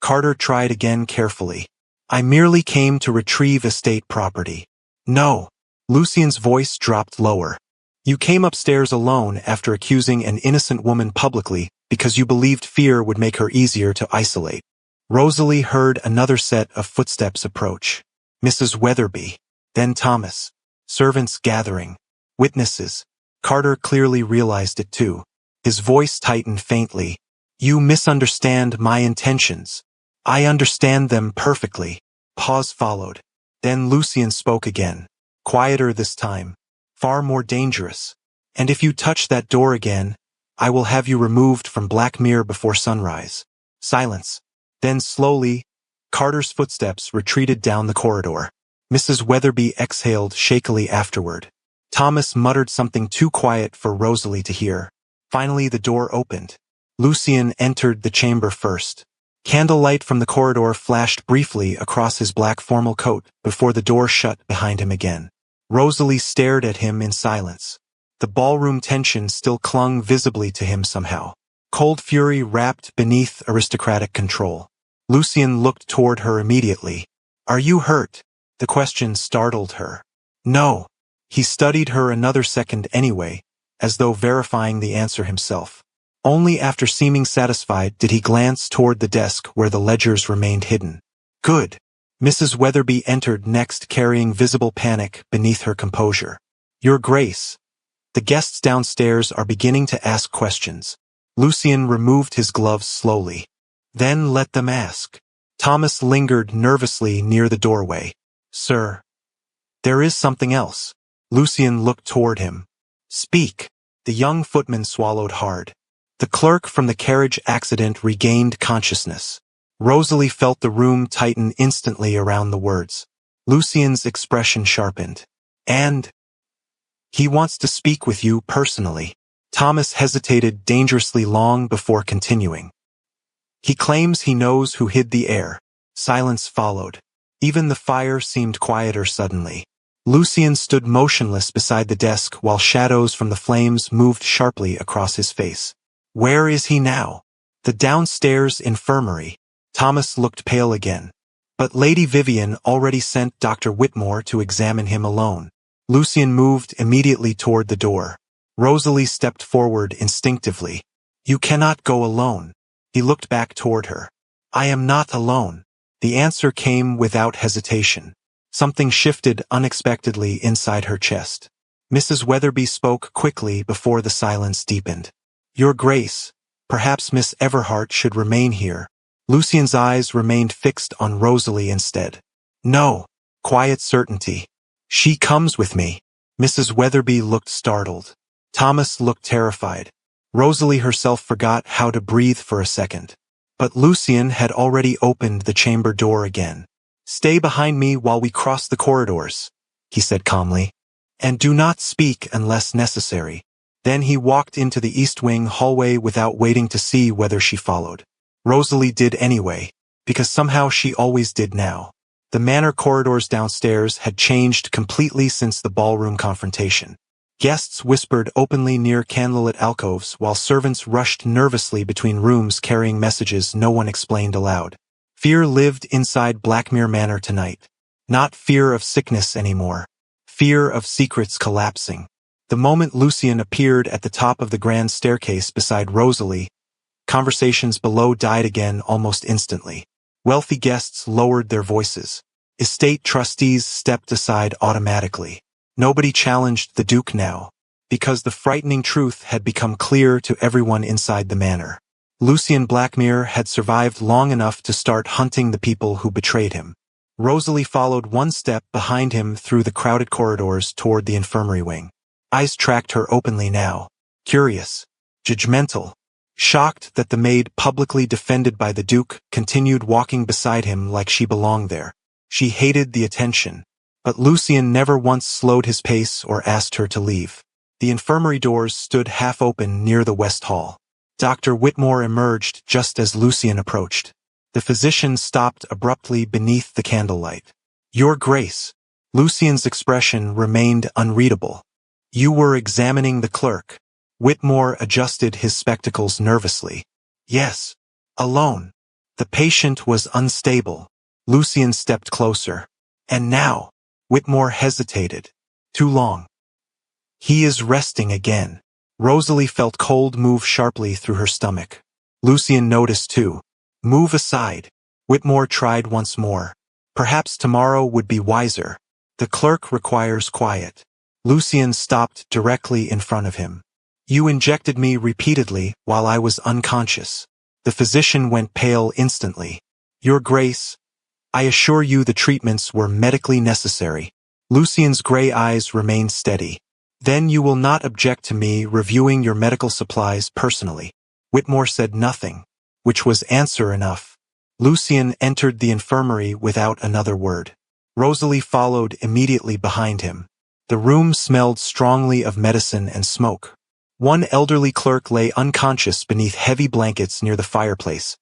Carter tried again carefully. I merely came to retrieve estate property. No. Lucien's voice dropped lower. You came upstairs alone after accusing an innocent woman publicly because you believed fear would make her easier to isolate. Rosalie heard another set of footsteps approach. Mrs. Weatherby. Then Thomas. Servants gathering. Witnesses. Carter clearly realized it too. His voice tightened faintly. You misunderstand my intentions. I understand them perfectly. Pause followed. Then Lucien spoke again. Quieter this time. Far more dangerous. And if you touch that door again, I will have you removed from Black Mirror before sunrise. Silence. Then slowly, Carter's footsteps retreated down the corridor. Mrs. Weatherby exhaled shakily afterward. Thomas muttered something too quiet for Rosalie to hear. Finally the door opened. Lucien entered the chamber first. Candlelight from the corridor flashed briefly across his black formal coat before the door shut behind him again. Rosalie stared at him in silence. The ballroom tension still clung visibly to him somehow. Cold fury wrapped beneath aristocratic control. Lucien looked toward her immediately. "Are you hurt?" The question startled her. "No." He studied her another second anyway, as though verifying the answer himself. Only after seeming satisfied did he glance toward the desk where the ledgers remained hidden. "Good." Mrs. Weatherby entered next, carrying visible panic beneath her composure. "Your Grace, the guests downstairs are beginning to ask questions." Lucien removed his gloves slowly. "Then let them ask." Thomas lingered nervously near the doorway. "Sir, there is something else." Lucien looked toward him. "Speak." The young footman swallowed hard. The clerk from the carriage accident regained consciousness. Rosalie felt the room tighten instantly around the words. Lucien's expression sharpened. "And he wants to speak with you personally." Thomas hesitated dangerously long before continuing. "He claims he knows who hid the heir." Silence followed. Even the fire seemed quieter suddenly. Lucien stood motionless beside the desk while shadows from the flames moved sharply across his face. "Where is he now?" "The downstairs infirmary." Thomas looked pale again. "But Lady Vivian already sent Dr. Whitmore to examine him alone." Lucien moved immediately toward the door. Rosalie stepped forward instinctively. "You cannot go alone." He looked back toward her. "I am not alone." The answer came without hesitation. Something shifted unexpectedly inside her chest. Mrs. Weatherby spoke quickly before the silence deepened. "Your Grace, perhaps Miss Everhart should remain here." Lucien's eyes remained fixed on Rosalie instead. "No." Quiet certainty. "She comes with me." Mrs. Weatherby looked startled. Thomas looked terrified. Rosalie herself forgot how to breathe for a second. But Lucien had already opened the chamber door again. "Stay behind me while we cross the corridors," he said calmly. "And do not speak unless necessary." Then he walked into the East Wing hallway without waiting to see whether she followed. Rosalie did anyway, because somehow she always did now. The manor corridors downstairs had changed completely since the ballroom confrontation. Guests whispered openly near candlelit alcoves while servants rushed nervously between rooms carrying messages no one explained aloud. Fear lived inside Blackmere Manor tonight. Not fear of sickness anymore. Fear of secrets collapsing. The moment Lucien appeared at the top of the grand staircase beside Rosalie, conversations below died again almost instantly. Wealthy guests lowered their voices. Estate trustees stepped aside automatically. Nobody challenged the Duke now, because the frightening truth had become clear to everyone inside the manor. Lucien Blackmere had survived long enough to start hunting the people who betrayed him. Rosalie followed one step behind him through the crowded corridors toward the infirmary wing. Eyes tracked her openly now. Curious. Judgmental. Shocked that the maid publicly defended by the Duke continued walking beside him like she belonged there. She hated the attention. But Lucien never once slowed his pace or asked her to leave. The infirmary doors stood half open near the West Hall. Dr. Whitmore emerged just as Lucien approached. The physician stopped abruptly beneath the candlelight. "Your Grace." Lucien's expression remained unreadable. "You were examining the clerk." Whitmore adjusted his spectacles nervously. "Yes. Alone. The patient was unstable." Lucien stepped closer. "And now?" Whitmore hesitated. "Too long. He is resting again." Rosalie felt cold move sharply through her stomach. Lucien noticed too. "Move aside." Whitmore tried once more. "Perhaps tomorrow would be wiser. The clerk requires quiet." Lucien stopped directly in front of him. "You injected me repeatedly while I was unconscious." The physician went pale instantly. "Your Grace, I assure you the treatments were medically necessary." Lucien's gray eyes remained steady. "Then you will not object to me reviewing your medical supplies personally." Whitmore said nothing, which was answer enough. Lucien entered the infirmary without another word. Rosalie followed immediately behind him. The room smelled strongly of medicine and smoke. One elderly clerk lay unconscious beneath heavy blankets near the fireplace,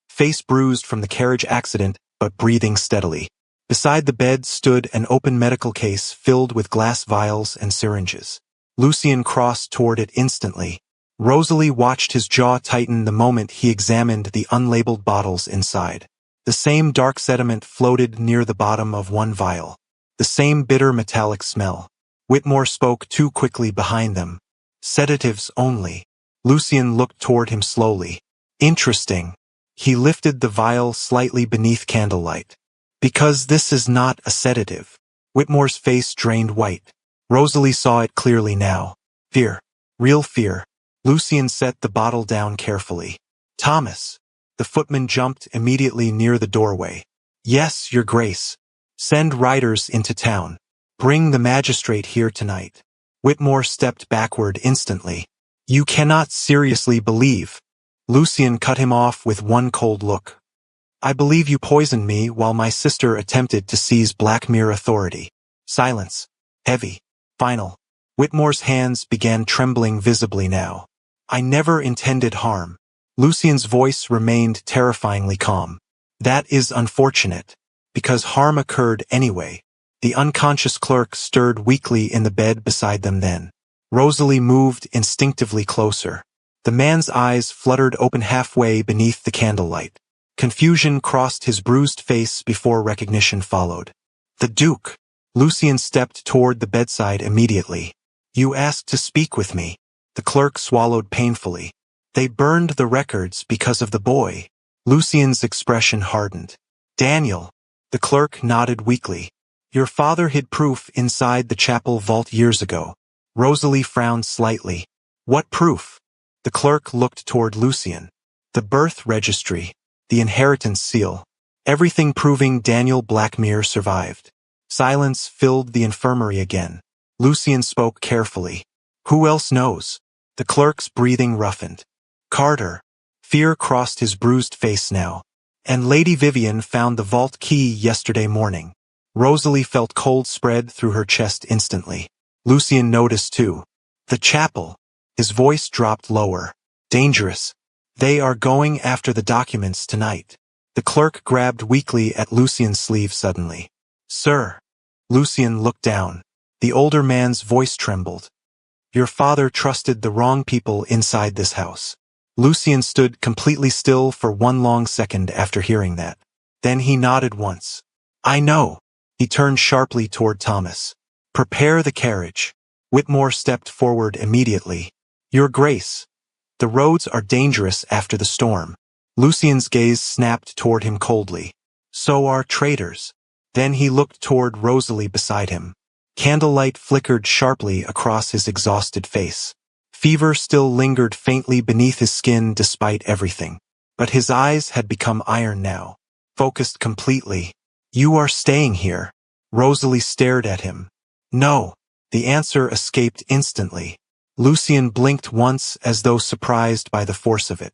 face bruised from the carriage accident but breathing steadily. Beside the bed stood an open medical case filled with glass vials and syringes. Lucien crossed toward it instantly. Rosalie watched his jaw tighten the moment he examined the unlabeled bottles inside. The same dark sediment floated near the bottom of one vial. The same bitter metallic smell. Whitmore spoke too quickly behind them. Sedatives only. Lucien looked toward him slowly. Interesting. He lifted the vial slightly beneath candlelight. Because this is not a sedative. Whitmore's face drained white. Rosalie saw it clearly now. Fear. Real fear. Lucien set the bottle down carefully. Thomas. The footman jumped immediately near the doorway. Yes, Your Grace. Send riders into town. Bring the magistrate here tonight. Whitmore stepped backward instantly. You cannot seriously believe. Lucien cut him off with one cold look. I believe you poisoned me while my sister attempted to seize Blackmere authority. Silence. Heavy. Final. Whitmore's hands began trembling visibly now. I never intended harm. Lucien's voice remained terrifyingly calm. That is unfortunate. Because harm occurred anyway. The unconscious clerk stirred weakly in the bed beside them then. Rosalie moved instinctively closer. The man's eyes fluttered open halfway beneath the candlelight. Confusion crossed his bruised face before recognition followed. The Duke. Lucien stepped toward the bedside immediately. You asked to speak with me. The clerk swallowed painfully. They burned the records because of the boy. Lucien's expression hardened. Daniel. The clerk nodded weakly. Your father hid proof inside the chapel vault years ago. Rosalie frowned slightly. What proof? The clerk looked toward Lucien. The birth registry. The inheritance seal. Everything proving Daniel Blackmere survived. Silence filled the infirmary again. Lucien spoke carefully. Who else knows? The clerk's breathing roughened. Carter. Fear crossed his bruised face now. And Lady Vivian found the vault key yesterday morning. Rosalie felt cold spread through her chest instantly. Lucien noticed too. The chapel. His voice dropped lower. Dangerous. They are going after the documents tonight. The clerk grabbed weakly at Lucien's sleeve suddenly. Sir. Lucien looked down. The older man's voice trembled. Your father trusted the wrong people inside this house. Lucien stood completely still for one long second after hearing that. Then he nodded once. I know. He turned sharply toward Thomas. Prepare the carriage. Whitmore stepped forward immediately. Your Grace. The roads are dangerous after the storm. Lucien's gaze snapped toward him coldly. So are traitors. Then he looked toward Rosalie beside him. Candlelight flickered sharply across his exhausted face. Fever still lingered faintly beneath his skin despite everything. But his eyes had become iron now. Focused completely. You are staying here. Rosalie stared at him. No. The answer escaped instantly. Lucien blinked once as though surprised by the force of it.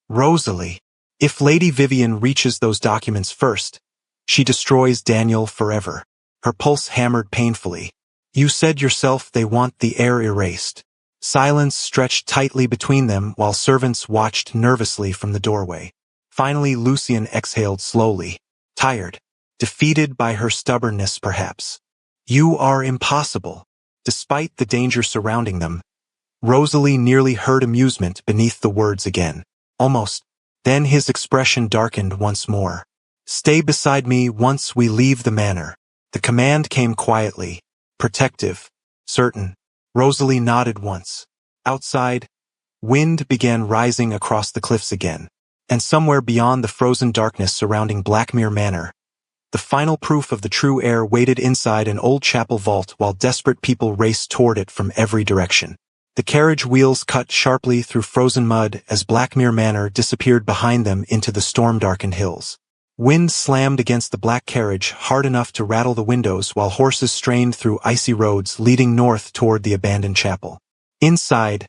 Rosalie. If Lady Vivian reaches those documents first, she destroys Daniel forever. Her pulse hammered painfully. You said yourself they want the heir erased. Silence stretched tightly between them while servants watched nervously from the doorway. Finally Lucien exhaled slowly. Tired. Defeated by her stubbornness perhaps. You are impossible. Despite the danger surrounding them, Rosalie nearly heard amusement beneath the words again. Almost. Then his expression darkened once more. Stay beside me once we leave the manor. The command came quietly. Protective. Certain. Rosalie nodded once. Outside, wind began rising across the cliffs again. And somewhere beyond the frozen darkness surrounding Blackmere Manor, the final proof of the true heir waited inside an old chapel vault while desperate people raced toward it from every direction. The carriage wheels cut sharply through frozen mud as Blackmere Manor disappeared behind them into the storm-darkened hills. Wind slammed against the black carriage hard enough to rattle the windows while horses strained through icy roads leading north toward the abandoned chapel. Inside,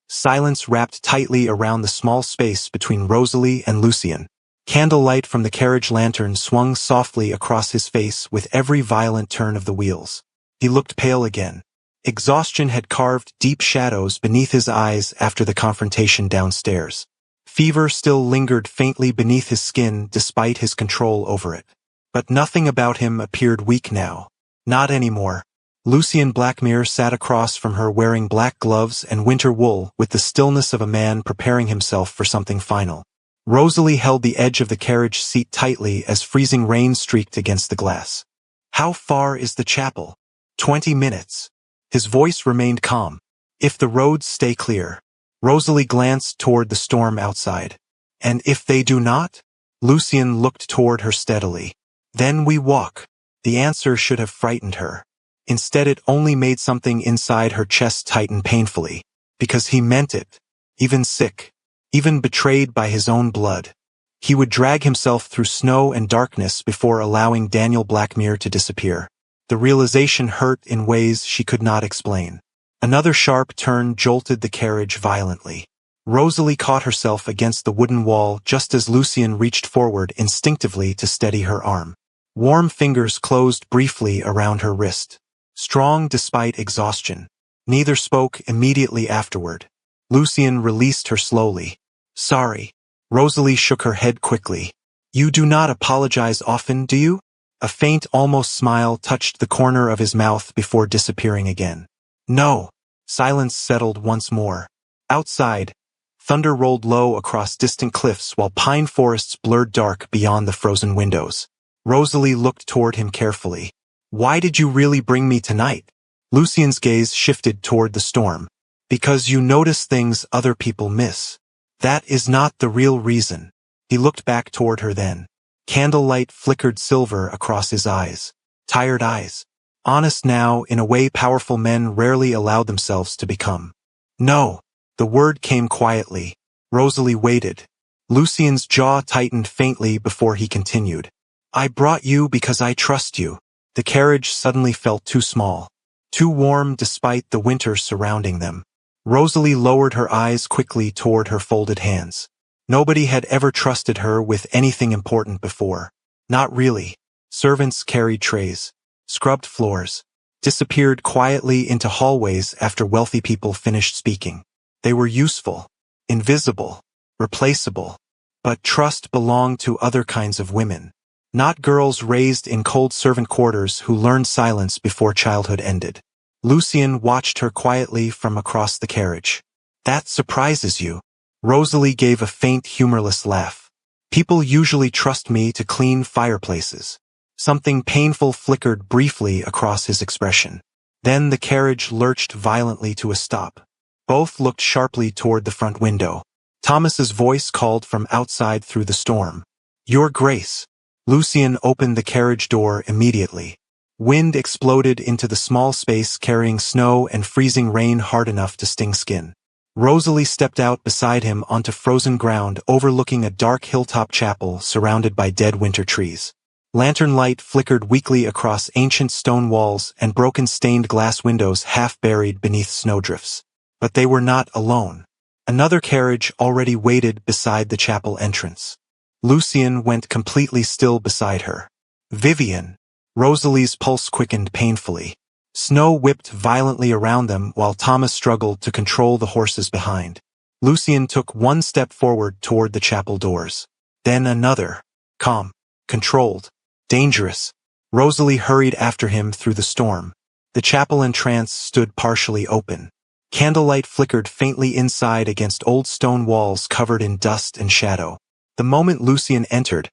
silence wrapped tightly around the small space between Rosalie and Lucien. Candlelight from the carriage lantern swung softly across his face with every violent turn of the wheels. He looked pale again. Exhaustion had carved deep shadows beneath his eyes after the confrontation downstairs. Fever still lingered faintly beneath his skin despite his control over it. But nothing about him appeared weak now. Not anymore. Lucien Blackmere sat across from her wearing black gloves and winter wool with the stillness of a man preparing himself for something final. Rosalie held the edge of the carriage seat tightly as freezing rain streaked against the glass. "How far is the chapel?" 20 minutes. His voice remained calm. "If the roads stay clear." Rosalie glanced toward the storm outside. "And if they do not?" Lucien looked toward her steadily. "Then we walk." The answer should have frightened her. Instead it only made something inside her chest tighten painfully. Because he meant it. Even sick. Even betrayed by his own blood. He would drag himself through snow and darkness before allowing Daniel Blackmere to disappear. The realization hurt in ways she could not explain. Another sharp turn jolted the carriage violently. Rosalie caught herself against the wooden wall just as Lucien reached forward instinctively to steady her arm. Warm fingers closed briefly around her wrist. Strong despite exhaustion. Neither spoke immediately afterward. Lucien released her slowly. "Sorry." Rosalie shook her head quickly. "You do not apologize often, do you?" A faint, almost smile touched the corner of his mouth before disappearing again. "No." Silence settled once more. Outside, thunder rolled low across distant cliffs while pine forests blurred dark beyond the frozen windows. Rosalie looked toward him carefully. "Why did you really bring me tonight?" Lucien's gaze shifted toward the storm. "Because you notice things other people miss. That is not the real reason." He looked back toward her then. Candlelight flickered silver across his eyes. Tired eyes. Honest now in a way powerful men rarely allowed themselves to become. "No." The word came quietly. Rosalie waited. Lucien's jaw tightened faintly before he continued. "I brought you because I trust you." The carriage suddenly felt too small. Too warm despite the winter surrounding them. Rosalie lowered her eyes quickly toward her folded hands. Nobody had ever trusted her with anything important before. Not really. Servants carried trays, scrubbed floors, disappeared quietly into hallways after wealthy people finished speaking. They were useful, invisible, replaceable. But trust belonged to other kinds of women. Not girls raised in cold servant quarters who learned silence before childhood ended. Lucien watched her quietly from across the carriage. "That surprises you." Rosalie gave a faint, humorless laugh. "People usually trust me to clean fireplaces." Something painful flickered briefly across his expression. Then the carriage lurched violently to a stop. Both looked sharply toward the front window. Thomas's voice called from outside through the storm. "Your Grace." Lucien opened the carriage door immediately. Wind exploded into the small space carrying snow and freezing rain hard enough to sting skin. Rosalie stepped out beside him onto frozen ground overlooking a dark hilltop chapel surrounded by dead winter trees. Lantern light flickered weakly across ancient stone walls and broken stained glass windows half buried beneath snowdrifts. But they were not alone. Another carriage already waited beside the chapel entrance. Lucien went completely still beside her. "Vivian." Rosalie's pulse quickened painfully. Snow whipped violently around them while Thomas struggled to control the horses behind. Lucien took one step forward toward the chapel doors. Then another. Calm. Controlled. Dangerous. Rosalie hurried after him through the storm. The chapel entrance stood partially open. Candlelight flickered faintly inside against old stone walls covered in dust and shadow. The moment Lucien entered,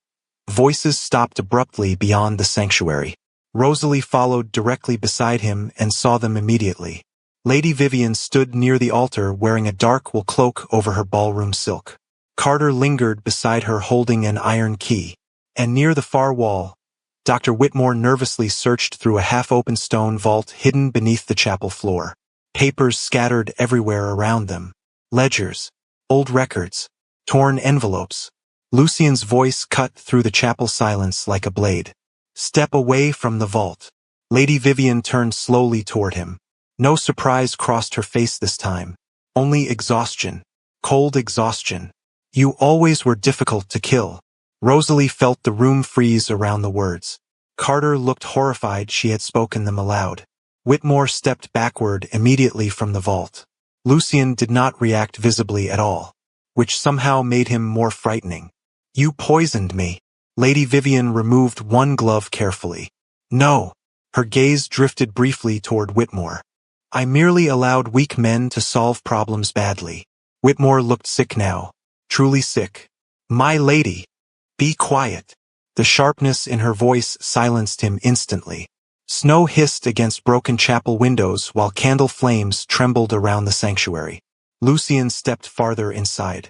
voices stopped abruptly beyond the sanctuary. Rosalie followed directly beside him and saw them immediately. Lady Vivian stood near the altar wearing a dark wool cloak over her ballroom silk. Carter lingered beside her holding an iron key. And near the far wall, Dr. Whitmore nervously searched through a half-open stone vault hidden beneath the chapel floor. Papers scattered everywhere around them. Ledgers, old records, torn envelopes. Lucien's voice cut through the chapel silence like a blade. "Step away from the vault." Lady Vivian turned slowly toward him. No surprise crossed her face this time. Only exhaustion. Cold exhaustion. "You always were difficult to kill." Rosalie felt the room freeze around the words. Carter looked horrified she had spoken them aloud. Whitmore stepped backward immediately from the vault. Lucien did not react visibly at all, which somehow made him more frightening. "You poisoned me." Lady Vivian removed one glove carefully. "No." Her gaze drifted briefly toward Whitmore. "I merely allowed weak men to solve problems badly." Whitmore looked sick now. Truly sick. "My lady." "Be quiet." The sharpness in her voice silenced him instantly. Snow hissed against broken chapel windows while candle flames trembled around the sanctuary. Lucien stepped farther inside.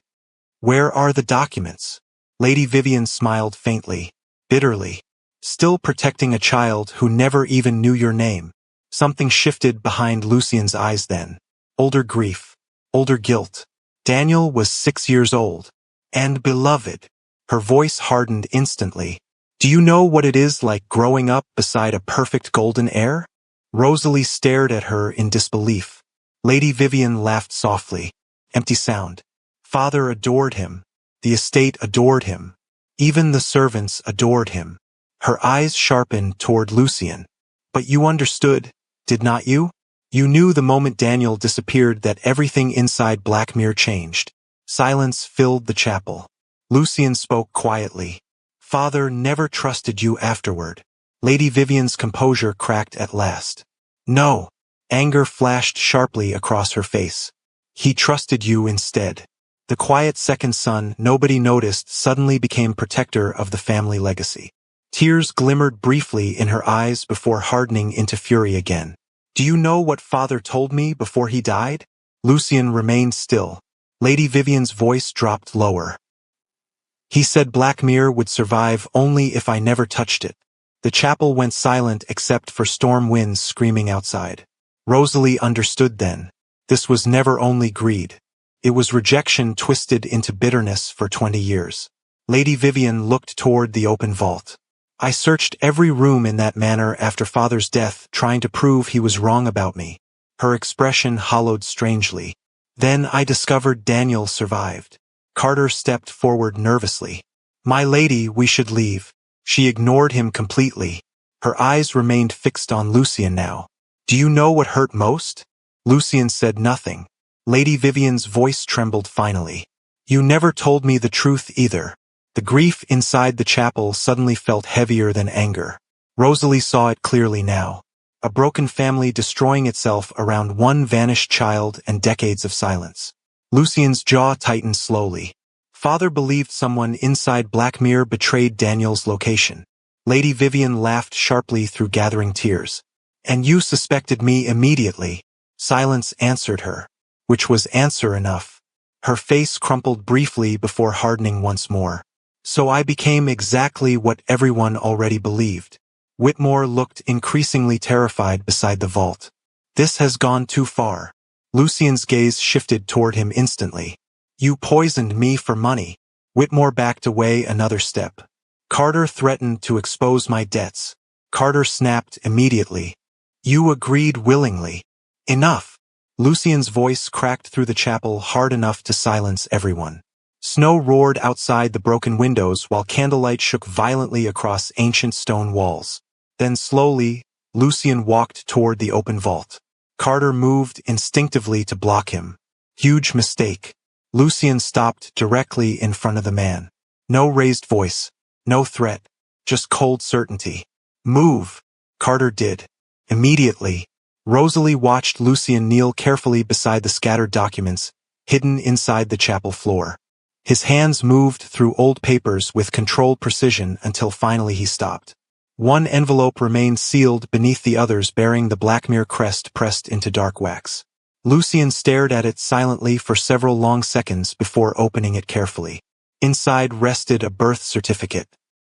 "Where are the documents?" Lady Vivian smiled faintly, bitterly. "Still protecting a child who never even knew your name." Something shifted behind Lucien's eyes then. Older grief. Older guilt. Daniel was 6 years old. And beloved. Her voice hardened instantly. "Do you know what it is like growing up beside a perfect golden heir?" Rosalie stared at her in disbelief. Lady Vivian laughed softly. Empty sound. "Father adored him. The estate adored him. Even the servants adored him." Her eyes sharpened toward Lucien. "But you understood, did not you? You knew the moment Daniel disappeared that everything inside Blackmere changed." Silence filled the chapel. Lucien spoke quietly. "Father never trusted you afterward." Lady Vivian's composure cracked at last. "No." Anger flashed sharply across her face. "He trusted you instead." The quiet second son nobody noticed suddenly became protector of the family legacy. Tears glimmered briefly in her eyes before hardening into fury again. "Do you know what father told me before he died?" Lucien remained still. Lady Vivian's voice dropped lower. "He said Blackmere would survive only if I never touched it." The chapel went silent except for storm winds screaming outside. Rosalie understood then. This was never only greed. It was rejection twisted into bitterness for 20 years. Lady Vivian looked toward the open vault. "I searched every room in that manor after father's death, trying to prove he was wrong about me." Her expression hollowed strangely. "Then I discovered Daniel survived." Carter stepped forward nervously. "My lady, we should leave." She ignored him completely. Her eyes remained fixed on Lucien now. "Do you know what hurt most?" Lucien said nothing. Lady Vivian's voice trembled finally. "You never told me the truth either." The grief inside the chapel suddenly felt heavier than anger. Rosalie saw it clearly now. A broken family destroying itself around one vanished child and decades of silence. Lucien's jaw tightened slowly. Father believed someone inside Blackmere betrayed Daniel's location. Lady Vivian laughed sharply through gathering tears. "And you suspected me immediately." Silence answered her, which was answer enough. Her face crumpled briefly before hardening once more. "So I became exactly what everyone already believed." Whitmore looked increasingly terrified beside the vault. "This has gone too far." Lucien's gaze shifted toward him instantly. "You poisoned me for money." Whitmore backed away another step. "Carter threatened to expose my debts." Carter snapped immediately. "You agreed willingly." "Enough." Lucien's voice cracked through the chapel hard enough to silence everyone. Snow roared outside the broken windows while candlelight shook violently across ancient stone walls. Then slowly, Lucien walked toward the open vault. Carter moved instinctively to block him. Huge mistake. Lucien stopped directly in front of the man. No raised voice. No threat. Just cold certainty. "Move." Carter did. Immediately. Rosalie watched Lucien kneel carefully beside the scattered documents, hidden inside the chapel floor. His hands moved through old papers with controlled precision until finally he stopped. One envelope remained sealed beneath the others, bearing the Blackmere crest pressed into dark wax. Lucien stared at it silently for several long seconds before opening it carefully. Inside rested a birth certificate,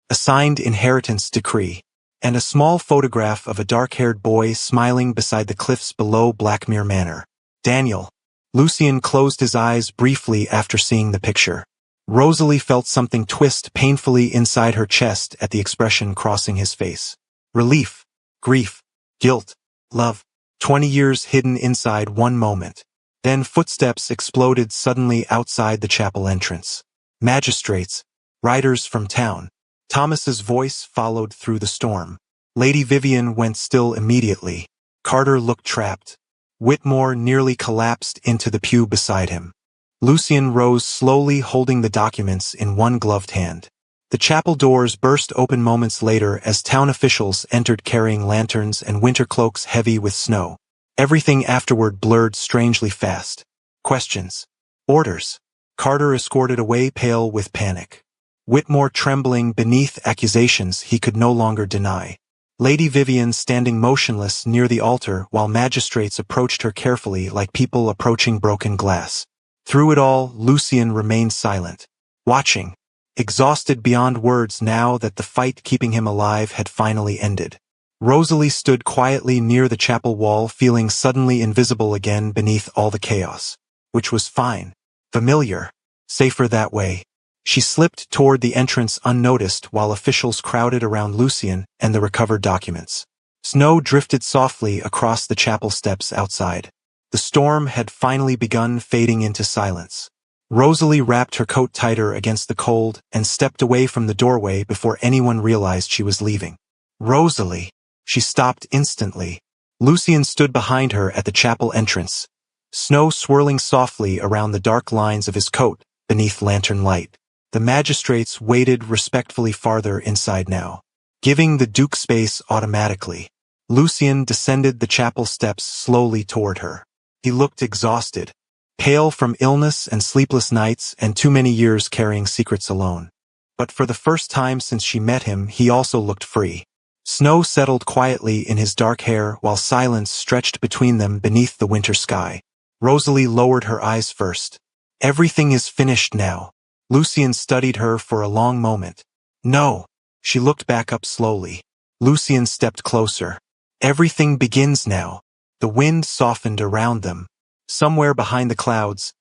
a signed inheritance decree, and a small photograph of a dark-haired boy smiling beside the cliffs below Blackmere Manor. Daniel. Lucien closed his eyes briefly after seeing the picture. Rosalie felt something twist painfully inside her chest at the expression crossing his face. Relief, grief, guilt, love. 20 years hidden inside one moment. Then footsteps exploded suddenly outside the chapel entrance. Magistrates. Riders from town. Thomas's voice followed through the storm. Lady Vivian went still immediately. Carter looked trapped. Whitmore nearly collapsed into the pew beside him. Lucian rose slowly, holding the documents in one gloved hand. The chapel doors burst open moments later as town officials entered carrying lanterns and winter cloaks heavy with snow. Everything afterward blurred strangely fast. Questions. Orders. Carter escorted away, pale with panic. Whitmore trembling beneath accusations he could no longer deny. Lady Vivian standing motionless near the altar while magistrates approached her carefully like people approaching broken glass. Through it all, Lucian remained silent, watching, exhausted beyond words now that the fight keeping him alive had finally ended. Rosalie stood quietly near the chapel wall, feeling suddenly invisible again beneath all the chaos. Which was fine, familiar, safer that way. She slipped toward the entrance unnoticed while officials crowded around Lucian and the recovered documents. Snow drifted softly across the chapel steps outside. The storm had finally begun, fading into silence. Rosalie wrapped her coat tighter against the cold and stepped away from the doorway before anyone realized she was leaving. Rosalie! She stopped instantly. Lucian stood behind her at the chapel entrance, snow swirling softly around the dark lines of his coat beneath lantern light. The magistrates waited respectfully farther inside now, giving the Duke space automatically. Lucian descended the chapel steps slowly toward her. He looked exhausted, pale from illness and sleepless nights and too many years carrying secrets alone. But for the first time since she met him, he also looked free. Snow settled quietly in his dark hair while silence stretched between them beneath the winter sky. Rosalie lowered her eyes first. Everything is finished now. Lucian studied her for a long moment. No. She looked back up slowly. Lucian stepped closer. Everything begins now. The wind softened around them. Somewhere behind the clouds,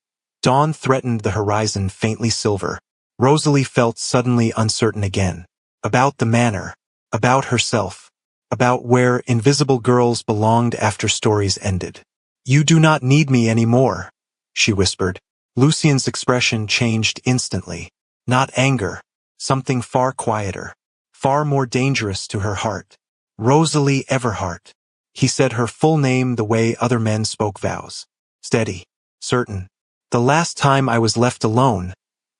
dawn threatened the horizon, faintly silver. Rosalie felt suddenly uncertain again. About the manor. About herself. About where invisible girls belonged after stories ended. "You do not need me anymore," she whispered. Lucian's expression changed instantly. Not anger. Something far quieter. Far more dangerous to her heart. Rosalie Everhart. He said her full name the way other men spoke vows. Steady. Certain. "The last time I was left alone,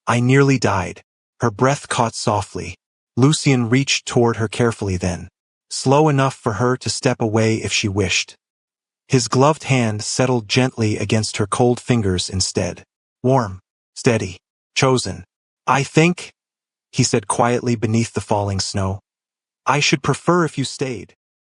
I nearly died." Her breath caught softly. Lucian reached toward her carefully then, slow enough for her to step away if she wished. His gloved hand settled gently against her cold fingers instead. Warm. Steady. Chosen. "I think," he said quietly beneath the falling snow, "I should prefer if you stayed."